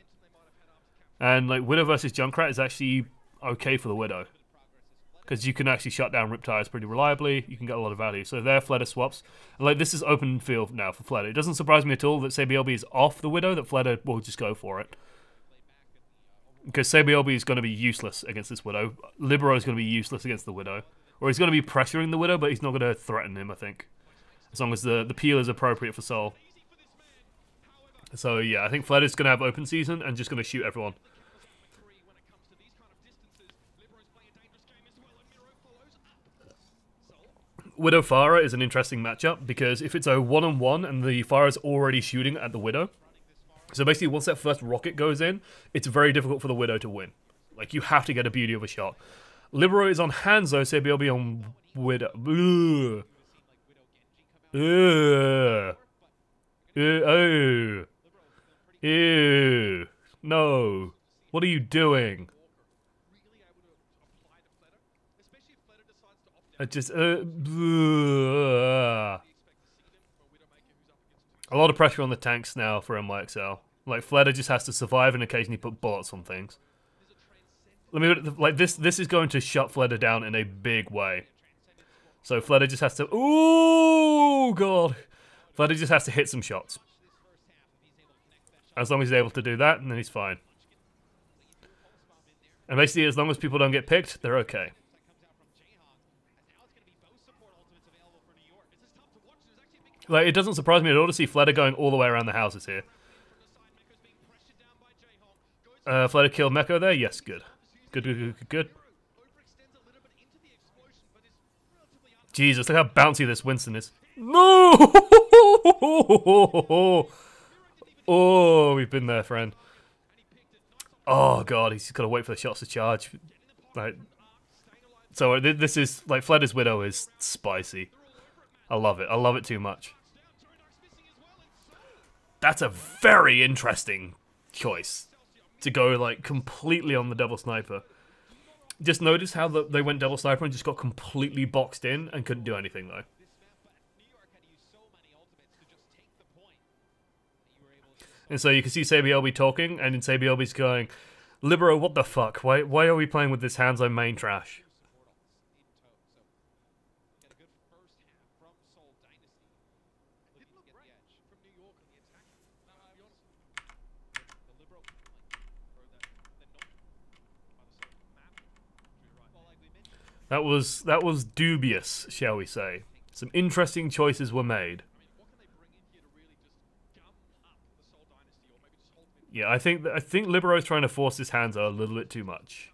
And, like, Widow versus Junkrat is actually okay for the Widow. Because you can actually shut down Riptires pretty reliably, you can get a lot of value. So there, Fleder swaps. And, like, this is open field now for Fleder. It doesn't surprise me at all that SEOULS is off the Widow, that Fleder will just go for it. Because SEOULS is going to be useless against this Widow. Libero is going to be useless against the Widow. Or he's going to be pressuring the Widow, but he's not going to threaten him, I think. As long as the peel is appropriate for Seoul. So yeah, I think Fleder's going to have open season and just going to shoot everyone. Widow Farah is an interesting matchup because if it's a one-on-one and the Farah's already shooting at the Widow, so basically once that first rocket goes in, it's very difficult for the Widow to win. Like, you have to get a beauty of a shot. Libero is on Hanzo, SEOULS on Widow. Ugh. Ew. Ew. Ew. No. What are you doing? It just a lot of pressure on the tanks now for NYXL. Like Fleder just has to survive and occasionally put bullets on things. Let me like this. This is going to shut Fleder down in a big way. So Fleder just has to. Ooh, God! Fleder just has to hit some shots. As long as he's able to do that, and then he's fine. And basically, as long as people don't get picked, they're okay. Like, it doesn't surprise me at all to see Fleder going all the way around the houses here. Fleder killed Meko there? Yes, good. Good. Jesus, look how bouncy this Winston is. No! Oh, we've been there, friend. Oh, God, he's got to wait for the shots to charge. Like, so this is, like, Fleder's Widow is spicy. I love it. I love it too much. That's a very interesting choice. To go, like, completely on the double sniper. Just notice how they went double sniper and just got completely boxed in and couldn't do anything, though. And so you can see SEOULS talking, and then SEOULS going, Libero, what the fuck? Why are we playing with this Hanzo main trash? That was dubious, shall we say. Some interesting choices were made. Yeah, I think Libero's trying to force his hands a little bit too much.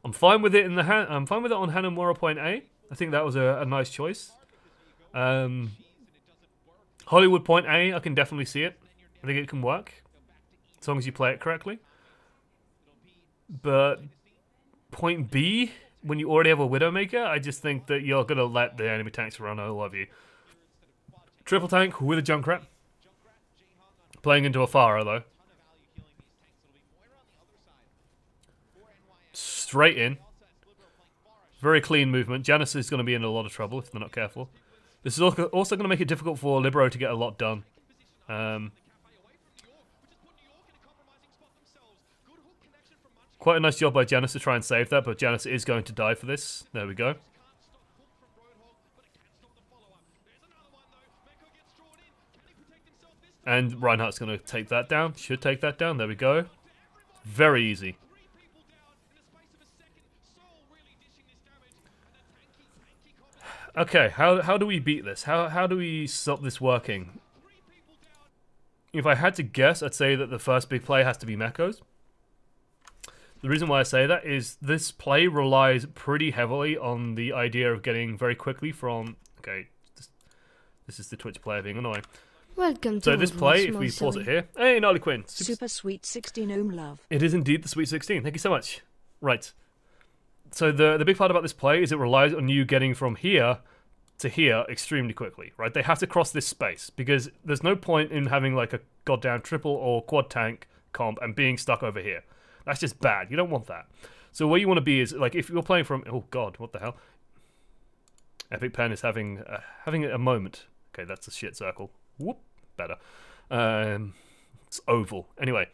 I'm fine with it I'm fine with it on Hanamura point A. I think that was a nice choice. Hollywood point A, I can definitely see it. I think it can work. As long as you play it correctly. But point B, when you already have a Widowmaker, I just think that you're going to let the enemy tanks run all over you. Triple tank with a Junkrat. Playing into a Farah, though. Straight in. Very clean movement. Janice is going to be in a lot of trouble if they're not careful. This is also going to make it difficult for Libero to get a lot done. Quite a nice job by Janice to try and save that, but Janice is going to die for this. There we go. And Reinhardt's going to take that down. Should take that down. There we go. Very easy. Okay, how do we beat this? How do we stop this working? If I had to guess, I'd say that the first big play has to be Meko's. The reason why I say that is this play relies pretty heavily on the idea of getting very quickly from... Okay, this is the Twitch player being annoying. Welcome to So this play, if we pause it here... Hey, Gnarly Quinn! Super sweet 16 ohm love. It is indeed the Sweet 16. Thank you so much. Right. So the big part about this play is it relies on you getting from here to here extremely quickly, right? They have to cross this space, because there's no point in having like a goddamn triple or quad tank comp and being stuck over here. That's just bad. You don't want that. So where you want to be is, like, if you're playing from... Oh, God, what the hell? Epic Pen is having a moment. Okay, that's a shit circle. Whoop, better. It's oval. Anyway.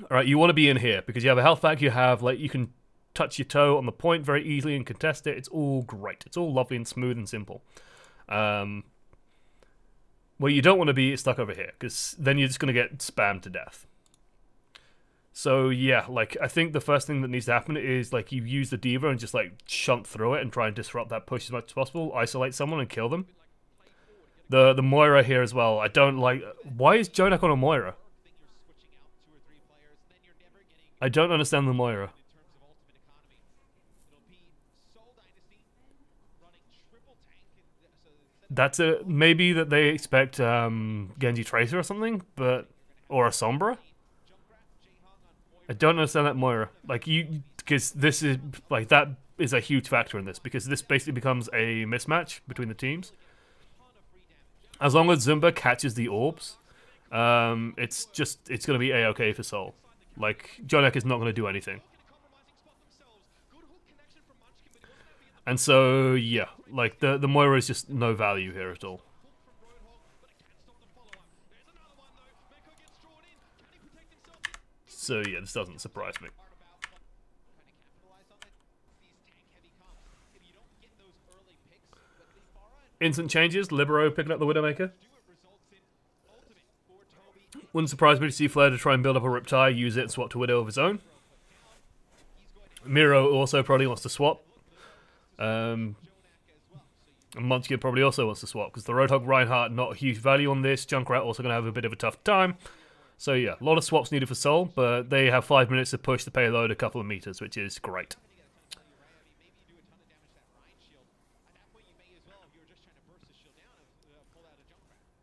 Alright, you want to be in here, because you have a health pack, you have, like, you can touch your toe on the point very easily and contest it. It's all great. It's all lovely and smooth and simple. Where you don't want to be is stuck over here, because then you're just going to get spammed to death. So yeah, like, I think the first thing that needs to happen is, like, you use the Diva and just, like, shunt through it and try and disrupt that push as much as possible, isolate someone and kill them. The Moira here as well, I don't like... Why is Jonak on a Moira? I don't understand the Moira. That's a... Maybe that they expect Genji Tracer or something, but... Or a Sombra? I don't understand that Moira. Like, because this is, like, that is a huge factor in this, because this basically becomes a mismatch between the teams. As long as Zumba catches the orbs, it's going to be A-okay for Seoul. Like, Jonak is not going to do anything. And so, yeah, like, the Moira is just no value here at all. So, yeah, this doesn't surprise me. Instant changes, Libero picking up the Widowmaker. Wouldn't surprise me to see Flair to try and build up a Riptide, use it and swap to Widow of his own. Miro also probably wants to swap. And Munchkin probably also wants to swap, because the Roadhog Reinhardt, not huge value on this. Junkrat also going to have a bit of a tough time. So yeah, a lot of swaps needed for Seoul, but they have 5 minutes to push the payload a couple of meters, which is great.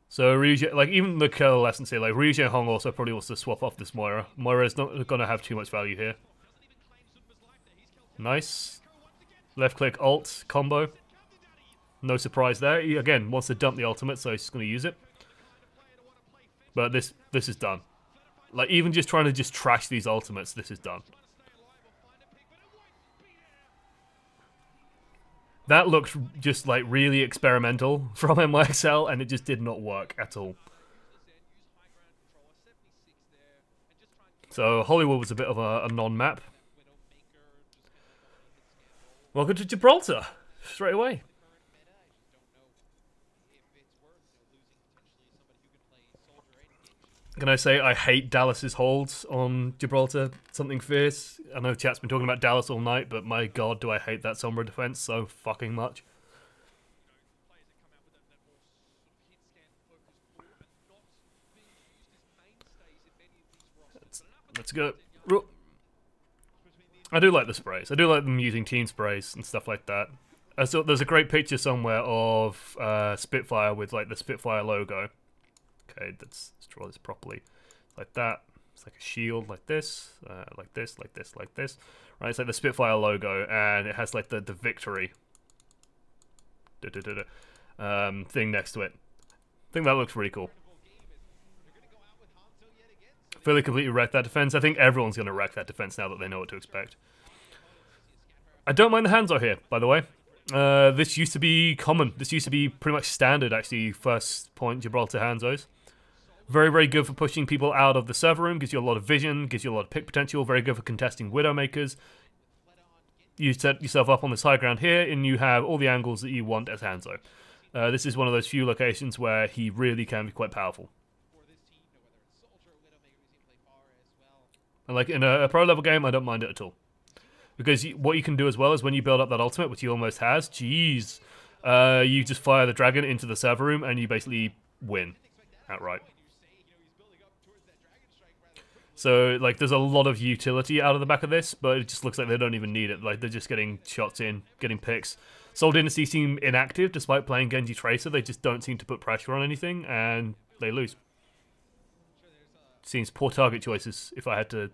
So Ryuji, like, even the coalescence here, like, Ryuji Hong also probably wants to swap off this Moira. Moira's not going to have too much value here. Nice. Left click alt combo. No surprise there. He, again, wants to dump the ultimate, so he's just going to use it. But this is done. Like, even just trying to just trash these ultimates, this is done. That looked just, like, really experimental from NYXL, and it just did not work at all. So, Hollywood was a bit of a non-map. Welcome to Gibraltar, straight away. Can I say I hate Dallas's holds on Gibraltar? Something fierce. I know chat's been talking about Dallas all night, but my god, do I hate that Sombra defense so fucking much. Let's go. I do like the sprays. I do like them using team sprays and stuff like that. I saw there's a great picture somewhere of Spitfire with like the Spitfire logo. Okay, let's draw this properly. Like that. It's like a shield, like this, like this, like this, like this. Right, it's like the Spitfire logo, and it has like the victory thing next to it. I think that looks really cool. Philly completely wrecked that defense. I think everyone's going to wreck that defense now that they know what to expect. I don't mind the Hanzo here, by the way. This used to be common. This used to be pretty much standard, actually, first point Gibraltar Hanzos. Very, very good for pushing people out of the server room. Gives you a lot of vision, gives you a lot of pick potential. Very good for contesting Widowmakers. You set yourself up on this high ground here, and you have all the angles that you want as Hanzo. This is one of those few locations where he really can be quite powerful. And like in a pro level game, I don't mind it at all. Because what you can do as well is when you build up that ultimate, which he almost has, jeez, you just fire the dragon into the server room and you basically win outright. So like there's a lot of utility out of the back of this, but it just looks like they don't even need it. Like they're just getting shots in, getting picks. Seoul Dynasty seem inactive despite playing Genji Tracer. They just don't seem to put pressure on anything and they lose. Seems poor target choices, if I had to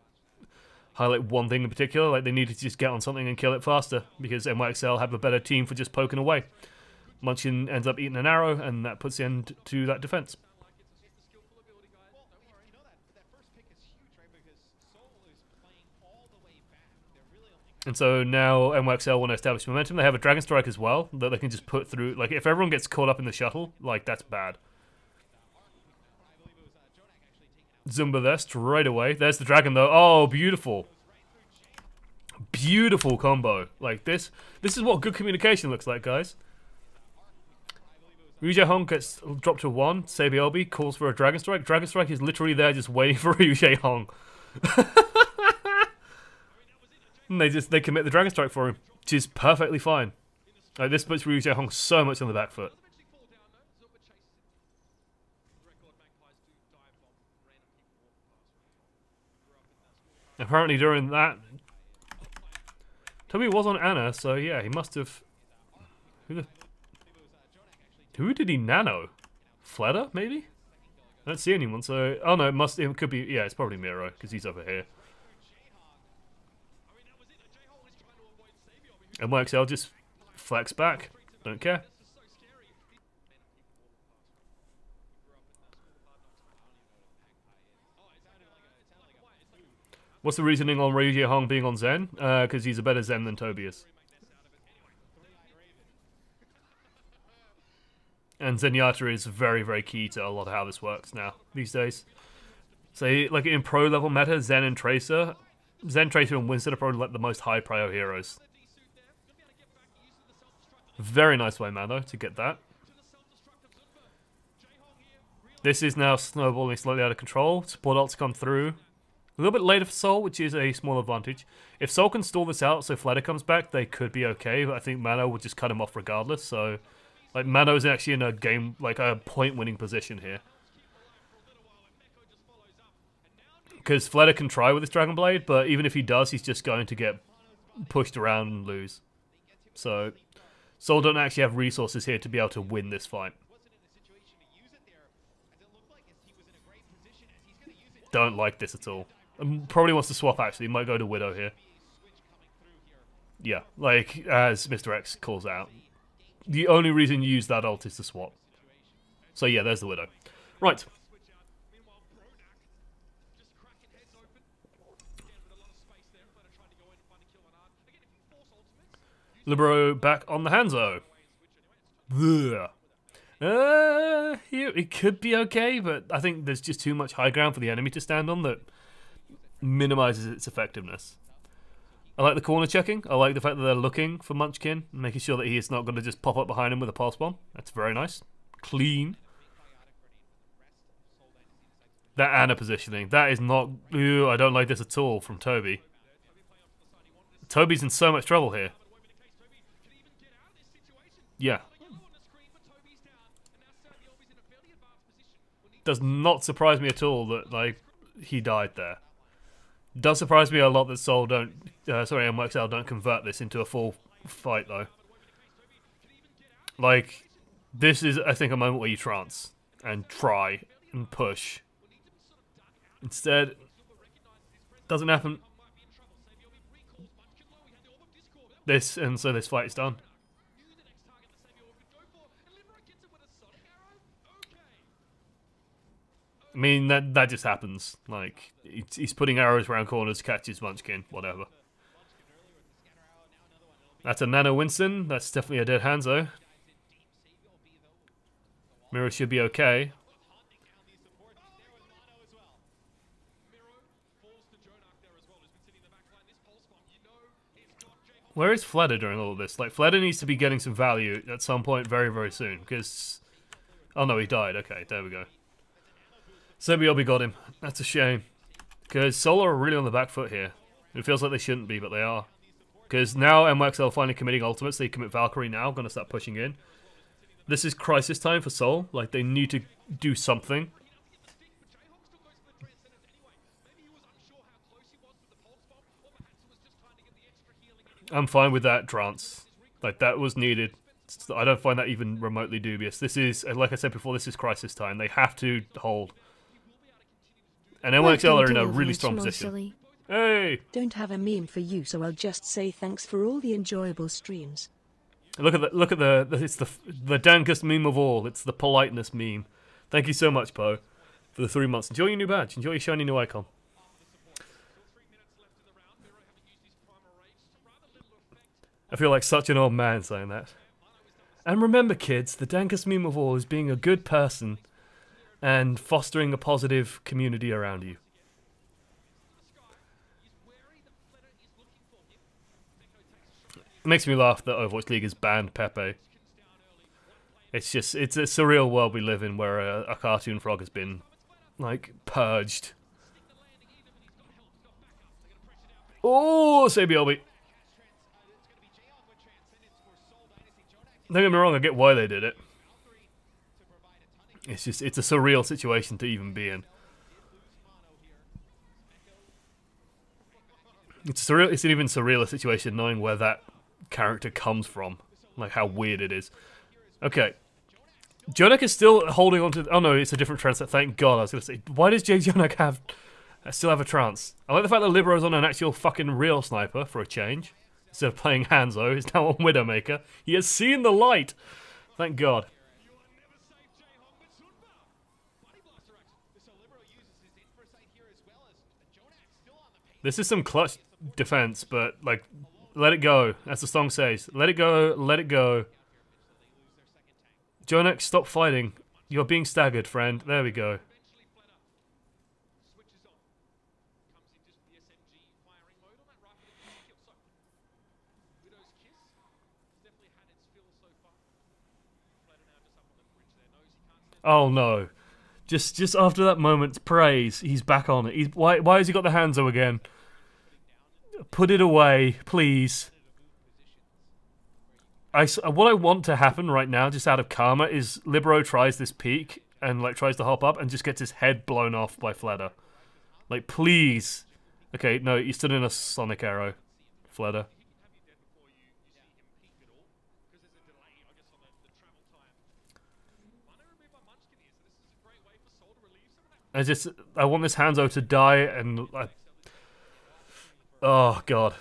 highlight one thing in particular. Like they needed to just get on something and kill it faster, because NYXL have a better team for just poking away. Munchkin ends up eating an arrow, and that puts the end to that defense. And so now NYXL want to establish momentum. They have a Dragon Strike as well, that they can just put through. Like if everyone gets caught up in the shuttle, like that's bad. Zumba there straight away. There's the dragon though. Oh, beautiful. Beautiful combo. Like this is what good communication looks like, guys. Ryuji Hong gets dropped to 1. Sabielbi calls for a Dragon Strike. Dragon Strike is literally there just waiting for Ryuji Hong. And they commit the Dragon Strike for him, which is perfectly fine. Like this puts Ryuji Hong so much on the back foot. Apparently during that, Toby was on Anna, so yeah, he must have... Who did he nano? Fleda, maybe? I don't see anyone, so... Oh no, it could be... Yeah, it's probably Miro, because he's over here. And NYXL just flex back. Don't care. What's the reasoning on Ryuji Hong being on Zen? Because he's a better Zen than Tobias. And Zenyatta is very, very key to a lot of how this works now, these days. So, like, in pro-level meta, Zen, Tracer, and Winston are probably like the most high-prio heroes. Very nice way, Mano, to get that. This is now snowballing slightly out of control. Support ults come through. A little bit later for Seoul, which is a small advantage. If Seoul can stall this out so Fledder comes back, they could be okay, but I think Mano would just cut him off regardless, so... Like, Mano's actually in a game, like, a point-winning position here. Because Fledder can try with his Dragon Blade, but even if he does, he's just going to get pushed around and lose. So, Seoul don't actually have resources here to be able to win this fight. Don't like this at all. Probably wants to swap, actually. Might go to Widow here. Yeah, like, as Mr. X calls out. The only reason you use that ult is to swap. So yeah, there's the Widow. Right. Libero back on the Hanzo. Here it could be okay, but I think there's just too much high ground for the enemy to stand on that minimizes its effectiveness. I like the corner checking. I like the fact that they're looking for Munchkin, making sure that he is not going to just pop up behind him with a pulse bomb. That's very nice. Clean. That Ana positioning. That is not... Ooh, I don't like this at all from Toby. Toby's in so much trouble here. Yeah. Does not surprise me at all that, like, he died there. Does surprise me a lot that Seoul don't, NYXL don't convert this into a full fight though. Like, this is, I think, a moment where you trance and try and push. Instead, doesn't happen. So this fight is done. I mean, that just happens. Like, he's putting arrows around corners, catches Munchkin, whatever. That's a Nano Winston. That's definitely a dead Hanzo. Miro should be okay. Where is Fledder during all of this? Like, Fledder needs to be getting some value at some point very, very soon, because... Oh no, he died. Okay, there we go. Sebiobi got him. That's a shame. Because Seoul are really on the back foot here. It feels like they shouldn't be, but they are. Because now NYXL finally committing ultimates. They commit Valkyrie now. Going to start pushing in. This is crisis time for Seoul. Like, they need to do something. I'm fine with that trance. Like, that was needed. I don't find that even remotely dubious. This is, like I said before, this is crisis time. They have to hold. And NYXL are in a really strong position. Hey! Don't have a meme for you, so I'll just say thanks for all the enjoyable streams. Look at it's the dankest meme of all. It's the politeness meme. Thank you so much, Poe, for the 3 months. Enjoy your new badge. Enjoy your shiny new icon. I feel like such an old man saying that. And remember, kids, the dankest meme of all is being a good person and fostering a positive community around you. It makes me laugh that Overwatch League has banned Pepe. It's just, it's a surreal world we live in where a cartoon frog has been, like, purged. Oh, Sebiobi. Don't get me wrong, I get why they did it. It's just, it's a surreal situation to even be in. It's surreal. It's an even surrealer situation knowing where that character comes from. Like, how weird it is. Okay. Jonak is still holding on to... Oh no, it's a different trance. Thank God, I was going to say. Why does Jay Jonak still have a trance? I like the fact that Libero's on an actual fucking real sniper, for a change. Instead of playing Hanzo, he's now on Widowmaker. He has seen the light! Thank God. This is some clutch defense, but, like, let it go, as the song says. Let it go, let it go. Jonex, stop fighting. You're being staggered, friend. There we go. Oh no. Just after that moment's praise, he's back on it. Why has he got the Hanzo again? Put it away, please. What I want to happen right now, just out of karma, is Libero tries this peek and like tries to hop up and just gets his head blown off by Fleder. Like, please. Okay, no, you stood in a sonic arrow, Fleder. I want this Hanzo to die, and oh god,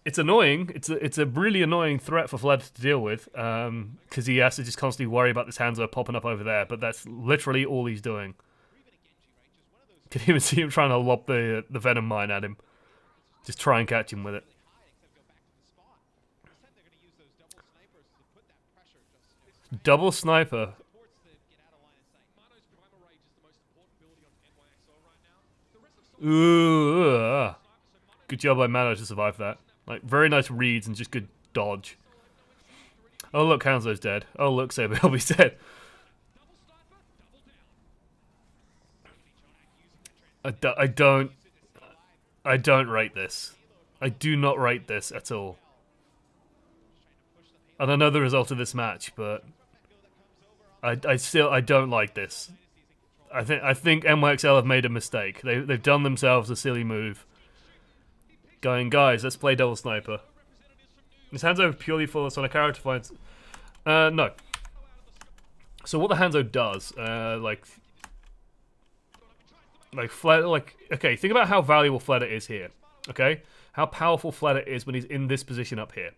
it's annoying. It's a really annoying threat for Vlad to deal with, because he has to just constantly worry about this Hanzo popping up over there. But that's literally all he's doing. Can even see him trying to lob the venom mine at him. Just try and catch him with it. Double sniper. Ooh, good job by Mano to survive that. Like, very nice reads and just good dodge. Oh look, Hanzo's dead. Oh look, Saberhelby's dead. I don't rate this. I do not rate this at all. And I know the result of this match, but I don't like this. I think NYXL have made a mistake. They've done themselves a silly move. Going, guys, let's play double sniper. This Hanzo purely for Sonic Arrow to find. No. So what the Hanzo does, okay, think about how valuable Fleder is here. Okay, how powerful Fleder is when he's in this position up here,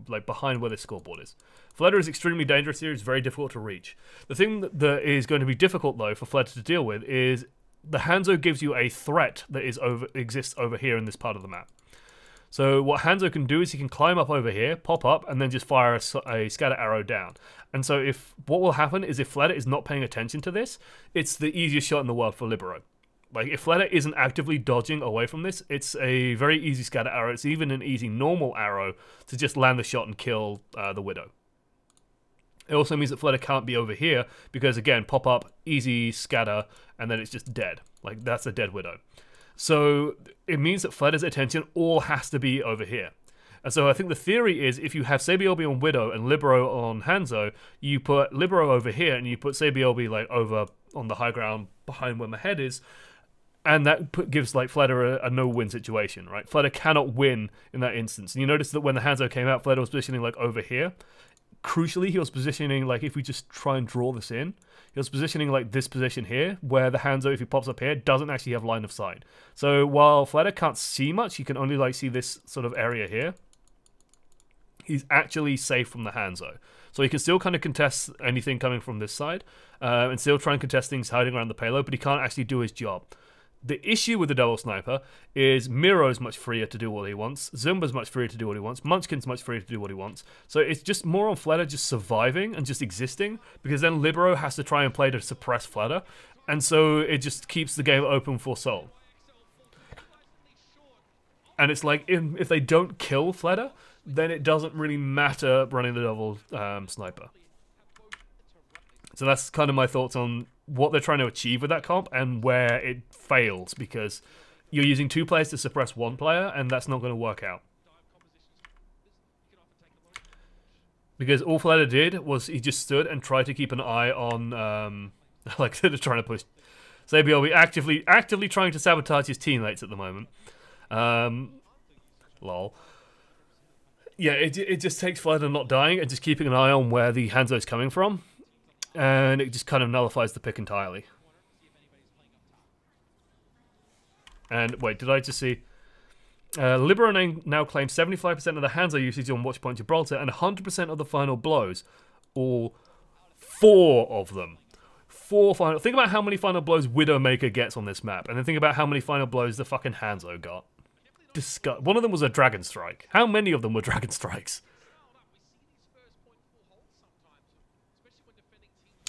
like behind where the scoreboard is. Fleder is extremely dangerous here. It's very difficult to reach. The thing that is going to be difficult though for Fleder to deal with is the Hanzo gives you a threat that exists over here in this part of the map. So what Hanzo can do is he can climb up over here, pop up, and then just fire a scatter arrow down. And so what will happen is if Fleder is not paying attention to this, it's the easiest shot in the world for Libero. Like, if Fleder isn't actively dodging away from this, it's a very easy scatter arrow. It's even an easy normal arrow to just land the shot and kill the Widow. It also means that Fleder can't be over here because, again, pop up, easy scatter, and then it's just dead. Like, that's a dead Widow. So it means that Fleder's attention all has to be over here. And so I think the theory is if you have Saberhelby on Widow and Libero on Hanzo, you put Libero over here and you put Saberhelby like over on the high ground behind where my head is, and that gives like Fleder a no-win situation, right? Fleder cannot win in that instance. And you notice that when the Hanzo came out, Fleder was positioning like over here. Crucially, he was positioning like, if we just try and draw this in, he was positioning like this position here, where the Hanzo, if he pops up here, doesn't actually have line of sight. So while Fleder can't see much, he can only like see this sort of area here. He's actually safe from the Hanzo. So he can still kind of contest anything coming from this side, and still try and contest things hiding around the payload, but he can't actually do his job. The issue with the double sniper is Miro's much freer to do what he wants, Zumba's much freer to do what he wants, Munchkin's much freer to do what he wants. So it's just more on Fleder just surviving and just existing, because then Libero has to try and play to suppress Fleder, and so it just keeps the game open for Seoul. And it's like, if they don't kill Fleder, then it doesn't really matter running the double sniper. So that's kind of my thoughts on what they're trying to achieve with that comp and where it fails, because you're using two players to suppress one player, and that's not going to work out. Because all Fleder did was he just stood and tried to keep an eye on, like they're trying to push. Saberhelby actively trying to sabotage his teammates at the moment. Lol. Yeah, it just takes Fleder not dying and just keeping an eye on where the Hanzo's coming from. And it just kind of nullifies the pick entirely. And wait, did I just see? Libero now claims 75% of the Hanzo usage on Watchpoint Gibraltar and 100% of the final blows. All 4 of them. 4 final. Think about how many final blows Widowmaker gets on this map, and then think about how many final blows the fucking Hanzo got. One of them was a Dragon Strike. How many of them were Dragon Strikes?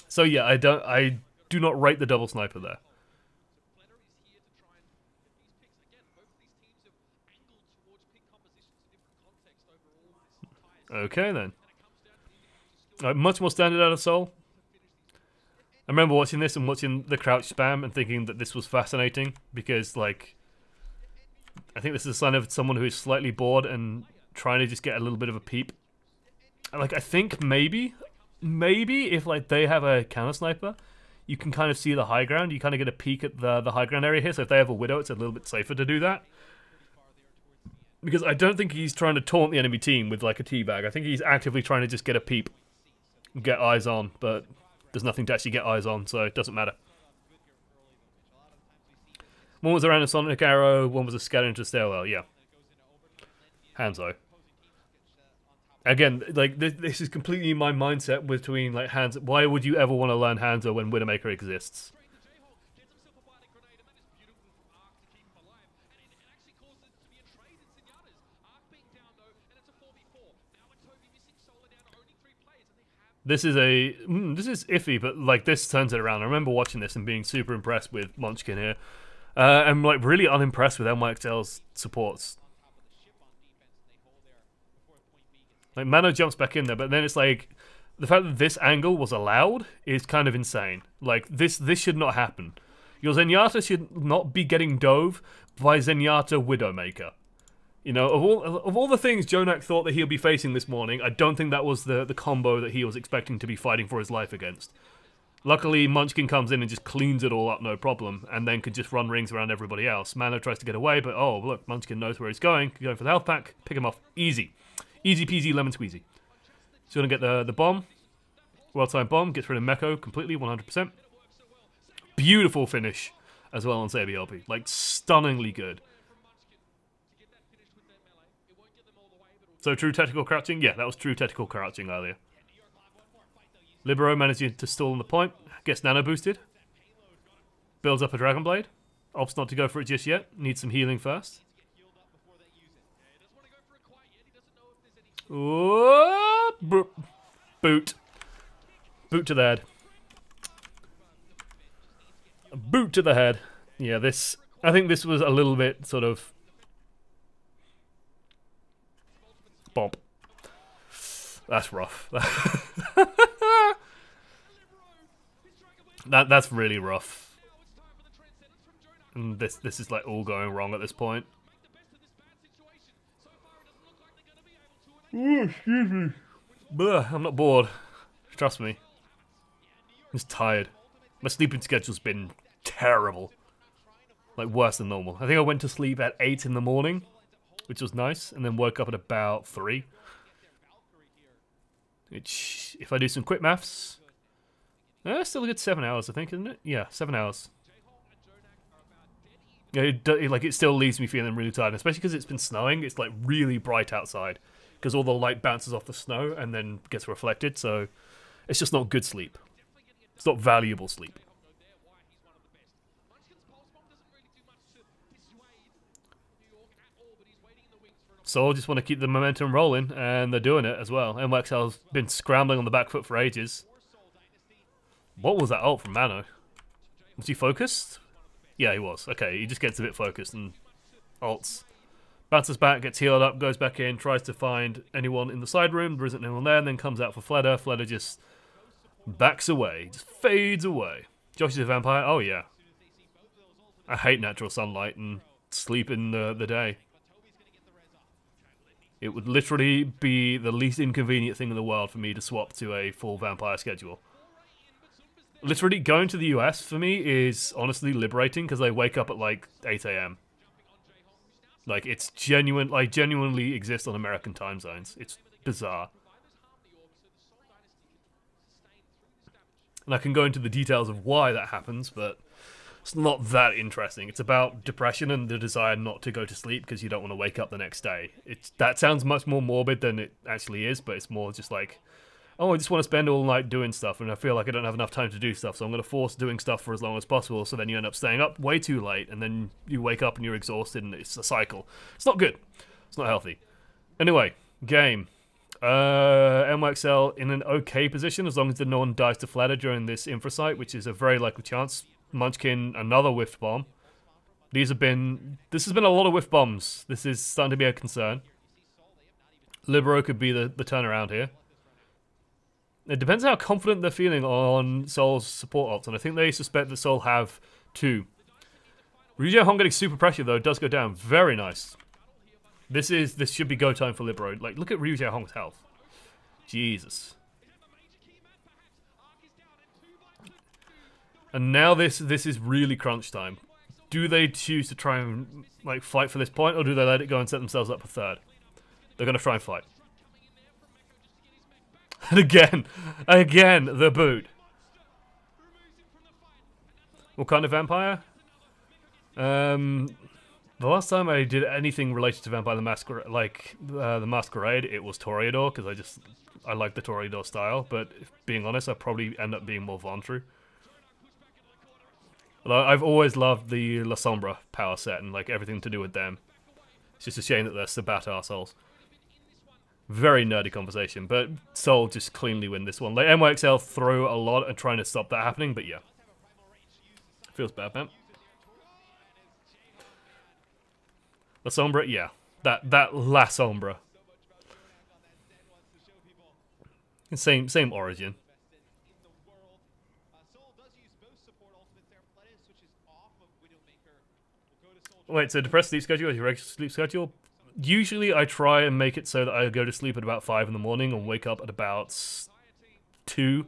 So yeah, I do not rate the double sniper there. Okay then. Much more standard out of Seoul. I remember watching this and watching the crouch spam and thinking that this was fascinating because, like, I think this is a sign of someone who is slightly bored and trying to just get a little bit of a peep. Like, I think maybe if like they have a counter sniper, you can kind of see the high ground. You kind of get a peek at the high ground area here. So if they have a Widow, it's a little bit safer to do that. Because I don't think he's trying to taunt the enemy team with like a teabag. I think he's actively trying to just get a peep, get eyes on, but there's nothing to actually get eyes on, so it doesn't matter. One was around a Sonic Arrow, one was a scatter into Stairwell, yeah. Hanzo. Again, like this is completely my mindset between like Hanzo. Why would you ever want to learn Hanzo when Widowmaker exists? This is iffy, but like this turns it around. I remember watching this and being super impressed with Munchkin here. I'm like really unimpressed with NYXL's supports. Like Mano jumps back in there, but then it's like the fact that this angle was allowed is kind of insane. Like this should not happen. Your Zenyatta should not be getting dove by Zenyatta Widowmaker. You know, of all the things Jonak thought that he'll be facing this morning, I don't think that was the combo that he was expecting to be fighting for his life against. Luckily, Munchkin comes in and just cleans it all up, no problem, and then could just run rings around everybody else. Mano tries to get away, but oh, look, Munchkin knows where he's going. Going for the health pack, pick him off. Easy. Easy peasy, lemon squeezy. He's going to get the bomb. Well-timed bomb, gets rid of Meko completely, 100%. Beautiful finish as well on Sabi LP. Like, stunningly good. So true tactical crouching? Yeah, that was true tactical crouching earlier. Libero managing to stall on the point. Gets nano boosted. Builds up a Dragon Blade. Opts not to go for it just yet. Needs some healing first. Boot. Boot to the head. Boot to the head. Yeah, this... I think this was a little bit sort of... Bump. That's rough. That's really rough. And this is like all going wrong at this point. Ooh, excuse me. Bleh, I'm not bored. Trust me. I'm just tired. My sleeping schedule's been terrible. Like worse than normal. I think I went to sleep at 8 in the morning, which was nice, and then woke up at about 3. Which, if I do some quick maths, still a good 7 hours, I think, isn't it? Yeah, 7 hours. Yeah, it still leaves me feeling really tired, especially because it's been snowing. It's like really bright outside because all the light bounces off the snow and then gets reflected. So it's just not good sleep. It's not valuable sleep. So I just want to keep the momentum rolling, and they're doing it as well. NYXL's been scrambling on the back foot for ages. What was that ult from Mano? Was he focused? Yeah, he was. Okay, he just gets a bit focused and ults. Bounces back, gets healed up, goes back in, tries to find anyone in the side room. There isn't anyone there, and then comes out for Fleda. Fleda just backs away, just fades away. Josh is a vampire? Oh, yeah. I hate natural sunlight and sleep in the day. It would literally be the least inconvenient thing in the world for me to swap to a full vampire schedule. Literally, going to the US for me is honestly liberating because I wake up at like 8 AM. Like, it's genuine, like, genuinely exists on American time zones. It's bizarre. And I can go into the details of why that happens, but it's not that interesting. It's about depression and the desire not to go to sleep because you don't want to wake up the next day. That sounds much more morbid than it actually is, but it's more just like oh, I just want to spend all night doing stuff, and I feel like I don't have enough time to do stuff, so I'm going to force doing stuff for as long as possible, so then you end up staying up way too late, and then you wake up and you're exhausted, and it's a cycle. It's not good. It's not healthy. Anyway, game. NYXL in an okay position, as long as no one dies to flatter during this infra site, which is a very likely chance. Munchkin, another whiffed bomb. This has been a lot of whiff bombs. This is starting to be a concern. Libero could be the turnaround here. It depends how confident they're feeling on Seoul's support ults, and I think they suspect that Seoul have two. Ryujia Hong getting super pressure though does go down. Very nice. This should be go time for Libero. Like, look at Ryujia Hong's health. Jesus. And now this is really crunch time. Do they choose to try and like fight for this point, or do they let it go and set themselves up for third? They're gonna try and fight. And again, the boot. What kind of vampire? The last time I did anything related to Vampire the Masquerade, like the Masquerade, it was Toreador, because I like the Toreador style, but being honest, I probably end up being more Ventru. Although I've always loved the La Sombra power set and like everything to do with them. It's just a shame that they're Sabat arseholes. Very nerdy conversation, but Seoul just cleanly win this one. Like NYXL throw a lot and trying to stop that happening, but yeah. Feels bad, man. La Sombra, yeah. That La Sombra. Same origin. Wait, so depressed sleep schedule is your regular sleep schedule? Usually I try and make it so that I go to sleep at about 5 in the morning and wake up at about 2.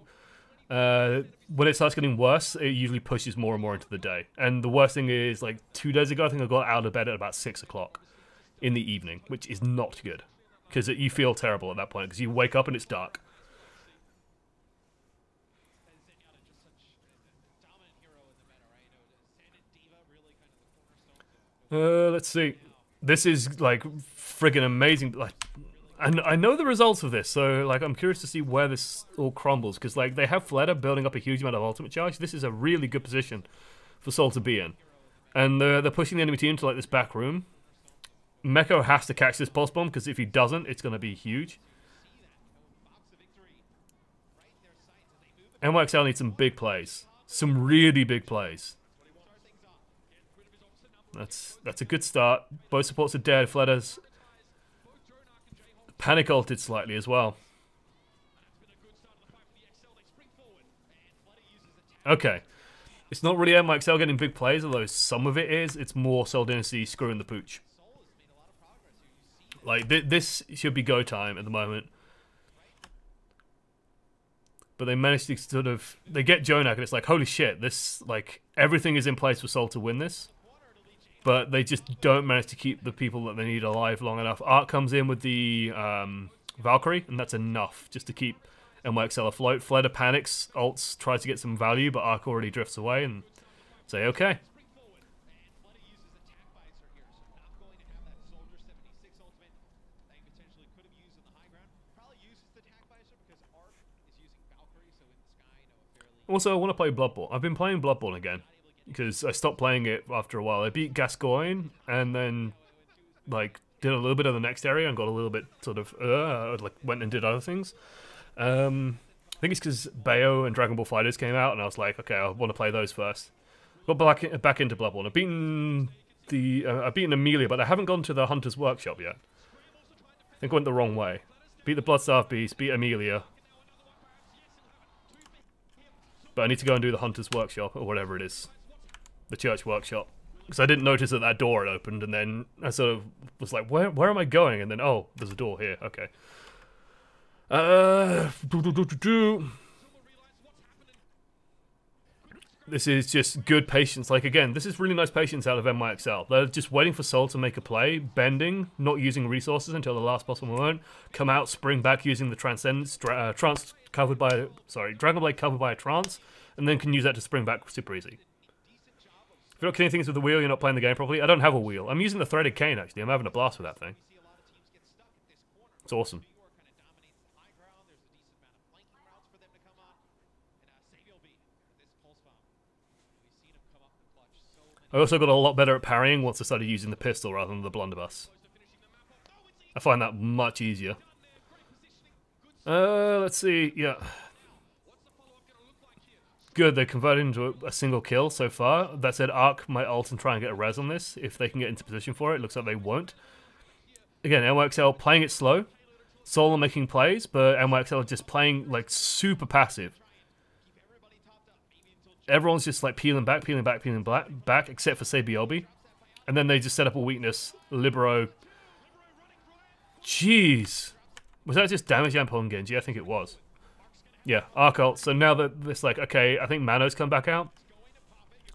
When it starts getting worse, it usually pushes more and more into the day. And the worst thing is, like 2 days ago, I think I got out of bed at about 6 o'clock in the evening, which is not good. Because you feel terrible at that point, because you wake up and it's dark. Let's see. This is like friggin' amazing. Like, I know the results of this, so like I'm curious to see where this all crumbles. Because like they have Fleta building up a huge amount of ultimate charge. This is a really good position for Seoul to be in, and they're pushing the enemy team to like this back room. Meko has to catch this pulse bomb because if he doesn't, it's going to be huge. NYXL needs some big plays, some really big plays. That's a good start. Both supports are dead. Fleta's panic ulted slightly as well. Okay. It's not really NYXL getting big plays, although some of it is. It's more Seoul Dynasty screwing the pooch. Like, this should be go time at the moment. But they managed to sort of... They get Jonak and it's like, holy shit, this, like, everything is in place for Seoul to win this. But they just don't manage to keep the people that they need alive long enough. Arc comes in with the Valkyrie, and that's enough just to keep NYXL afloat. Fleta panics, ults, tries to get some value, but Arc already drifts away and say, okay. Also, I want to play Bloodborne. I've been playing Bloodborne again. Because I stopped playing it after a while. I beat Gascoigne and then like did a little bit of the next area and got a little bit sort of like went and did other things. I think it's because Bayo and Dragon Ball FighterZ came out and I was like, okay, I want to play those first. Got back into Bloodborne. I've beaten Amelia, but I haven't gone to the Hunter's Workshop yet. I think I went the wrong way. Beat the Bloodstaff Beast, beat Amelia. But I need to go and do the Hunter's Workshop or whatever it is. The church workshop, because I didn't notice that that door had opened, and then I sort of was like, where am I going? And then, oh, there's a door here, okay. This is just good patience. Like, again, this is really nice patience out of NYXL. They're just waiting for Seoul to make a play, bending, not using resources until the last possible moment, come out, spring back using the Transcendence, trance covered by, Dragon Blade covered by a trance, and then can use that to spring back super easy. If you're not killing things with the wheel, you're not playing the game properly. I don't have a wheel. I'm using the threaded cane, actually. I'm having a blast with that thing. It's awesome. I also got a lot better at parrying once I started using the pistol rather than the blunderbuss. I find that much easier. Let's see, yeah. Good, they converted into a single kill so far. That said, Arc might ult and try and get a res on this if they can get into position for it. Looks like they won't. Again, NYXL playing it slow. Seoul are making plays, but NYXL are just playing like super passive. Everyone's just like peeling back, except for say Biobi. And then they just set up a weakness. Libero. Jeez. Was that just damage amp on Genji? I think it was. Yeah, Arc ult. So now that it's like, okay, I think Mano's come back out.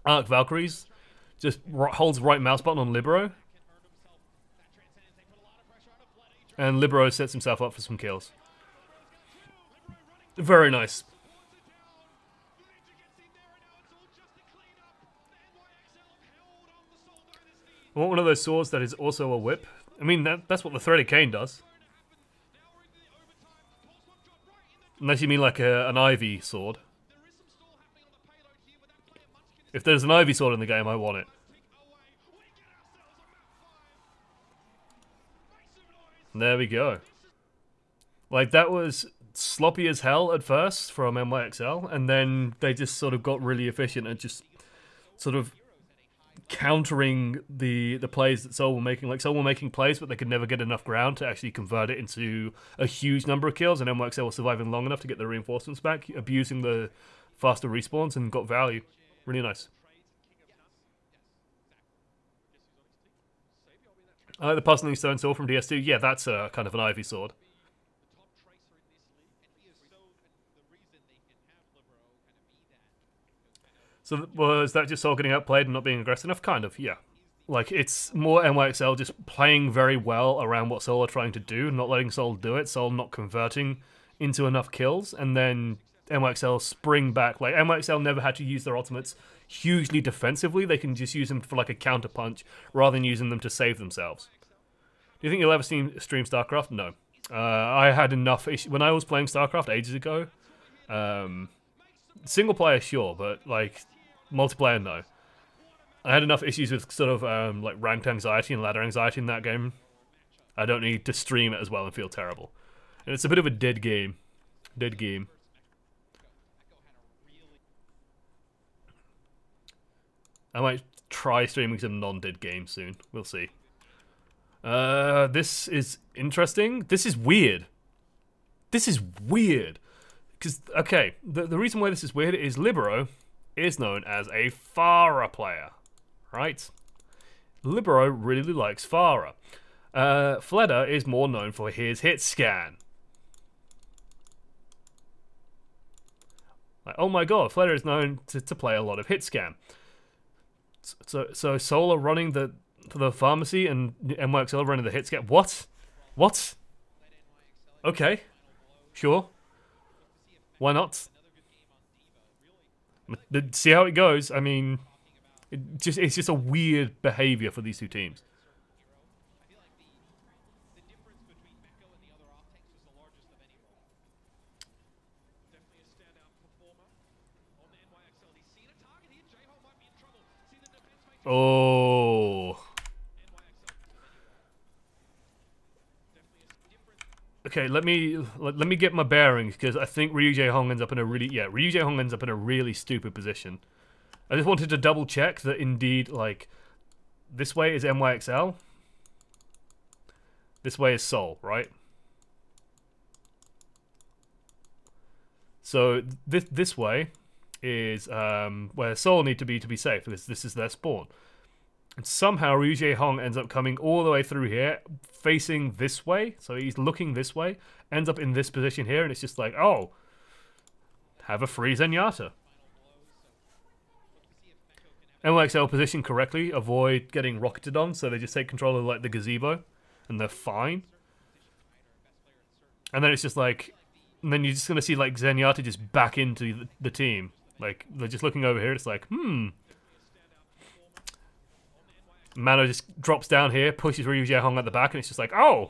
Arc Valkyries just holds right mouse button on Libero. And Libero sets himself up for some kills. Very nice. I want one of those swords that is also a whip. I mean, that's what the Threaded Cane does. Unless you mean like an Ivy sword. If there's an Ivy sword in the game, I want it. There we go. Like, that was sloppy as hell at first from NYXL, and then they just sort of got really efficient and just sort of countering the plays that Seoul were making. Like, Seoul were making plays, but they could never get enough ground to actually convert it into a huge number of kills, and NYXL was surviving long enough to get the reinforcements back, abusing the faster respawns, and got value. Really nice. I like the Puzzling Stone Sword from DS2. Yeah, that's kind of an Ivy sword. So was that just Seoul getting outplayed and not being aggressive enough? Kind of, yeah. Like, it's more NYXL just playing very well around what Seoul are trying to do, not letting Seoul do it, Seoul not converting into enough kills, and then NYXL spring back. Like, NYXL never had to use their ultimates hugely defensively. They can just use them for like a counter punch rather than using them to save themselves. Do you think you'll ever stream StarCraft? No. I had enough when I was playing StarCraft ages ago. Single player, sure, but like multiplayer, no. I had enough issues with sort of like ranked anxiety and ladder anxiety in that game. I don't need to stream it as well and feel terrible. And it's a bit of a dead game. Dead game. I might try streaming some non-dead games soon. We'll see. This is interesting. This is weird. This is weird. Because, okay, the reason why this is weird is Libero is known as a Pharah player. Right? Libero really likes Pharah. Fleda is more known for his hit scan. Like, oh my god, Fleda is known to play a lot of hit scan. So Seoul are running the pharmacy and NYXL running the hit scan. What? What? Okay. Sure. Why not? See how it goes. I mean, it's just a weird behavior for these two teams. Oh. Okay, let me get my bearings, because I think Ryu Jae-hong ends up in a really Ryu Jae-hong ends up in a really stupid position. I just wanted to double check that indeed, like, this way is NYXL, this way is Seoul, right? So this way is where Seoul need to be safe, because this is their spawn. And somehow Ryu Jae-hong ends up coming all the way through here, facing this way, so he's looking this way, ends up in this position here, and it's just like, oh, have a free Zenyatta. NYXL position correctly, avoid getting rocketed on, so they just take control of like the gazebo, and they're fine. And then it's just like, and then you're just gonna see like Zenyatta just back into the team. Like, they're just looking over here, it's like, Mano just drops down here, pushes Ryu Jae-hong at the back, and it's just like, oh,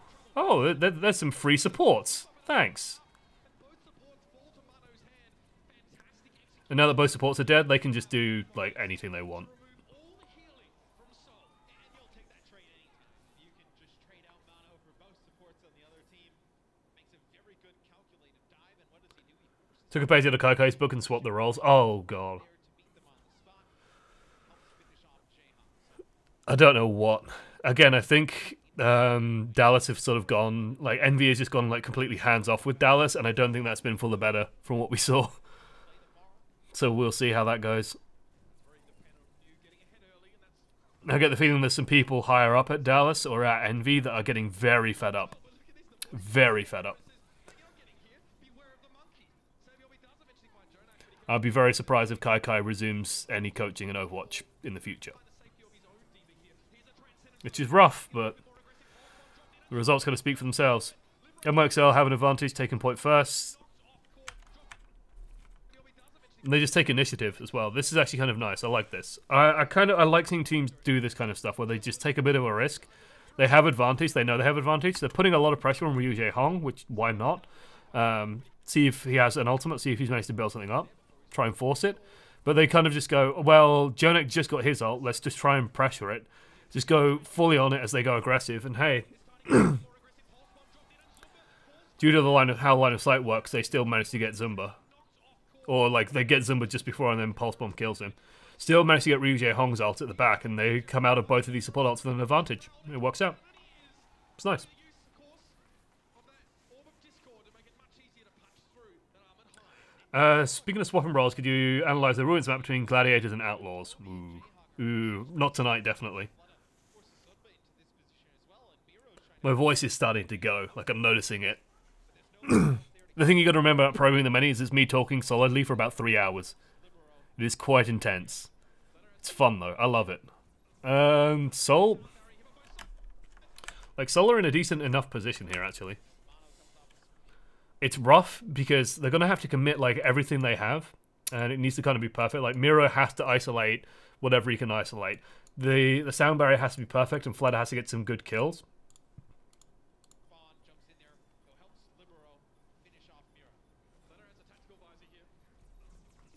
there's some free supports. Thanks. And now that both supports are dead, they can just do, like, anything they want. Took a page out of Kaikai's book and swapped the roles. Oh, God. I don't know what. Again, I think Dallas have sort of gone, like, Envy has just gone, like, completely hands-off with Dallas, and I don't think that's been for the better from what we saw. So we'll see how that goes. I get the feeling there's some people higher up at Dallas or at Envy that are getting very fed up. Very fed up. I'd be very surprised if Kai resumes any coaching in Overwatch in the future. Which is rough, but the results kind of speak for themselves. NYXL have an advantage, taking point first. And they just take initiative as well. This is actually kind of nice. I like this. I like seeing teams do this kind of stuff where they just take a bit of a risk. They have advantage. They know they have advantage. They're putting a lot of pressure on Ryu Jae-hong, which why not? See if he has an ultimate. See if he's managed to build something up. Try and force it. But they kind of just go, well, Jonek just got his ult. Let's just try and pressure it. Just go fully on it as they go aggressive. And hey, due to the how line of sight works, they still manage to get Zumba. Or, like, they get Zumba just before and then Pulse Bomb kills him. Still manage to get Ryu Jae-hong's ult at the back, and they come out of both of these support ults with an advantage. It works out. It's nice. Speaking of swapping roles, could you analyse the ruins map between gladiators and outlaws? Ooh, not tonight, definitely. My voice is starting to go, like I'm noticing it. The thing you got to remember about probing the many is it's me talking solidly for about 3 hours. It is quite intense. It's fun though, I love it. Seoul? Like, Seoul are in a decent enough position here, actually. It's rough because they're going to have to commit, like, everything they have. And it needs to kind of be perfect. Like, Miro has to isolate whatever he can isolate. The sound barrier has to be perfect, and Fleda has to get some good kills.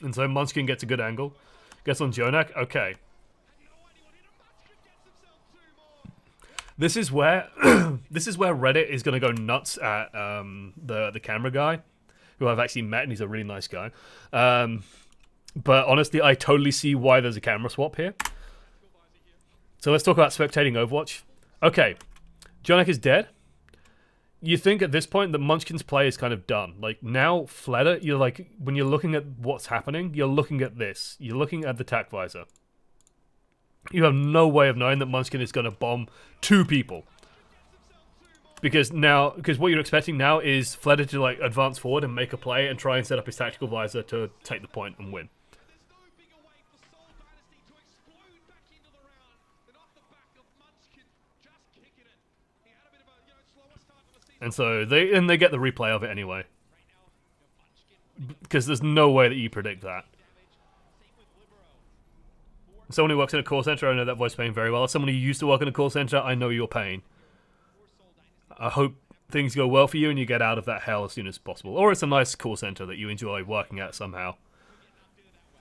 And so Munchkin gets a good angle. Gets on Jonak. Okay. This is where Reddit is going to go nuts at the camera guy, who I've actually met, and he's a really nice guy. But honestly, I totally see why there's a camera swap here. So let's talk about spectating Overwatch. Okay, Jonak is dead. You think at this point that Munchkin's play is kind of done. Like, now, Fleda, you're like, when you're looking at what's happening, you're looking at this. You're looking at the tac visor. You have no way of knowing that Munchkin is going to bomb 2 people. Because what you're expecting now is Fleda to, like, advance forward and make a play and try and set up his tactical visor to take the point and win. And so they get the replay of it anyway. Because there's no way that you predict that. Someone who works in a call center, I know that voice pain very well. As someone who used to work in a call center, I know your pain. I hope things go well for you and you get out of that hell as soon as possible. Or it's a nice call center that you enjoy working at somehow.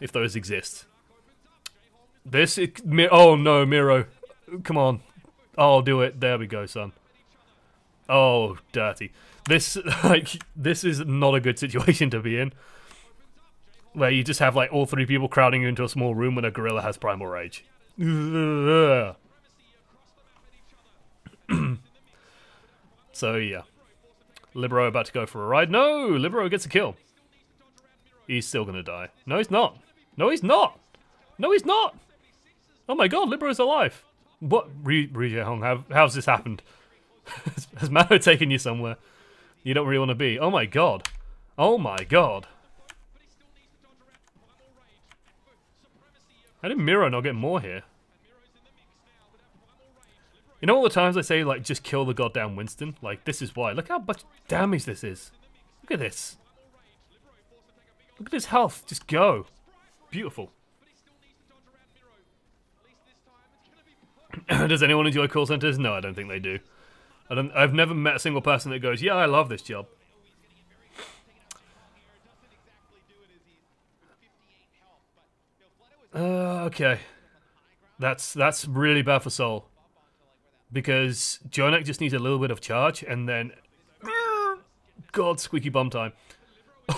If those exist. Oh no, Miro. Come on. I'll do it. There we go, son. Oh, dirty. This is not a good situation to be in. Where you just have, like, all 3 people crowding you into a small room when a gorilla has primal rage. So, yeah. Libero about to go for a ride. No! Libero gets a kill. He's still gonna die. No, he's not. No, he's not! No, he's not! Oh my god, Libero's alive! What? Ryu Jae-hong, how's this happened? Has Mano taken you somewhere you don't really want to be? Oh my god. Oh my god. How did Miro not get more here? You know all the times I say, like, just kill the goddamn Winston? Like, this is why. Look how much damage this is. Look at this. Look at his health. Just go. Beautiful. Does anyone enjoy call centers? No, I don't think they do. I've never met a single person that goes, yeah, I love this job. Okay. That's really bad for Seoul. Because Jonak just needs a little bit of charge, and then God, squeaky bum time.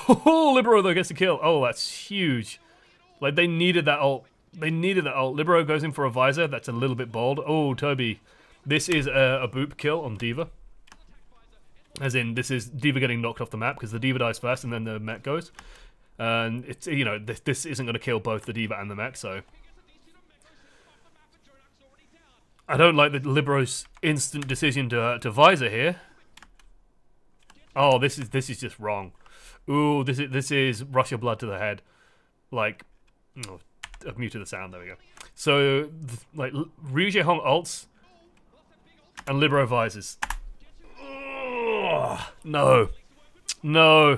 Oh, Libero though gets a kill. Oh, that's huge. Like, they needed that ult. They needed that ult. Libero goes in for a visor. That's a little bit bold. Oh, Toby. This is a boop kill on D.Va. As in, this is D.Va getting knocked off the map because the D.Va dies first and then the mech goes. And it's, you know, this isn't going to kill both the D.Va and the mech, so I don't like the Libero's instant decision to visor here. Oh, this is just wrong. Ooh, this is rush of blood to the head. Like, oh, I've muted the sound. There we go. So, like, Ryu Jae-hong ults and Libero visors. No. No.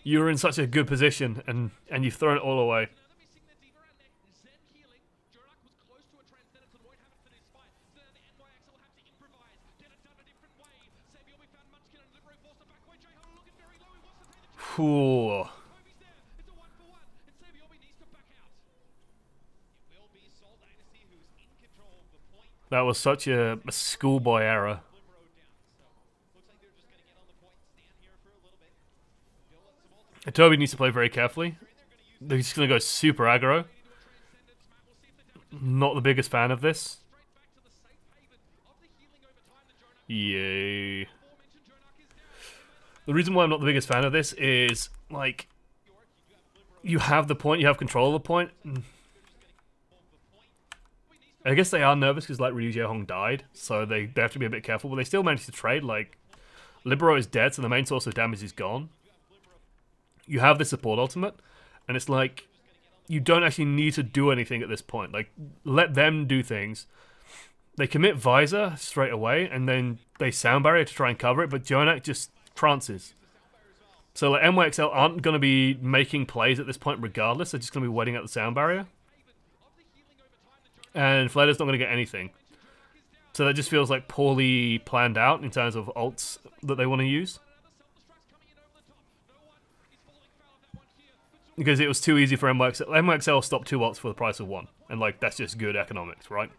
You were in such a good position, and you've thrown it all away. Ooh. That was such a schoolboy error. Toby needs to play very carefully. They're just going to go super aggro. Not the biggest fan of this. Yay. The reason why I'm not the biggest fan of this is, like, you have the point, you have control of the point. I guess they are nervous because, like, Ryu Jae-hong died, so they have to be a bit careful, but they still managed to trade. Like, Libero is dead, so the main source of damage is gone. You have the support ultimate, and it's like, you don't actually need to do anything at this point. Like, let them do things. They commit visor straight away, and then they sound barrier to try and cover it, but Jonak just trances. So, like, NYXL aren't going to be making plays at this point regardless. They're just going to be waiting out the sound barrier. And Fledder's not going to get anything. So that just feels like poorly planned out in terms of ults that they want to use. Because it was too easy for NYXL. NYXL stopped 2 ults for the price of 1. And, like, that's just good economics, right?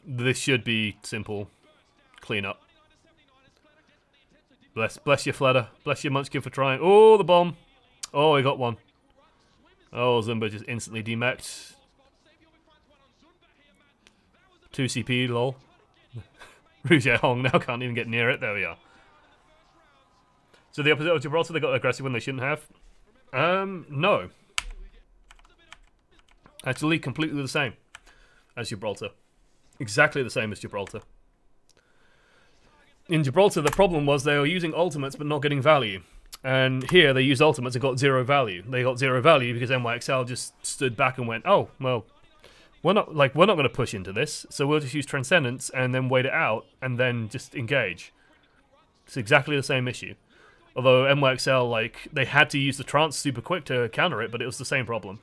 This should be simple. Clean up. Bless you, Fledder. Bless you, Munchkin, for trying. Oh, the bomb. Oh, he got one. Oh, Zumba just instantly demeched. 2 CP, lol. Ryu Jae-hong now can't even get near it. There we are. So the opposite of Gibraltar, they got aggressive when they shouldn't have. No. Actually, completely the same as Gibraltar. Exactly the same as Gibraltar. In Gibraltar, the problem was they were using ultimates but not getting value. And here, they used ultimates and got 0 value. They got 0 value because NYXL just stood back and went, oh, well, we're not going to push into this, so we'll just use Transcendence and then wait it out and then just engage. It's exactly the same issue. Although NYXL, like, they had to use the trance super quick to counter it, but it was the same problem.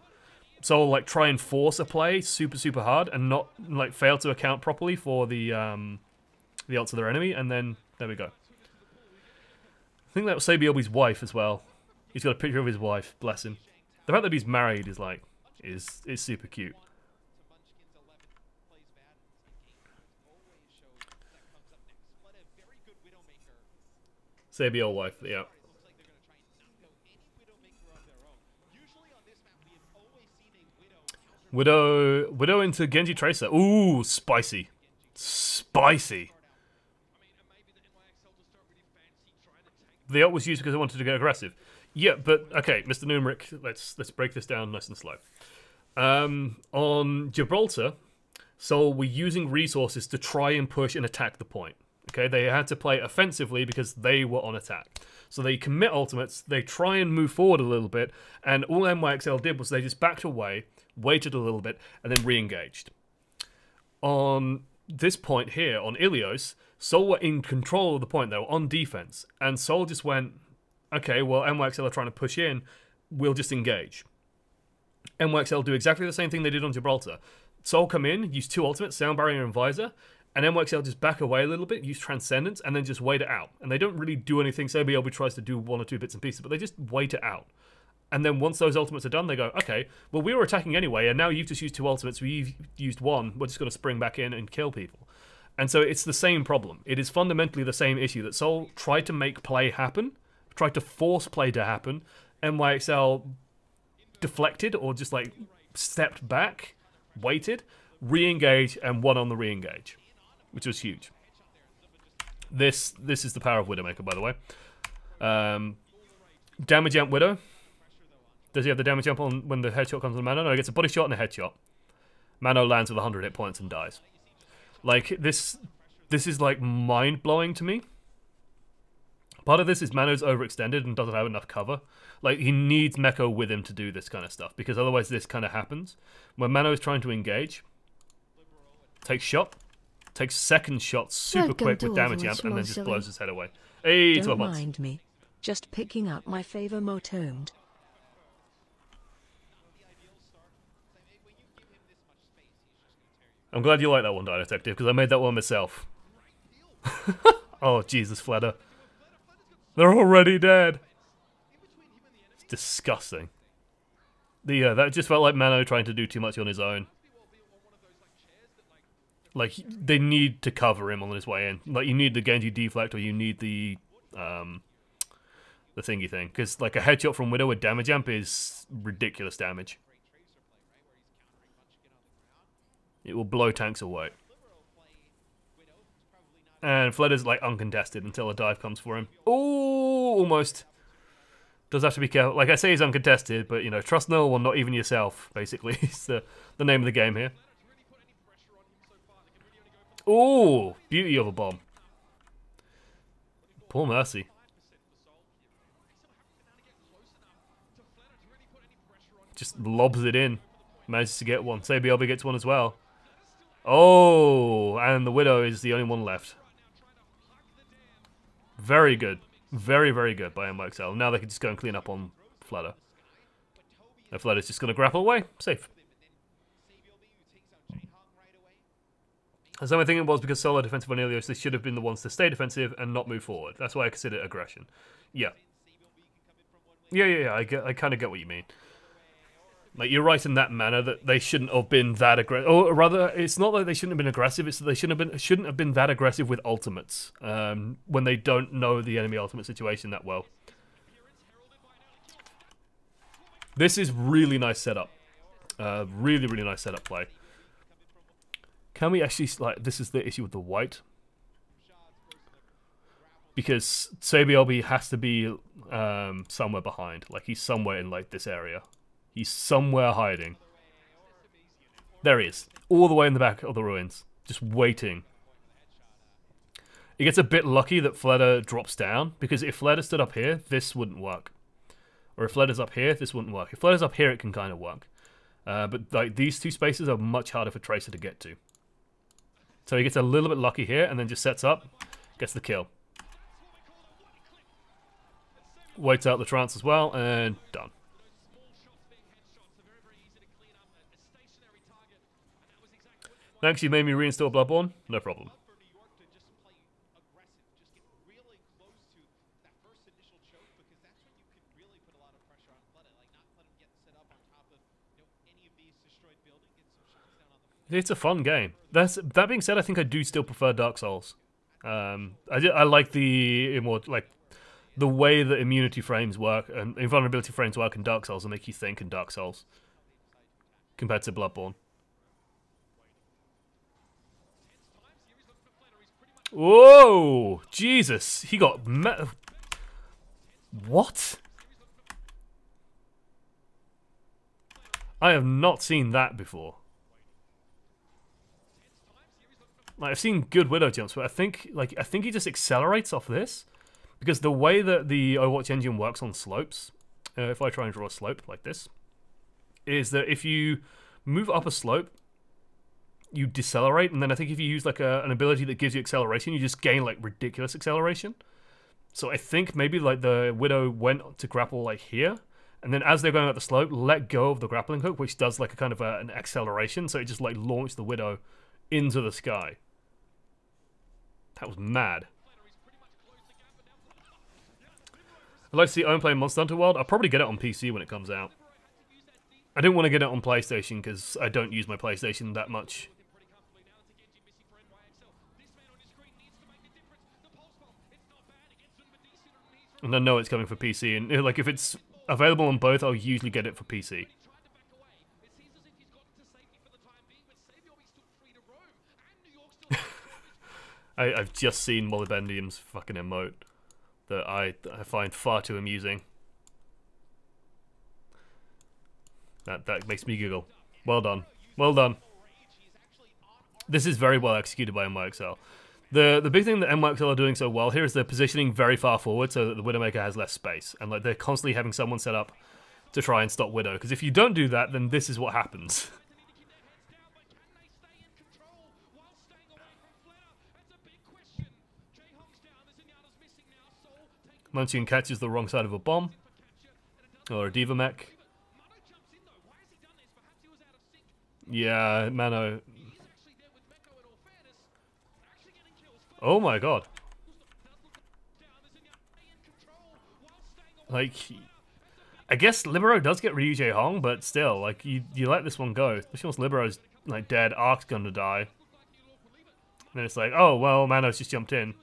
So, like, try and force a play super hard and not, like, fail to account properly for the ults of their enemy, and then there we go. I think that was Sabiobi's wife as well. He's got a picture of his wife, bless him. The fact that he's married is, like, is super cute. Sabio wife, yeah. Widow into Genji Tracer. Ooh, spicy. Spicy. The ult was used because I wanted to get aggressive. Yeah, but okay, Mr. Numeric, let's break this down nice and slow. On Gibraltar, so we're using resources to try and push and attack the point. Okay, they had to play offensively because they were on attack. So they commit ultimates, they try and move forward a little bit, and all NYXL did was they just backed away, waited a little bit, and then re-engaged. On this point here, on Ilios, Seoul were in control of the point, they were on defense, and Seoul just went, okay, well, NYXL are trying to push in, we'll just engage. NYXL do exactly the same thing they did on Gibraltar. Seoul come in, use 2 ultimates, Sound Barrier and Visor, and NYXL just back away a little bit, use Transcendence, and then just wait it out. And they don't really do anything. Sabiobi tries to do 1 or 2 bits and pieces, but they just wait it out. And then once those ultimates are done, they go, okay, well, we were attacking anyway, and now you've just used 2 ultimates, we've used 1, we're just going to spring back in and kill people. And so it's the same problem. It is fundamentally the same issue that Seoul tried to make play happen, tried to force play to happen, NYXL deflected or just like stepped back, waited, re-engage, and won on the re-engage, which was huge. This is the power of Widowmaker, by the way. Damage amp Widow. Does he have the damage jump on when the headshot comes on Mano? No, he gets a body shot and a headshot. Mano lands with 100 hit points and dies. Like, this is, like, mind-blowing to me. Part of this is Mano's overextended and doesn't have enough cover. Like, he needs Meko with him to do this kind of stuff, because otherwise this kind of happens. When Mano is trying to engage, takes shot, takes second shot super quick with damage amp, and then just blows his head away. Hey, Don't mind me. Just picking up my favor motomed. I'm glad you like that one, Die Detective, because I made that one myself. Oh, Jesus, Fledder. They're already dead. It's disgusting. That just felt like Mano trying to do too much on his own. Like, they need to cover him on his way in. Like, you need the Genji deflect, or you need the thingy thing. Because, like, a headshot from Widow with damage amp is ridiculous damage. It will blow tanks away. And Fledder's like uncontested until a dive comes for him. Oh, almost. Does have to be careful. Like I say, he's uncontested, but you know, trust no one, not even yourself. Basically, it's the name of the game here. Oh, beauty of a bomb. Poor Mercy. Just lobs it in. Manages to get one. SEOULS gets one as well. Oh, and the Widow is the only one left. Very good. Very, very good by NYXL. Now they can just go and clean up on Flutter. And Flutter's just going to grapple away. Safe. So my thinking was because solo defensive on Ilios, they should have been the ones to stay defensive and not move forward. That's why I consider it aggression. Yeah. Yeah. I kind of get what you mean. Like, you're right in that manner that they shouldn't have been that aggressive. Or rather, it's not that they shouldn't have been aggressive, it's that they shouldn't have been that aggressive with ultimates when they don't know the enemy ultimate situation that well. This is really nice setup. Really, really nice setup play. Can we actually, like, this is the issue with the white. Because SEOULS has to be somewhere behind. Like, he's somewhere in, like, this area. He's somewhere hiding. There he is. All the way in the back of the ruins. Just waiting. It gets a bit lucky that Fledder drops down. Because if Fledder stood up here, this wouldn't work. Or if Fledder's up here, this wouldn't work. If Fledder's up here, it can kind of work. But like these two spaces are much harder for Tracer to get to. So he gets a little bit lucky here and then just sets up. Gets the kill. Waits out the trance as well and done. Thanks, you made me reinstall Bloodborne. No problem. It's a fun game. That being said, I think I do still prefer Dark Souls. I like the way that immunity frames work and invulnerability frames work in Dark Souls and make you think in Dark Souls compared to Bloodborne. Whoa! Jesus! He got what? I have not seen that before. Like, I've seen good Widow jumps, but I think he just accelerates off this. Because the way that the Overwatch engine works on slopes, if I try and draw a slope like this, is that if you move up a slope, you decelerate, and then I think if you use like an ability that gives you acceleration, you just gain like ridiculous acceleration. So I think maybe like the Widow went to grapple like here, and then as they're going up the slope, let go of the grappling hook, which does like a kind of an acceleration, so it just like launched the Widow into the sky. That was mad. I'd like to see Owen play Monster Hunter World. I'll probably get it on PC when it comes out. I didn't want to get it on PlayStation because I don't use my PlayStation that much. And I know it's coming for PC, and like if it's available on both, I'll usually get it for PC. I've just seen Mollibendium's fucking emote that I find far too amusing. That makes me giggle. Well done. Well done. This is very well executed by NYXL. The big thing that NYXL are doing so well here is they're positioning very far forward so that the Widowmaker has less space. And like they're constantly having someone set up to try and stop Widow. Because if you don't do that, then this is what happens. Munchkin catches the wrong side of a bomb. Or a Diva mech. Yeah, Mano. Oh my god. Like, I guess Libero does get Ryu Jae Hong, but still, like, you let this one go. Especially once Libero's, like, dead, Ark's gonna die. And then it's like, oh, well, Mano's just jumped in.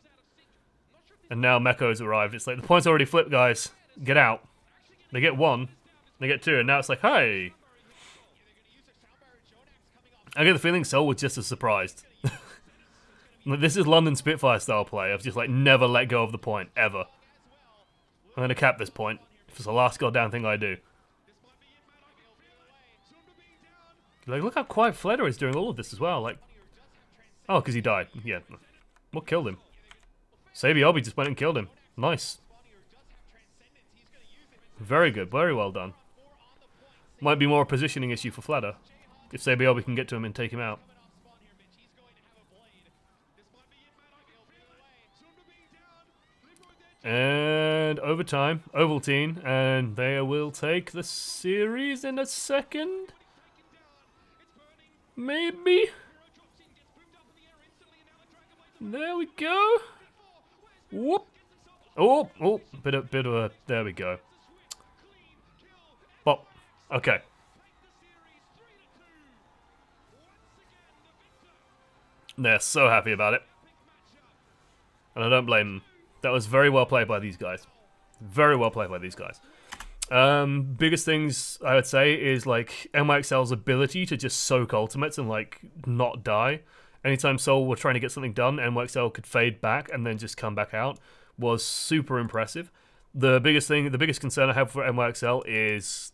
And now Meko's arrived. It's like, the point's already flipped, guys. Get out. They get 1. They get 2, and now it's like, hey! I get the feeling Seoul was just as surprised. This is London Spitfire style play. I've just like never let go of the point, ever. I'm going to cap this point. If it's the last goddamn thing I do. Like, look how quiet Fleder is during all of this as well. Like, oh, because he died. Yeah. What killed him? Sabiobi just went and killed him. Nice. Very good. Very well done. Might be more a positioning issue for Fleder. If Sabiobi can get to him and take him out. And overtime, Ovaltine, and they will take the series in a second. Maybe. There we go. Whoop. Oh, bit of a. There we go. Well, okay. They're so happy about it, and I don't blame them. That was very well played by these guys. Very well played by these guys. Biggest things I would say is like NYXL's ability to just soak ultimates and like not die. Anytime Seoul were trying to get something done, NYXL could fade back and then just come back out was super impressive. The biggest concern I have for NYXL is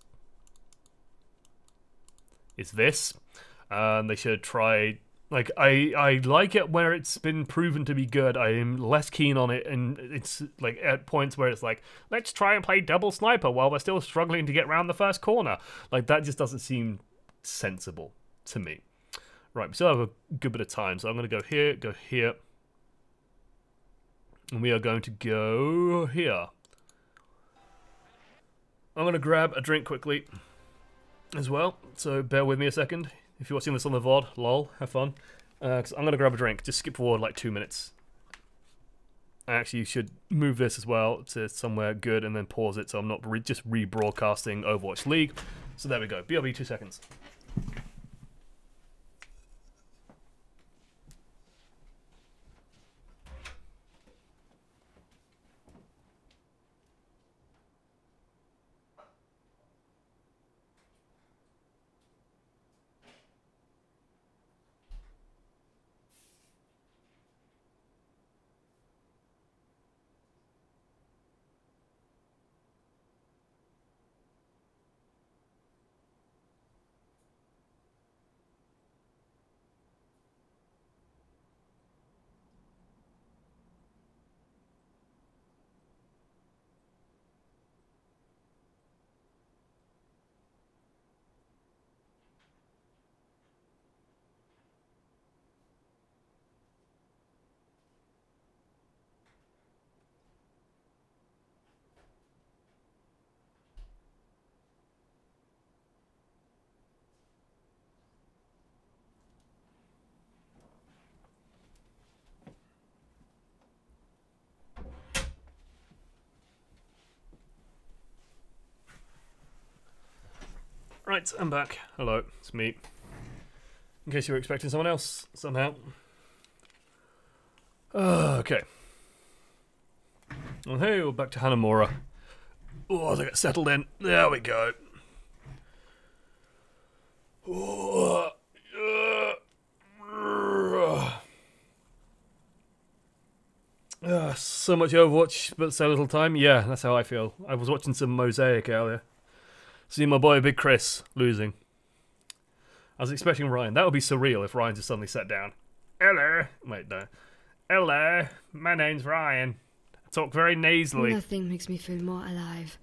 this. They should try. Like, I like it where it's been proven to be good. I am less keen on it, and it's, like, at points where it's like, let's try and play double sniper while we're still struggling to get around the first corner. Like, that just doesn't seem sensible to me. Right, we still have a good bit of time, so I'm going to go here, and we are going to go here. I'm going to grab a drink quickly as well, so bear with me a second. If you're watching this on the VOD, lol, have fun. 'Cause I'm going to grab a drink. Just skip forward like 2 minutes. I actually should move this as well to somewhere good and then pause it so I'm not just rebroadcasting Overwatch League. So there we go. BRB 2 seconds. Right, I'm back. Hello, it's me. In case you were expecting someone else, somehow. Okay. Well, hey, we're back to Hanamura. Oh, they got settled in. There we go. So much Overwatch, but so little time. Yeah, that's how I feel. I was watching some Mosaic earlier. Seeing my boy Big Chris losing. I was expecting Ryan. That would be surreal if Ryan just suddenly sat down. Hello. Wait, no. Hello. My name's Ryan. I talk very nasally. Nothing makes me feel more alive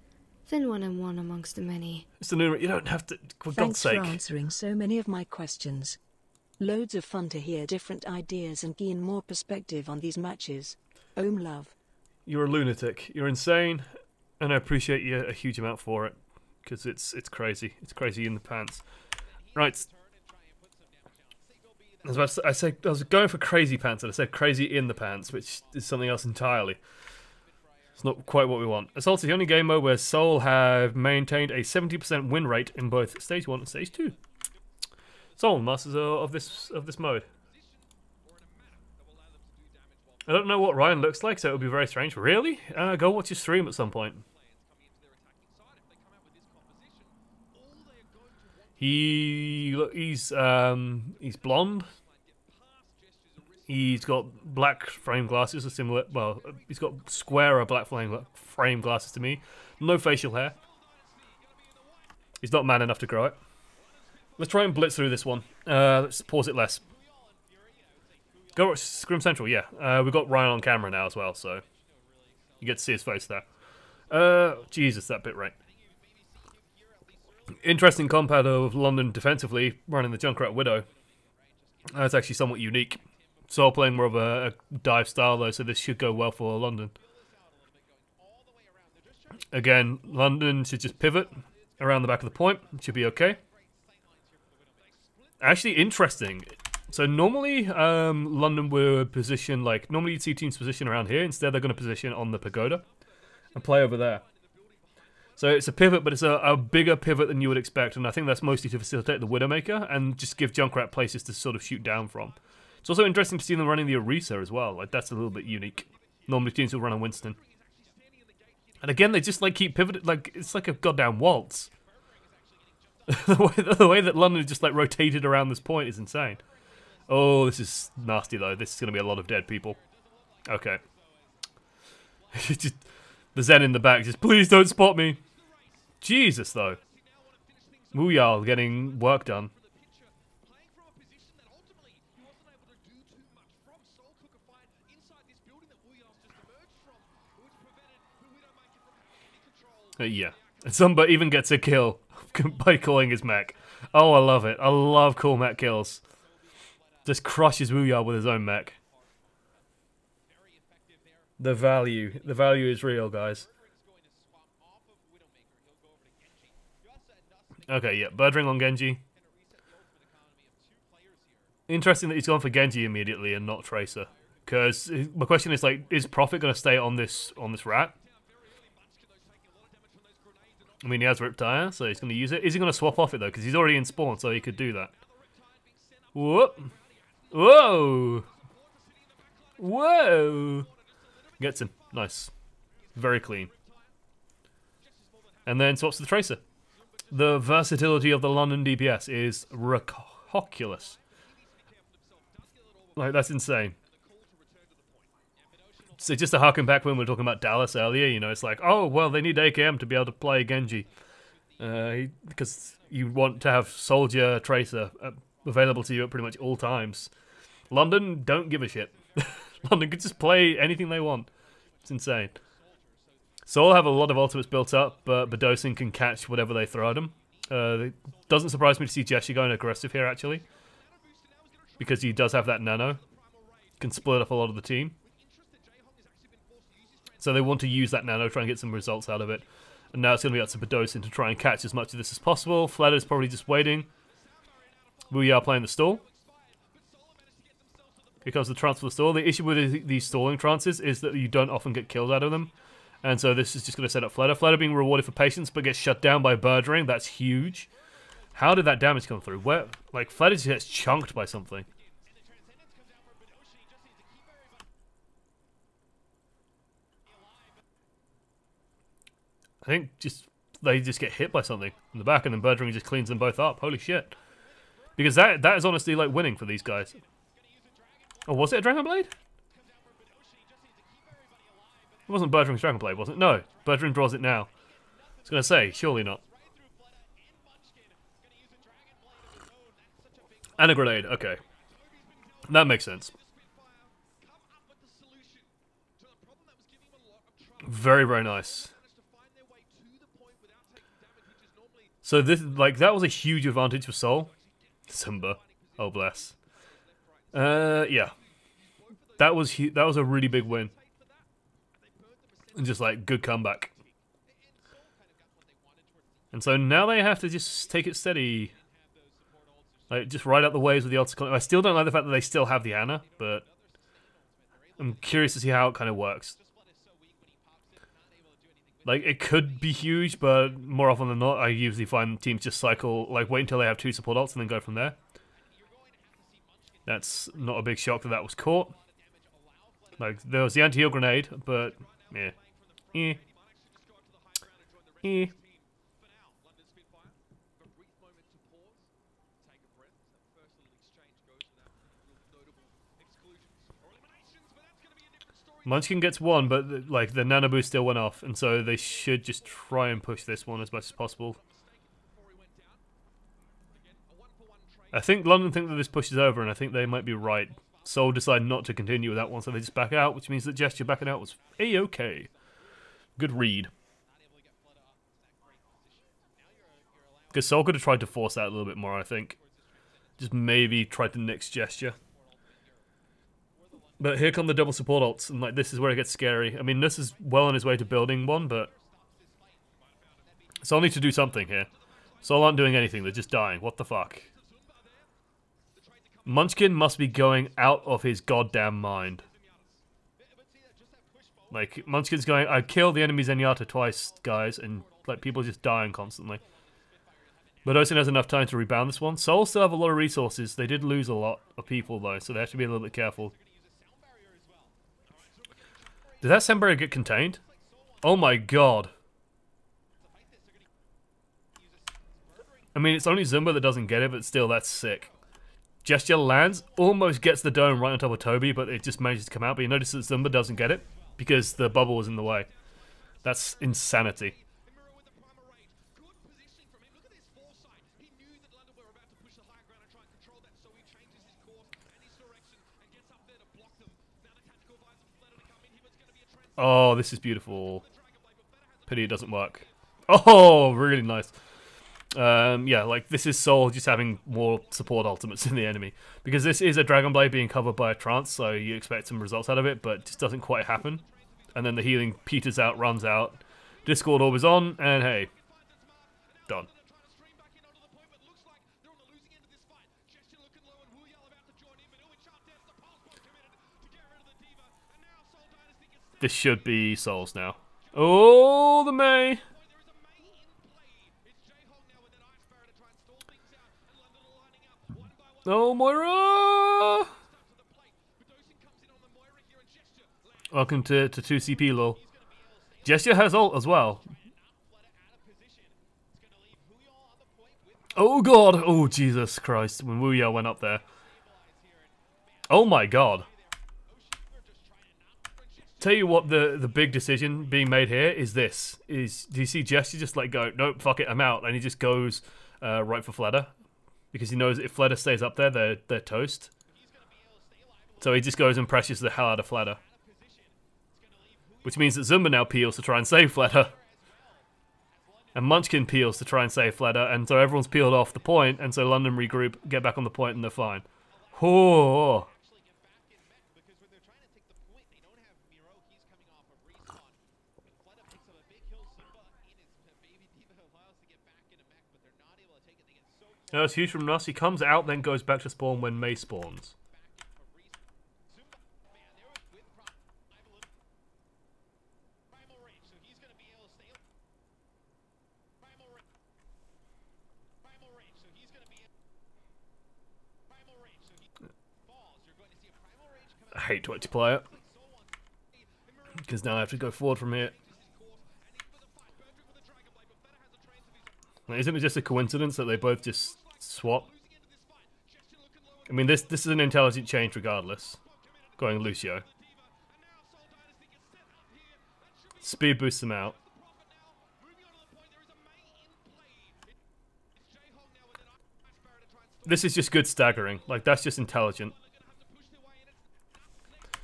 than when I'm one amongst the many. Mr. Newman, you don't have to... For God's Thanks sake. for answering so many of my questions. Loads of fun to hear different ideas and gain more perspective on these matches. Love. You're a lunatic. You're insane. And I appreciate you a huge amount for it. Because it's crazy. It's crazy in the pants. Right. I was going for crazy pants, and I said crazy in the pants, which is something else entirely. It's not quite what we want. Assault's the only game mode where Seoul have maintained a 70% win rate in both Stage 1 and Stage 2. Seoul, masters of this mode. I don't know what Ryan looks like, so it would be very strange. Really? Go watch his stream at some point. He's blonde. He's got black frame glasses, or similar. Well, he's got squarer black frame glasses to me. No facial hair. He's not man enough to grow it. Let's try and blitz through this one. Let's pause it less. Go watch Scrim Central. Yeah, we've got Ryan on camera now as well, so you get to see his face there. Jesus, that bit right. Interesting compound of London defensively running the Junkrat Widow. That's actually somewhat unique. Seoul playing more of a dive style though, so this should go well for London. Again, London should just pivot around the back of the point. It should be okay. Actually, interesting. So normally, London would position, like, normally you'd see teams position around here. Instead, they're going to position on the pagoda and play over there. So it's a pivot, but it's a bigger pivot than you would expect, and I think that's mostly to facilitate the Widowmaker and just give Junkrat places to sort of shoot down from. It's also interesting to see them running the Orisa as well. Like, that's a little bit unique. Normally teams will run on Winston. And again, they just like keep pivoting, like it's like a goddamn waltz. the way that London just like rotated around this point is insane. Oh, this is nasty though. This is going to be a lot of dead people. Okay. Just, the Zen in the back just, please don't spot me. Jesus, though. Wuyal getting work done. Yeah. And Sumba even gets a kill by calling his mech. Oh, I love it. I love cool mech kills. Just crushes Wuyal with his own mech. The value is real, guys. Okay, yeah, Birdring on Genji. Interesting that he's gone for Genji immediately and not Tracer. Because my question is, like, is Prophet going to stay on this rat? I mean, he has Riptire, so he's going to use it. Is he going to swap off it, though? Because he's already in spawn, so he could do that. Whoop! Whoa! Whoa! Gets him. Nice. Very clean. And then swaps to the Tracer. The versatility of the London DPS is ridiculous. Like, that's insane. So just to harken back when we were talking about Dallas earlier, you know, it's like, oh, well, they need AKM to be able to play Genji. Because you want to have Soldier Tracer available to you at pretty much all times. London don't give a shit. London could just play anything they want. It's insane. Seoul have a lot of ultimates built up, but Bedosin can catch whatever they throw at him. It doesn't surprise me to see Jessie going aggressive here, actually. Because he does have that nano. Can split up a lot of the team. So they want to use that nano, try and get some results out of it. And now it's going to be up to Bedosin to try and catch as much of this as possible. Flatter's probably just waiting. We are playing the stall. Here comes the trance for the stall. The issue with these stalling trances is that you don't often get kills out of them. And so this is just going to set up Flatter. Flatter being rewarded for patience, but gets shut down by Birdring. That's huge. How did that damage come through? Where, like, Fleta just gets chunked by something. I think they just get hit by something in the back, and then Birdring just cleans them both up. Holy shit! Because that is honestly like winning for these guys. Oh, was it a Dragon Blade? It wasn't Birdring's Dragon Blade, was it? No, Birdring draws it now. I was gonna say, surely not. And a grenade. Okay, that makes sense. Very, very nice. So this, like, that was a huge advantage for Seoul. Simba, oh bless. Yeah, that was a really big win, and just like good comeback. And so now they have to just take it steady, like just ride out the waves with the ultimate. I still don't like the fact that they still have the Ana, but I'm curious to see how it kind of works. Like, it could be huge, but more often than not, I usually find teams just cycle, like, wait until they have 2 support ults and then go from there. That's not a big shock that was caught. Like, there was the anti-heal grenade, but, yeah. Munchkin gets one, but like the nano boost still went off, and so they should just try and push this one as much as possible. I think London think that this pushes over, and I think they might be right. Seoul decide not to continue with that one, so they just back out, which means that Gesture backing out was a-okay. Good read. Because Seoul could have tried to force that a little bit more, I think. Just maybe tried to nix Gesture. But here come the double support ults, and like this is where it gets scary. I mean, this is well on his way to building one, but Seoul needs to do something here. Seoul aren't doing anything, they're just dying. What the fuck? Munchkin must be going out of his goddamn mind. Like, Munchkin's going, I killed the enemy Zenyatta twice, guys, and like people are just dying constantly. But Osin has enough time to rebound this one. Seoul still have a lot of resources. They did lose a lot of people, though, so they have to be a little bit careful. Did that sound barrier get contained? Oh my god. I mean, it's only Zumba that doesn't get it, but still, that's sick. Gesture lands, almost gets the dome right on top of Toby, but it just manages to come out. But you notice that Zumba doesn't get it, because the bubble was in the way. That's insanity. Oh, this is beautiful. Pity it doesn't work. Oh, really nice. Yeah, like this is Seoul just having more support ultimates than the enemy. Because this is a Dragon Blade being covered by a trance, so you expect some results out of it, but it just doesn't quite happen. And then the healing peters out, runs out. Discord orb is on, and hey. Done. This should be Seoul's now. Oh, the May! Oh, Moira! Welcome to 2CP, lol. Gesture has ult as well. Oh god! Oh, Jesus Christ. When Wu Yao went up there. Oh my god. Tell you what, the big decision being made here is this. Do you see Gesture just like go, nope, fuck it, I'm out. And he just goes right for Fleta. Because he knows if Fleta stays up there, they're toast. So he just goes and pressures the hell out of Fleta. Which means that Zumba now peels to try and save Fleta. And Munchkin peels to try and save Fleta. And so everyone's peeled off the point, and so London regroup, get back on the point, and they're fine. Oh. No, it's huge from Nuss. He comes out, then goes back to spawn when Mei spawns. hate to actually play it. Because now I have to go forward from here. Isn't it just a coincidence that they both just swap? I mean, this is an intelligent change regardless. Going Lucio. Speed boosts them out. This is just good staggering. Like, that's just intelligent.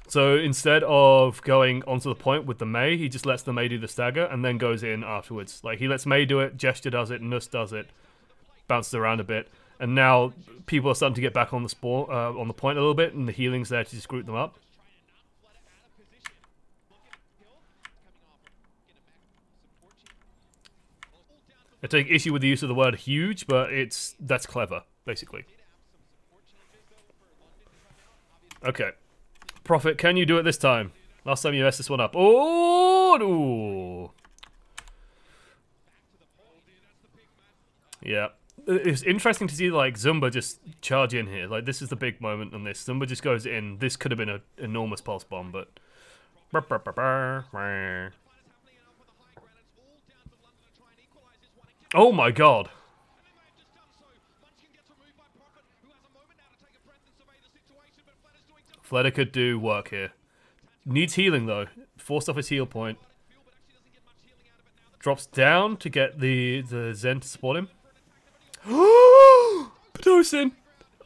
So instead of going onto the point with the Mei, he just lets the Mei do the stagger and then goes in afterwards. Like, he lets Mei do it, Gesture does it, Nus does it, bounces around a bit, and now people are starting to get back on the on the point a little bit, and the healing's there to just group them up. I take issue with the use of the word huge, but that's clever, basically. Okay. Prophet, can you do it this time? Last time you messed this one up. Oh! Ooh. Yeah. It's interesting to see, like, Zumba just charge in here. Like, this is the big moment on this. Zumba just goes in. This could have been an enormous pulse bomb, but... Oh my god. Fleder could do work here. Needs healing though. Forced off his heal point. Drops down to get the Zen to support him. Pitocin!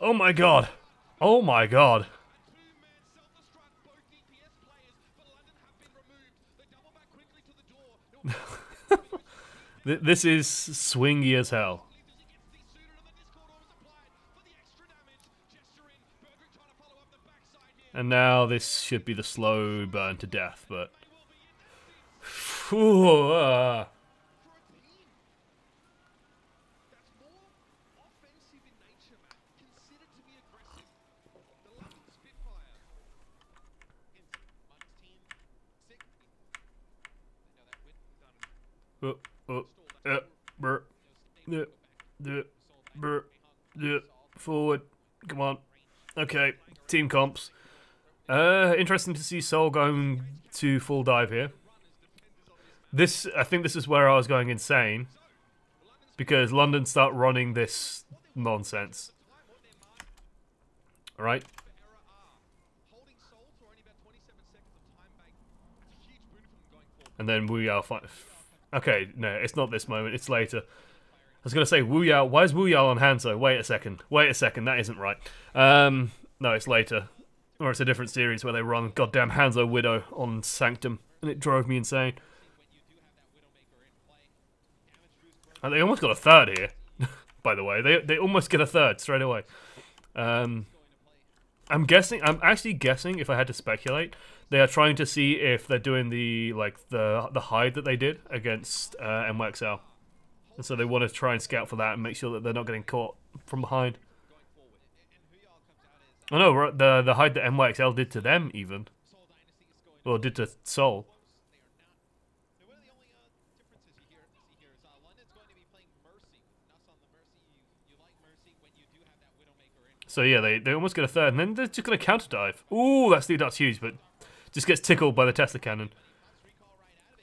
Oh my god. Oh my god. This is swingy as hell. And now this should be the slow burn to death, but... Forward. Come on. Okay, team comps. Interesting to see Seoul going to full dive here. I think this is where I was going insane. Because London start running this nonsense. Alright. And then Wu Yao fight. Okay, no, it's not this moment, it's later. I was going to say, Wu Yao, why is Wu Yao on Hanzo? Wait a second, that isn't right. No, it's later. Or it's a different series where they run goddamn Hanzo Widow on Sanctum, and it drove me insane. And they almost got a third here, by the way. They almost get a third straight away. I'm actually guessing, if I had to speculate, they are trying to see if they're doing the hide that they did against NYXL. And so they want to try and scout for that and make sure that they're not getting caught from behind. Oh no, the hide that NYXL did to them, even. Or did to Seoul. So yeah, they almost get a third, and then they're just going to counter dive. Ooh, that's huge, but just gets tickled by the Tesla cannon.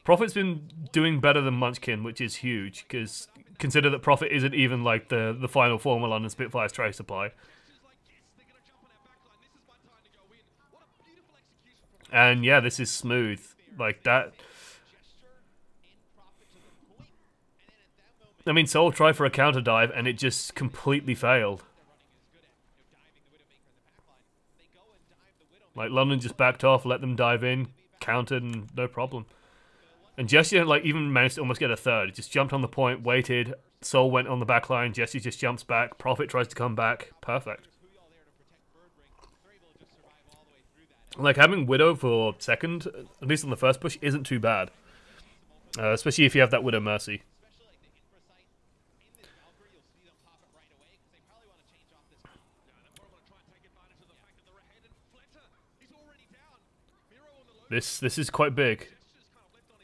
Prophet's been doing better than Munchkin, which is huge, because consider that Prophet isn't even like the final form of London Spitfire's trade supply. And yeah, this is smooth. Like that. I mean, Seoul tried for a counter dive, and it just completely failed. Like, London just backed off, let them dive in, countered, and no problem. And Jesse, like, even managed to almost get a third. Just jumped on the point, waited, Seoul went on the back line, Jesse just jumps back, Prophet tries to come back. Perfect. Like, having Widow for second, at least on the first push, isn't too bad. Especially if you have that Widow Mercy. This is quite big.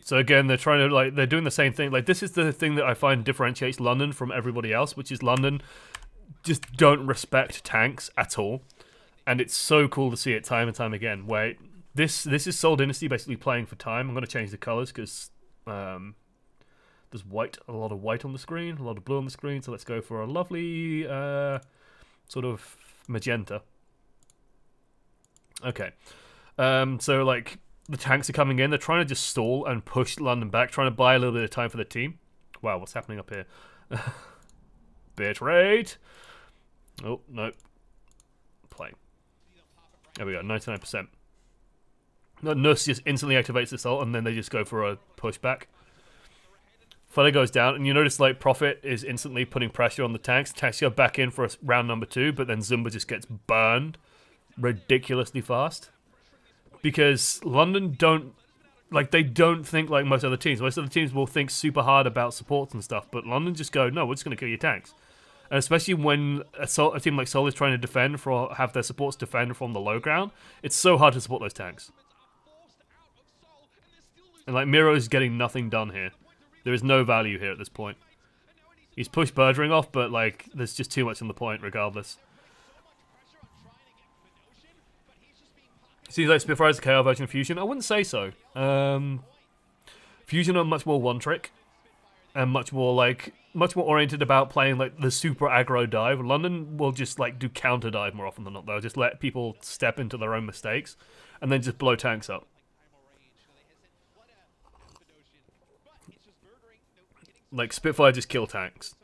So again, they're trying to, like, they're doing the same thing. Like, this is the thing that I find differentiates London from everybody else, which is London just don't respect tanks at all. And it's so cool to see it time and time again. Where this is Seoul Dynasty basically playing for time. I'm going to change the colors because there's a lot of white on the screen, a lot of blue on the screen. So let's go for a lovely sort of magenta. Okay. So like the tanks are coming in. They're trying to just stall and push London back, trying to buy a little bit of time for the team. Wow, what's happening up here? Bit rate. Oh, no. Play. There we go, 99%. Nurse just instantly activates this ult, and then they just go for a pushback. Feather goes down, and you notice like Prophet is instantly putting pressure on the tanks. Tanks go back in for round number 2, but then Zumba just gets burned ridiculously fast. Because London don't think like most other teams. Most other teams will think super hard about supports and stuff, but London just go, no, we're just going to kill your tanks. And especially when a team like Seoul is trying to defend have their supports defend from the low ground, it's so hard to support those tanks. And like Miro's getting nothing done here. There is no value here at this point. He's pushed Birdring off, but like there's just too much on the point regardless. Seems like Spitfire is a KO version of Fusion. I wouldn't say so. Fusion are much more one trick and much more oriented about playing like the super aggro dive. London will just like do counter dive more often than not. They'll just let people step into their own mistakes and then just blow tanks up. Like Spitfire just kill tanks.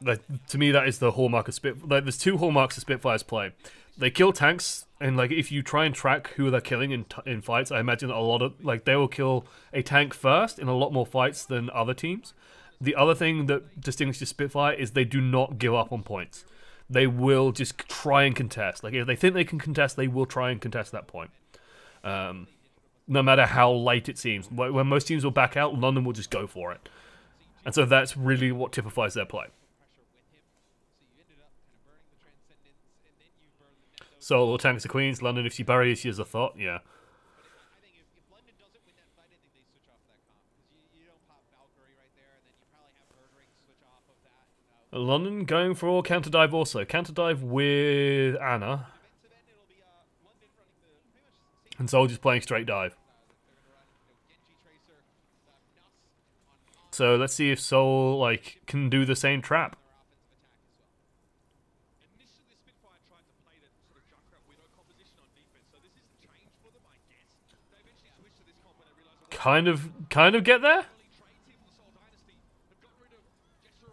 Like, to me, that is the hallmark of Spitfire. Like, there's two hallmarks of Spitfire's play. They kill tanks, and like if you try and track who they're killing in fights, I imagine a lot of like they will kill a tank first in a lot more fights than other teams. The other thing that distinguishes Spitfire is they do not give up on points. They will just try and contest. Like if they think they can contest, they will try and contest that point. No matter how late it seems. When most teams will back out, London will just go for it. And so that's really what typifies their play. So, tanks the queens. London, if she buries, she has a thought. Yeah. London going for counter dive also. Counter dive with Anna. And Seoul just playing straight dive. So let's see if Seoul like can do the same trap. Kind of get there.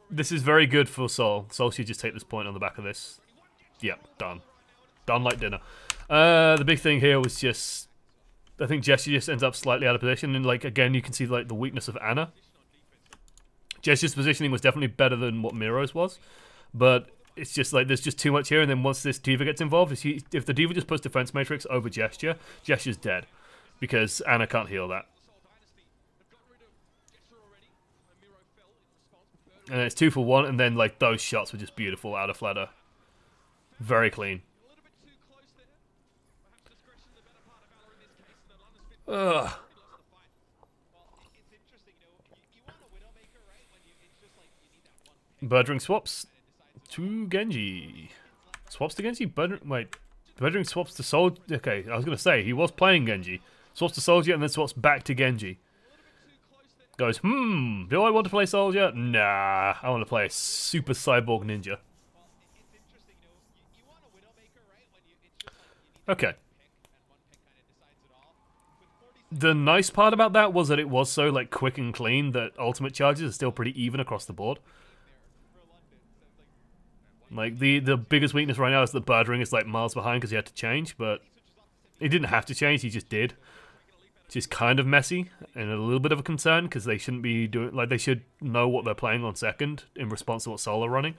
This is very good for Seoul. Seoul should just take this point on the back of this. Yep, done. Done like dinner. The big thing here was just, I think Jessie just ends up slightly out of position, and like again you can see like the weakness of Anna. Jessie's positioning was definitely better than what Miro's was, but it's just like there's just too much here, and then once this Diva gets involved, if the Diva just puts Defense Matrix over Gesture, Gesture's dead, because Anna can't heal that. And it's 2 for 1, and then like those shots were just beautiful out of Flutter. Very clean. Ugh. Birdring swaps to Genji. Swaps to Genji? Birdring swaps to Soldier. Okay, I was going to say, he was playing Genji. Swaps to Soldier and then swaps back to Genji. Goes, do I want to play Soldier? Nah, I want to play a super cyborg ninja. Okay. The nice part about that was that it was so like quick and clean that ultimate charges are still pretty even across the board. Like, the biggest weakness right now is that Birdring is, like, miles behind because he had to change, but he didn't have to change, he just did. Which is kind of messy, and a little bit of a concern, because they shouldn't be doing, like, they should know what they're playing on second in response to what Seoul are running.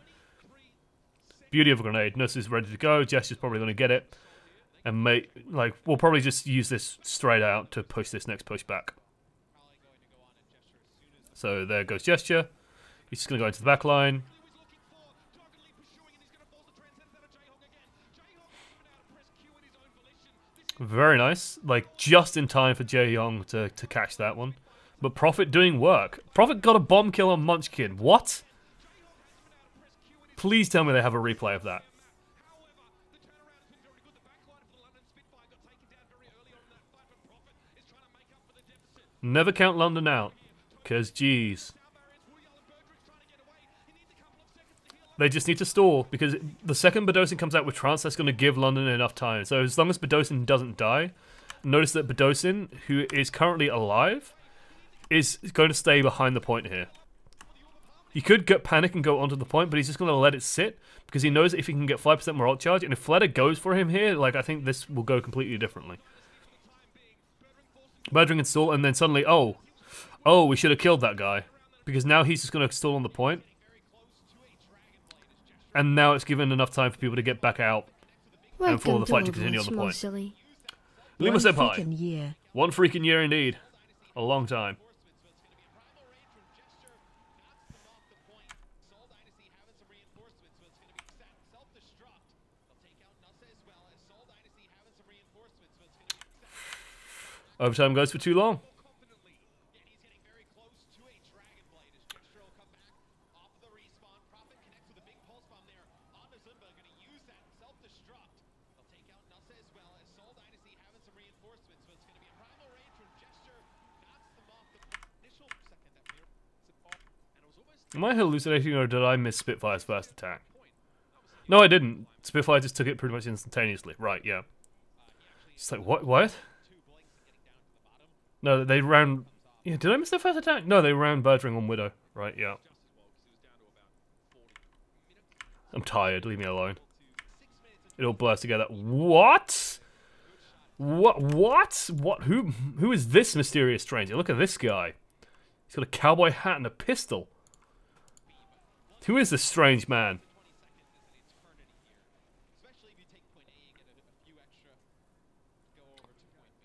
Beauty of a grenade. Nurse is ready to go, Gesture's probably going to get it, and, we'll probably just use this straight out to push this next push back. So, there goes Gesture. He's just going to go into the back line. Very nice. Like, just in time for Jae-Young to catch that one. But Prophet doing work. Prophet got a bomb kill on Munchkin. What? Please tell me they have a replay of that. Never count London out. Because, geez. They just need to stall, because the second Badosin comes out with Trance, that's going to give London enough time. So as long as Badosin doesn't die, notice that Badosin, who is currently alive, is going to stay behind the point here. He could get panic and go onto the point, but he's just going to let it sit, because he knows that if he can get 5% more ult charge, and if Fleta goes for him here, like, I think this will go completely differently. Birdring can stall, and then suddenly, oh, we should have killed that guy, because now he's just going to stall on the point. And now it's given enough time for people to get back out and for the fight to continue on the point. Lima Senpai. One freaking year indeed. A long time. Overtime goes for too long. Am I hallucinating, or did I miss Spitfire's first attack? No, I didn't. Spitfire just took it pretty much instantaneously. Right, yeah. It's like, what? No, they ran... Yeah, did I miss the first attack? No, they ran Birdring on Widow. Right, yeah. I'm tired, leave me alone. It all blurs together. What? What? Who is this mysterious stranger? Look at this guy. He's got a cowboy hat and a pistol. Who is this strange man?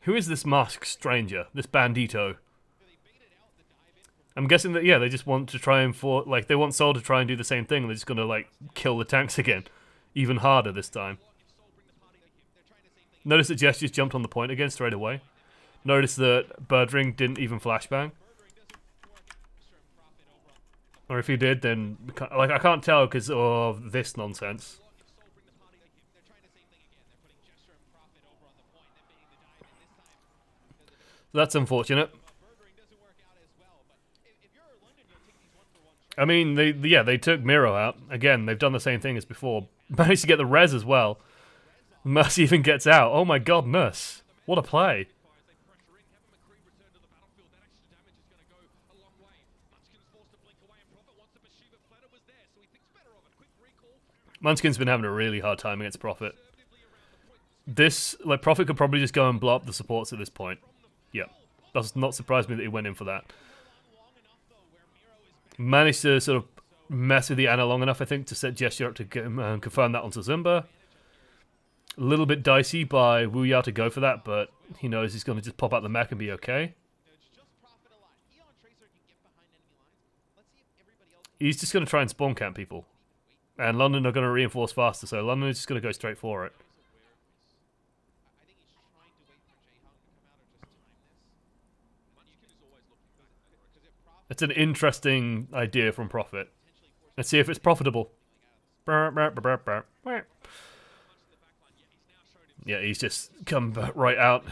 Who is this masked stranger? This bandito? I'm guessing that, yeah, they just want to try and they want Seoul to try and do the same thing. They're just gonna, like, kill the tanks again. Even harder this time. Notice that Jess just jumped on the point again straight away. Notice that Birdring didn't even flashbang. Or if he did, then, like, I can't tell because of this nonsense. That's unfortunate. I mean, they took Miro out. Again, they've done the same thing as before. Managed to get the res as well. Mercy even gets out. Oh my god, Nurse. What a play. Munchkin's been having a really hard time against Prophet. This, like, Prophet could probably just go and blow up the supports at this point. Yeah. Does not surprise me that he went in for that. Managed to sort of mess with the Ana long enough, I think, to set Gesture up to confirm that onto Zumba. A little bit dicey by Wu Yao to go for that, but he knows he's going to just pop out the mech and be okay. He's just going to try and spawn camp people. And London are going to reinforce faster, so London is just going to go straight for it. It's an interesting idea from Prophet. Let's see if it's profitable. Yeah, he's just come right out.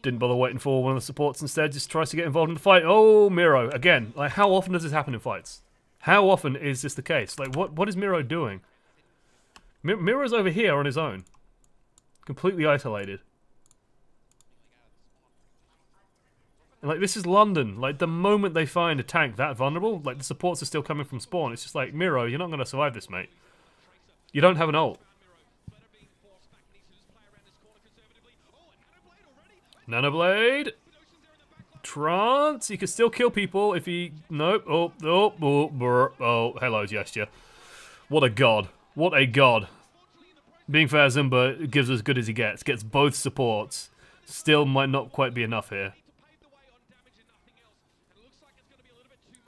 Didn't bother waiting for one of the supports instead. Just tries to get involved in the fight. Oh, Miro. Again, like, how often does this happen in fights? How often is this the case? Like, what is Miro doing? Miro's over here on his own. Completely isolated. And, like, this is London. Like, the moment they find a tank that vulnerable, like, the supports are still coming from spawn. It's just like, Miro, you're not going to survive this, mate. You don't have an ult. Nanoblade. Trance. He can still kill people if he... Nope. Oh, hello, Gesture. What a god. What a god. Being fair, Zumba gives as good as he gets. Gets both supports. Still might not quite be enough here.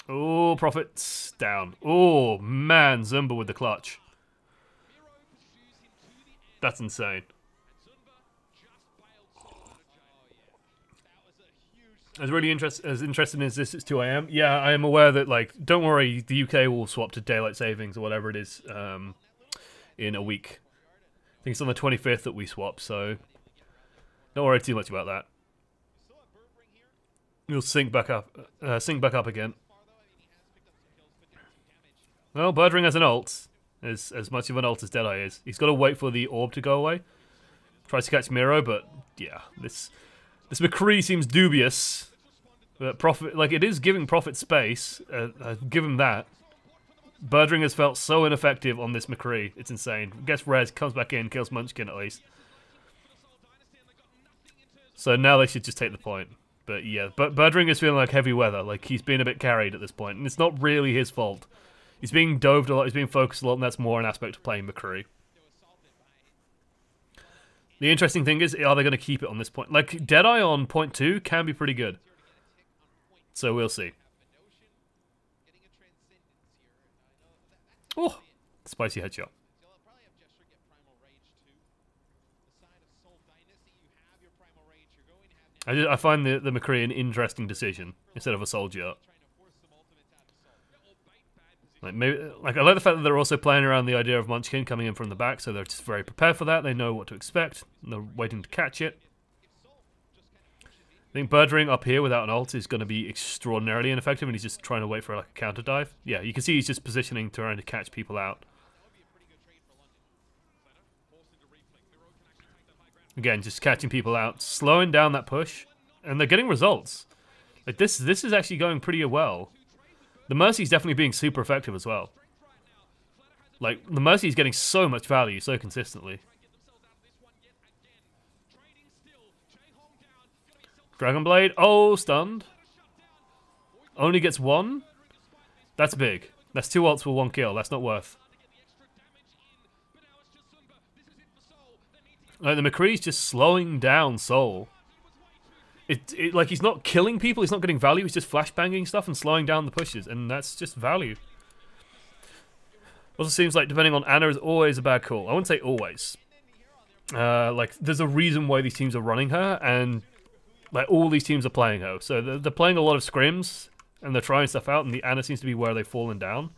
Oh, Prophet's down. Oh, man. Zumba with the clutch. That's insane. As interesting as this is 2 AM, yeah, I am aware that, like, don't worry, the UK will swap to daylight savings or whatever it is in a week. I think it's on the 25th that we swap, so don't worry too much about that. He'll sync back up again. Well, Birdring has an ult. As much of an ult as Deadeye is. He's got to wait for the orb to go away. Tries to catch Miro, but yeah, this McCree seems dubious. But Prophet, like, it is giving Prophet space. Give him that. Birdring has felt so ineffective on this McCree. It's insane. Gets res, comes back in, kills Munchkin at least. So now they should just take the point. But yeah, Birdring is feeling like heavy weather. Like, he's been a bit carried at this point, and it's not really his fault. He's being doved a lot, he's being focused a lot, and that's more an aspect of playing McCree. The interesting thing is, are they going to keep it on this point? Like, Deadeye on point 2 can be pretty good. So we'll see. Oh, spicy headshot. I find the McCree an interesting decision instead of a soldier. Like, maybe, like, I like the fact that they're also playing around the idea of Munchkin coming in from the back, so they're just very prepared for that. They know what to expect, and they're waiting to catch it. I think Birdring up here without an ult is going to be extraordinarily ineffective, and he's just trying to wait for like a counter dive. Yeah, you can see he's just positioning, trying to catch people out. Again, just catching people out, slowing down that push, and they're getting results. Like, this is actually going pretty well. The Mercy's definitely being super effective as well. Like, the Mercy's getting so much value so consistently. Dragonblade, oh, stunned. Only gets one? That's big. That's 2 ults for 1 kill, that's not worth. Like, the McCree's just slowing down Seoul. Like, he's not killing people, he's not getting value, he's just flashbanging stuff and slowing down the pushes, and that's just value. Also seems like depending on Ana is always a bad call. I wouldn't say always. Like, there's a reason why these teams are running her, and like, all these teams are playing her. So they're playing a lot of scrims, and they're trying stuff out, and the Ana seems to be where they've fallen down.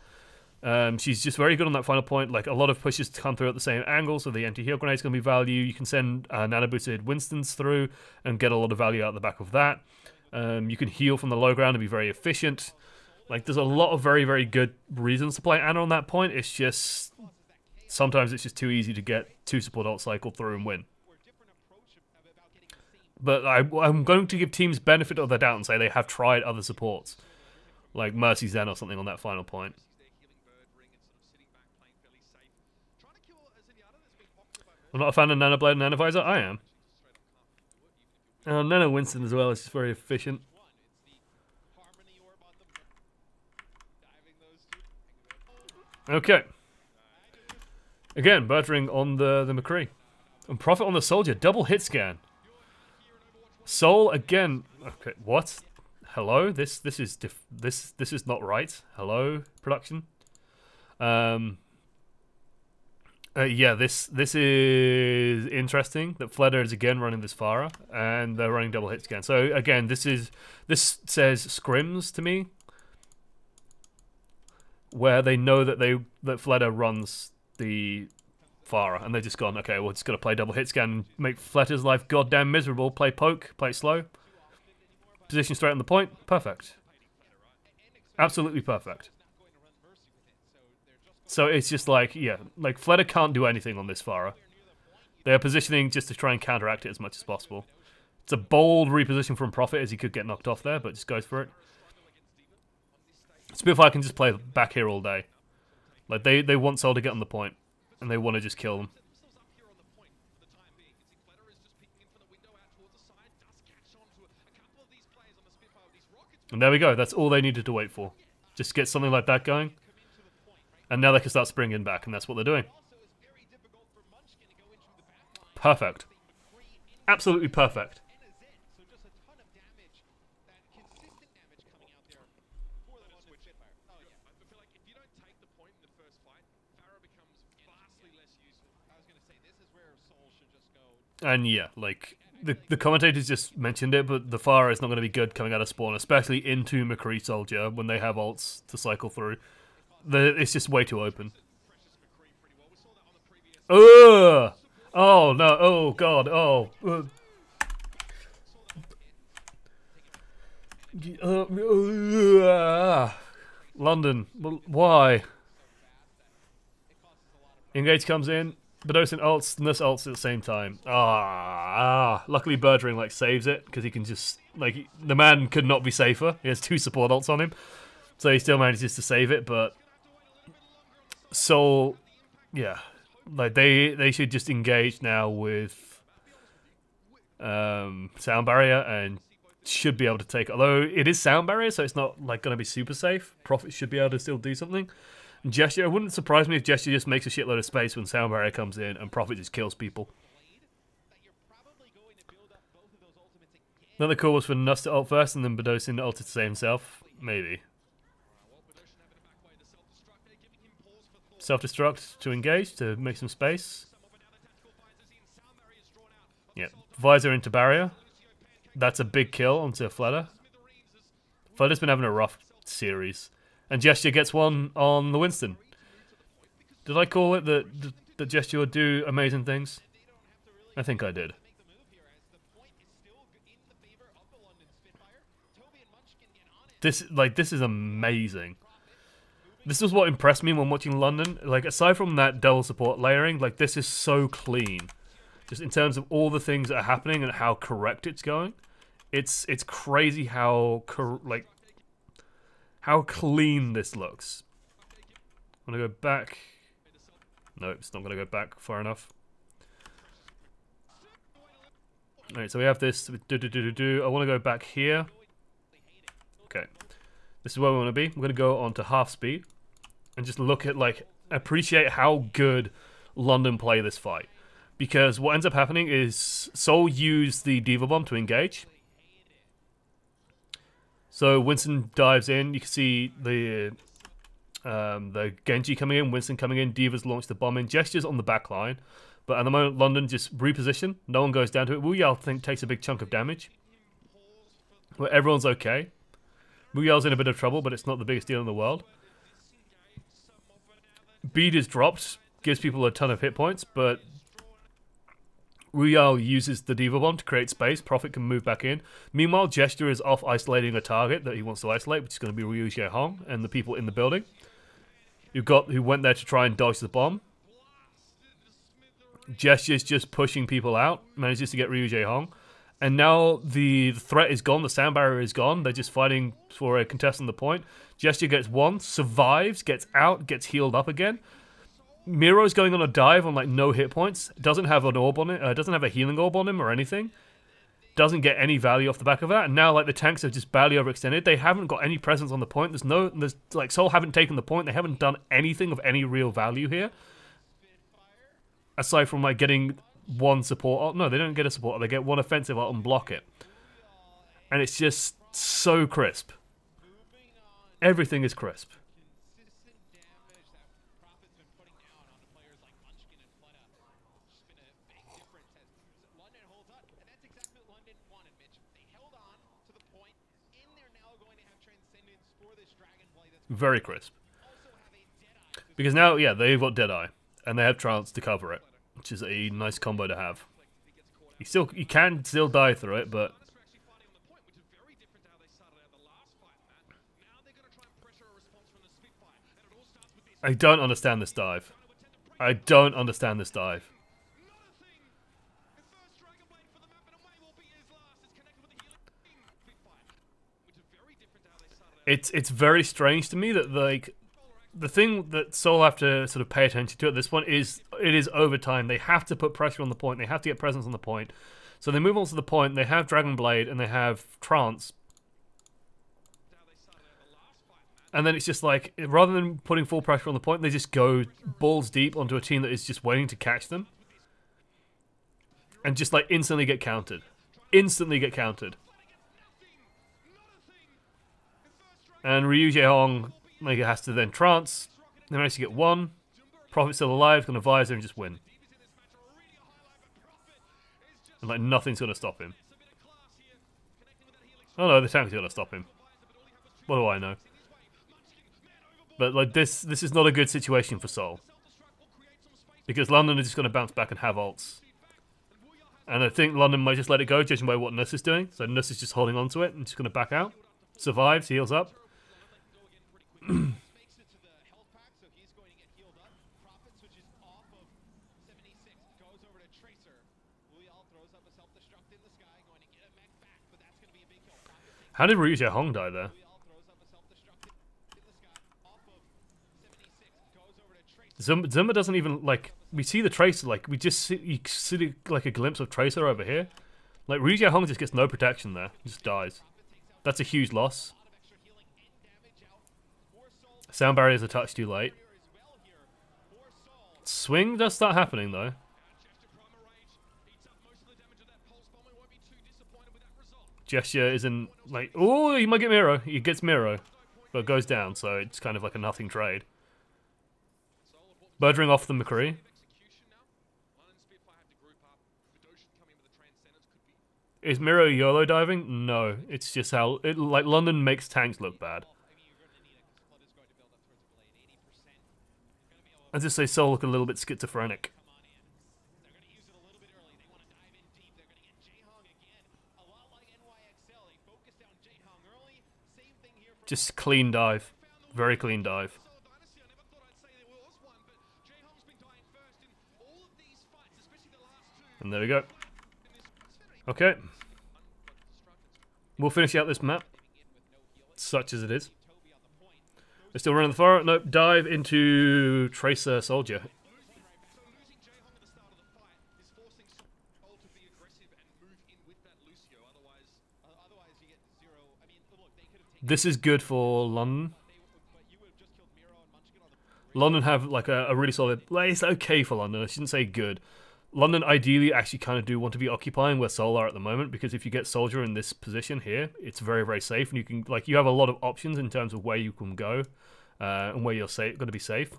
She's just very good on that final point. Like, a lot of pushes to come through at the same angle, so the anti-heal grenade is going to be value. You can send nano-boosted Winstons through and get a lot of value out the back of that. You can heal from the low ground and be very efficient. Like, there's a lot of very, very good reasons to play Ana on that point. It's just, sometimes it's just too easy to get 2 support ult cycle through and win. But I'm going to give teams benefit of the doubt and say they have tried other supports, like Mercy Zen or something on that final point. I'm not a fan of Nanoblade and Nanovisor. I am. Nano Winston as well is just very efficient. Okay. Again, Birdring on the McCree. And Prophet on the Soldier. Double hit scan. Soul again. Okay, what? Hello? This is not right. Hello, production. Yeah, this is interesting that Fleder is again running this Farah, and they're running double hit scan. So again, this says scrims to me, where they know that Fleder runs the Farah, and they've just gone, okay, we're just gonna play double hit scan and make Fleder's life goddamn miserable. Play poke, play slow, position straight on the point, perfect, absolutely perfect. So it's just like, yeah, like Fleder can't do anything on this Farah. They are positioning just to try and counteract it as much as possible. It's a bold reposition from Prophet, as he could get knocked off there, but just goes for it. Spitfire can just play back here all day. Like, they want Soul to get on the point, and they want to just kill them. And there we go, that's all they needed to wait for. Just get something like that going. And now they can start springing back, and that's what they're doing. Perfect. Absolutely perfect. And yeah, like, the commentators just mentioned it, but the Farah is not going to be good coming out of spawn, especially into McCree Soldier when they have ults to cycle through. It's just way too open. Ugh! Oh no! Oh god! Oh! London. Why? Engage comes in. Bedosin ults, Nuss ults at the same time. Luckily Birdring like saves it because he can just like the man could not be safer. He has 2 support ults on him, so he still manages to save it. But Seoul, yeah, like they should just engage now with sound barrier and should be able to take. Although it is sound barrier, so it's not like going to be super safe. Prophet should be able to still do something. Gesture, it wouldn't surprise me if Gesture just makes a shitload of space when sound barrier comes in and Prophet just kills people. Another call was for Nuss to ult first and then Bedosin to ult to save himself. Maybe. Self-destruct to engage, to make some space. Yeah. Visor into barrier. That's a big kill onto Fleta. Fleta's been having a rough series. And Gesture gets one on the Winston. Did I call it that Gesture would do amazing things? I think I did. This is amazing. This is what impressed me when watching London. Like, aside from that double support layering, like, this is so clean. Just in terms of all the things that are happening and how correct it's going. It's crazy how clean this looks. I'm gonna go back. No, it's not gonna go back far enough. Alright, so we have this. I want to go back here. Okay. This is where we want to be. We're gonna go on to half speed and just look at, like, appreciate how good London play this fight. Because what ends up happening is Seoul use the Diva Bomb to engage. So Winston dives in. You can see the Genji coming in, Winston coming in, Divas launch the bomb in. Gesture's on the back line. But at the moment, London just reposition. No one goes down to it. Wu Yao, I think, takes a big chunk of damage. But everyone's okay. Wu Yao's in a bit of trouble, but it's not the biggest deal in the world. Bead is dropped. Gives people a ton of hit points, but Wu Yao uses the Diva Bomb to create space. Prophet can move back in. Meanwhile, Gesture is off isolating a target that he wants to isolate, which is going to be Ryu Hong and the people in the building. Who went there to try and dodge the bomb. Gesture's just pushing people out, manages to get Ryu Hong. And now the threat is gone, the sound barrier is gone. They're just fighting for a contest on the point. Gesture gets one, survives, gets out, gets healed up again. Miro's going on a dive on like no hit points. Doesn't have an orb on it. Doesn't have a healing orb on him or anything. Doesn't get any value off the back of that. And now like the tanks have just barely overextended. They haven't got any presence on the point. There's like Seoul haven't taken the point. They haven't done anything of any real value here. Aside from like getting one support ult. No, they don't get a support ult. They get one offensive ult and block it. And it's just so crisp. Everything is crisp. Very crisp. Because now, yeah, they've got Deadeye. And they have Trance to cover it. Which is a nice combo to have. You can still die through it, but... I don't understand this dive. I don't understand this dive. It's very strange to me that, like, the thing that Seoul have to sort of pay attention to at this point is it is overtime. They have to put pressure on the point. They have to get presence on the point. So they move on to the point. They have Dragon Blade and they have Trance. And then it's just like, rather than putting full pressure on the point, they just go balls deep onto a team that is just waiting to catch them. And just like instantly get countered. Instantly get countered. And Ryu Hong like has to then Trance. They manage to get one. Prophet still alive, gonna visor and just win. And like nothing's gonna stop him. Oh no, the tank's gonna stop him. What do I know? But like this is not a good situation for Seoul. Because London is just gonna bounce back and have ults. And I think London might just let it go, judging by what Nuss is doing. So Nuss is just holding on to it and just gonna back out. Survives, heals up. How did Ryu Hong die there? Zumba doesn't even, like, we see the Tracer, like, we just see, you see like a glimpse of Tracer over here. Like, Ryu Hong just gets no protection there, just dies. That's a huge loss. Sound barrier's a touch too late. Swing does start happening though. Gesture isn't like, oh, he might get Miro. He gets Miro, but it goes down, so it's kind of like a nothing trade. Birdring off the McCree. Is Miro YOLO diving? No, it's just how like London makes tanks look bad. I just say Seoul look a little bit schizophrenic. Just clean dive. Very clean dive. And there we go. Okay. We'll finish out this map. Such as it is. They're still running the far. Nope. Dive into Tracer Soldier. This is good for London. London have like a really solid... Like, it's okay for London. I shouldn't say good. London ideally actually kind of do want to be occupying where Seoul are at the moment, because if you get Soldier in this position here, it's very, very safe, and you can, like, you have a lot of options in terms of where you can go and where you're going to be safe.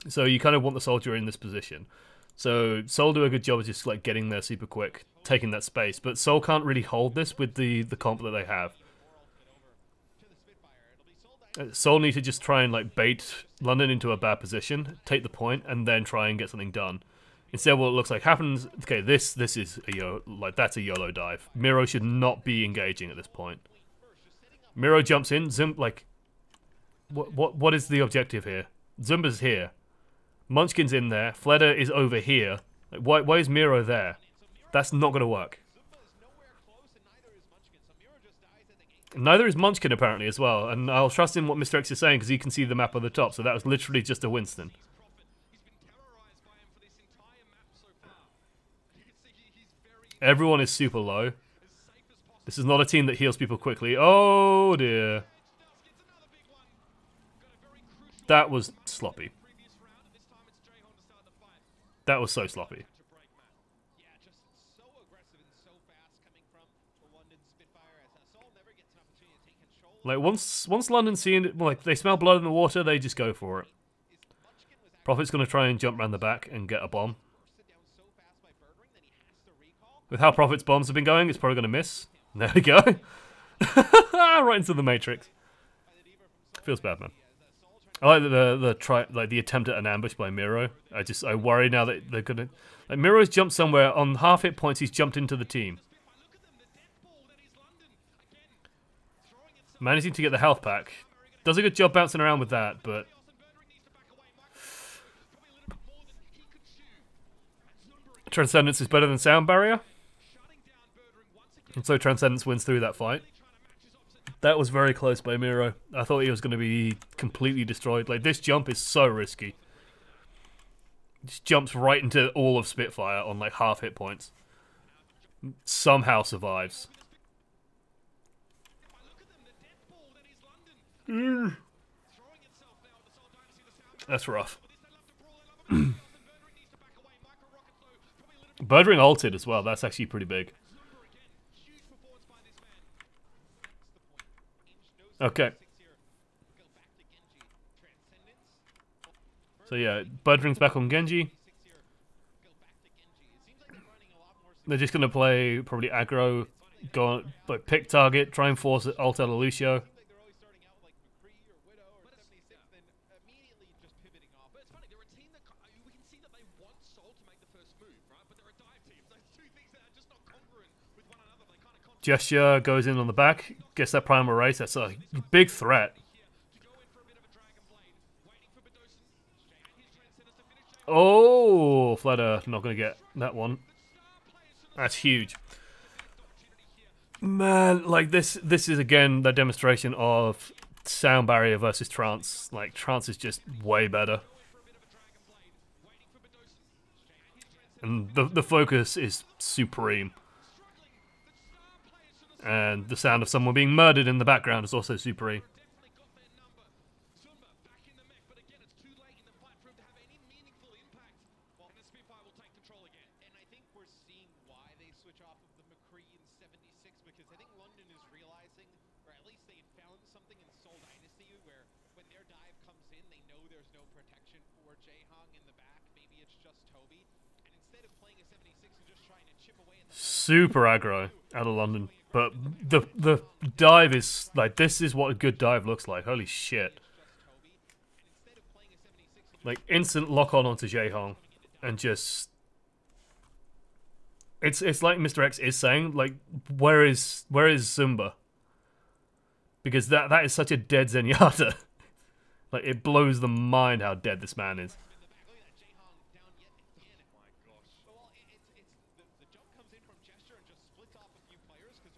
So you kind of want the Soldier in this position. So Seoul do a good job of just like getting there super quick, taking that space, but Seoul can't really hold this with the comp that they have. Seoul need to just try and like bait London into a bad position, take the point, and then try and get something done. Instead, what it looks like happens. Okay, this is a that's a YOLO dive. Miro should not be engaging at this point. Miro jumps in. Like, what is the objective here? Zumba's here. Munchkin's in there. Fleder is over here. Like, why is Miro there? That's not gonna work. Neither is Munchkin, apparently, as well. And I'll trust in what Mr. X is saying, because he can see the map on the top. So that was literally just a Winston. Everyone is super low. This is not a team that heals people quickly. Oh, dear. That was sloppy. That was so sloppy. Like, once London seeing it, like, they smell blood in the water, they just go for it. Prophet's going to try and jump around the back and get a bomb. With how Prophet's bombs have been going, it's probably going to miss. There we go. Right into the Matrix. Feels bad, man. I like the attempt at an ambush by Miro. I worry now that they're going to... Like, Miro's jumped somewhere on half hit points, he's jumped into the team. Managing to get the health pack. Does a good job bouncing around with that, but... Transcendence is better than Sound Barrier. And so Transcendence wins through that fight. That was very close by Miro. I thought he was going to be completely destroyed. Like, this jump is so risky. Just jumps right into all of Spitfire on like half hit points. Somehow survives. That's rough. Birdring ulted as well. That's actually pretty big. Okay. So yeah, Birdring's back on Genji. They're just gonna play probably aggro, go on, like pick target, try and force it, ult out of Lucio. Gesture goes in on the back, gets that primal race. That's a big threat. Oh, Flutter not going to get that one. That's huge. Man, like this is again the demonstration of sound barrier versus trance. Like trance is just way better. And the focus is supreme. And the sound of someone being murdered in the background is also supreme. Super aggro out of London, but the dive is like, this is what a good dive looks like. Holy shit! Like instant lock on onto Jaehong, and just it's like Mr. X is saying, like, where is Zumba? Because that is such a dead Zenyatta. Like it blows the mind how dead this man is.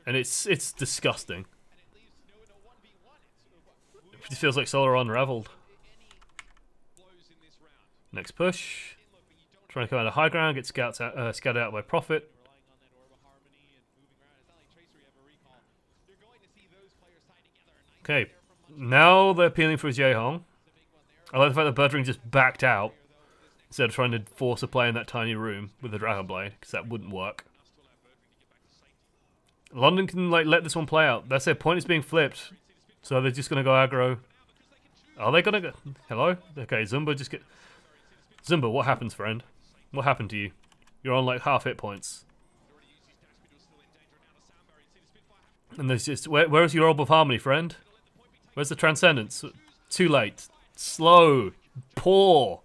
And it's disgusting. It feels like Solar unraveled. Next push. Trying to come out of high ground, get scouted out by Prophet. Okay, now they're peeling for his Jaehong. I like the fact that Birdring just backed out instead of trying to force a play in that tiny room with the Dragon Blade, because that wouldn't work. London can like let this one play out. That's their point is being flipped. So they're just gonna go aggro. Are they gonna go? Hello? Okay, Zumba just get. Zumba, what happens, friend? What happened to you? You're on like half hit points. And there's just where's your orb of harmony, friend? Where's the transcendence? Too late. Slow. Poor.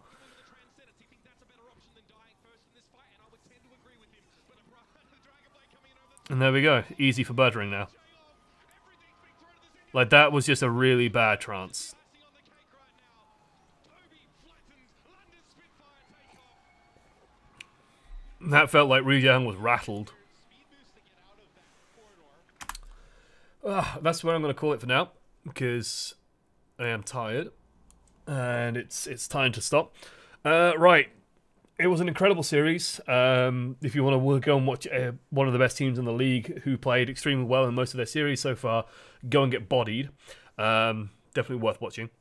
And there we go. Easy for Birdring now. Like, that was just a really bad trance. That felt like Ryu Yang was rattled. That's where I'm going to call it for now, because I am tired. And it's time to stop. Right. It was an incredible series. If you want to go and watch one of the best teams in the league who played extremely well in most of their series so far, go and get bodied. Definitely worth watching.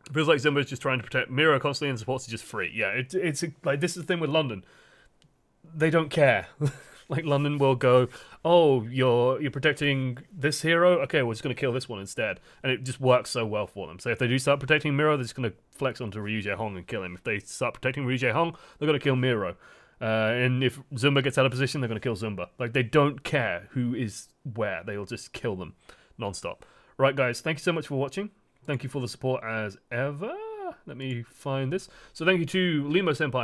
It feels like Zumba's just trying to protect Miro constantly and supports are just free. Yeah, it's like, this is the thing with London. They don't care. Like, London will go, oh, you're protecting this hero? Okay, we're just going to kill this one instead. And it just works so well for them. So if they do start protecting Miro, they're just going to flex onto Ryu Jaehong and kill him. If they start protecting Ryu Jaehong, they're going to kill Miro. And if Zumba gets out of position, they're going to kill Zumba. Like, they don't care who is where. They'll just kill them non-stop. Right, guys, thank you so much for watching. Thank you for the support as ever. Let me find this. So thank you to Limo Senpai,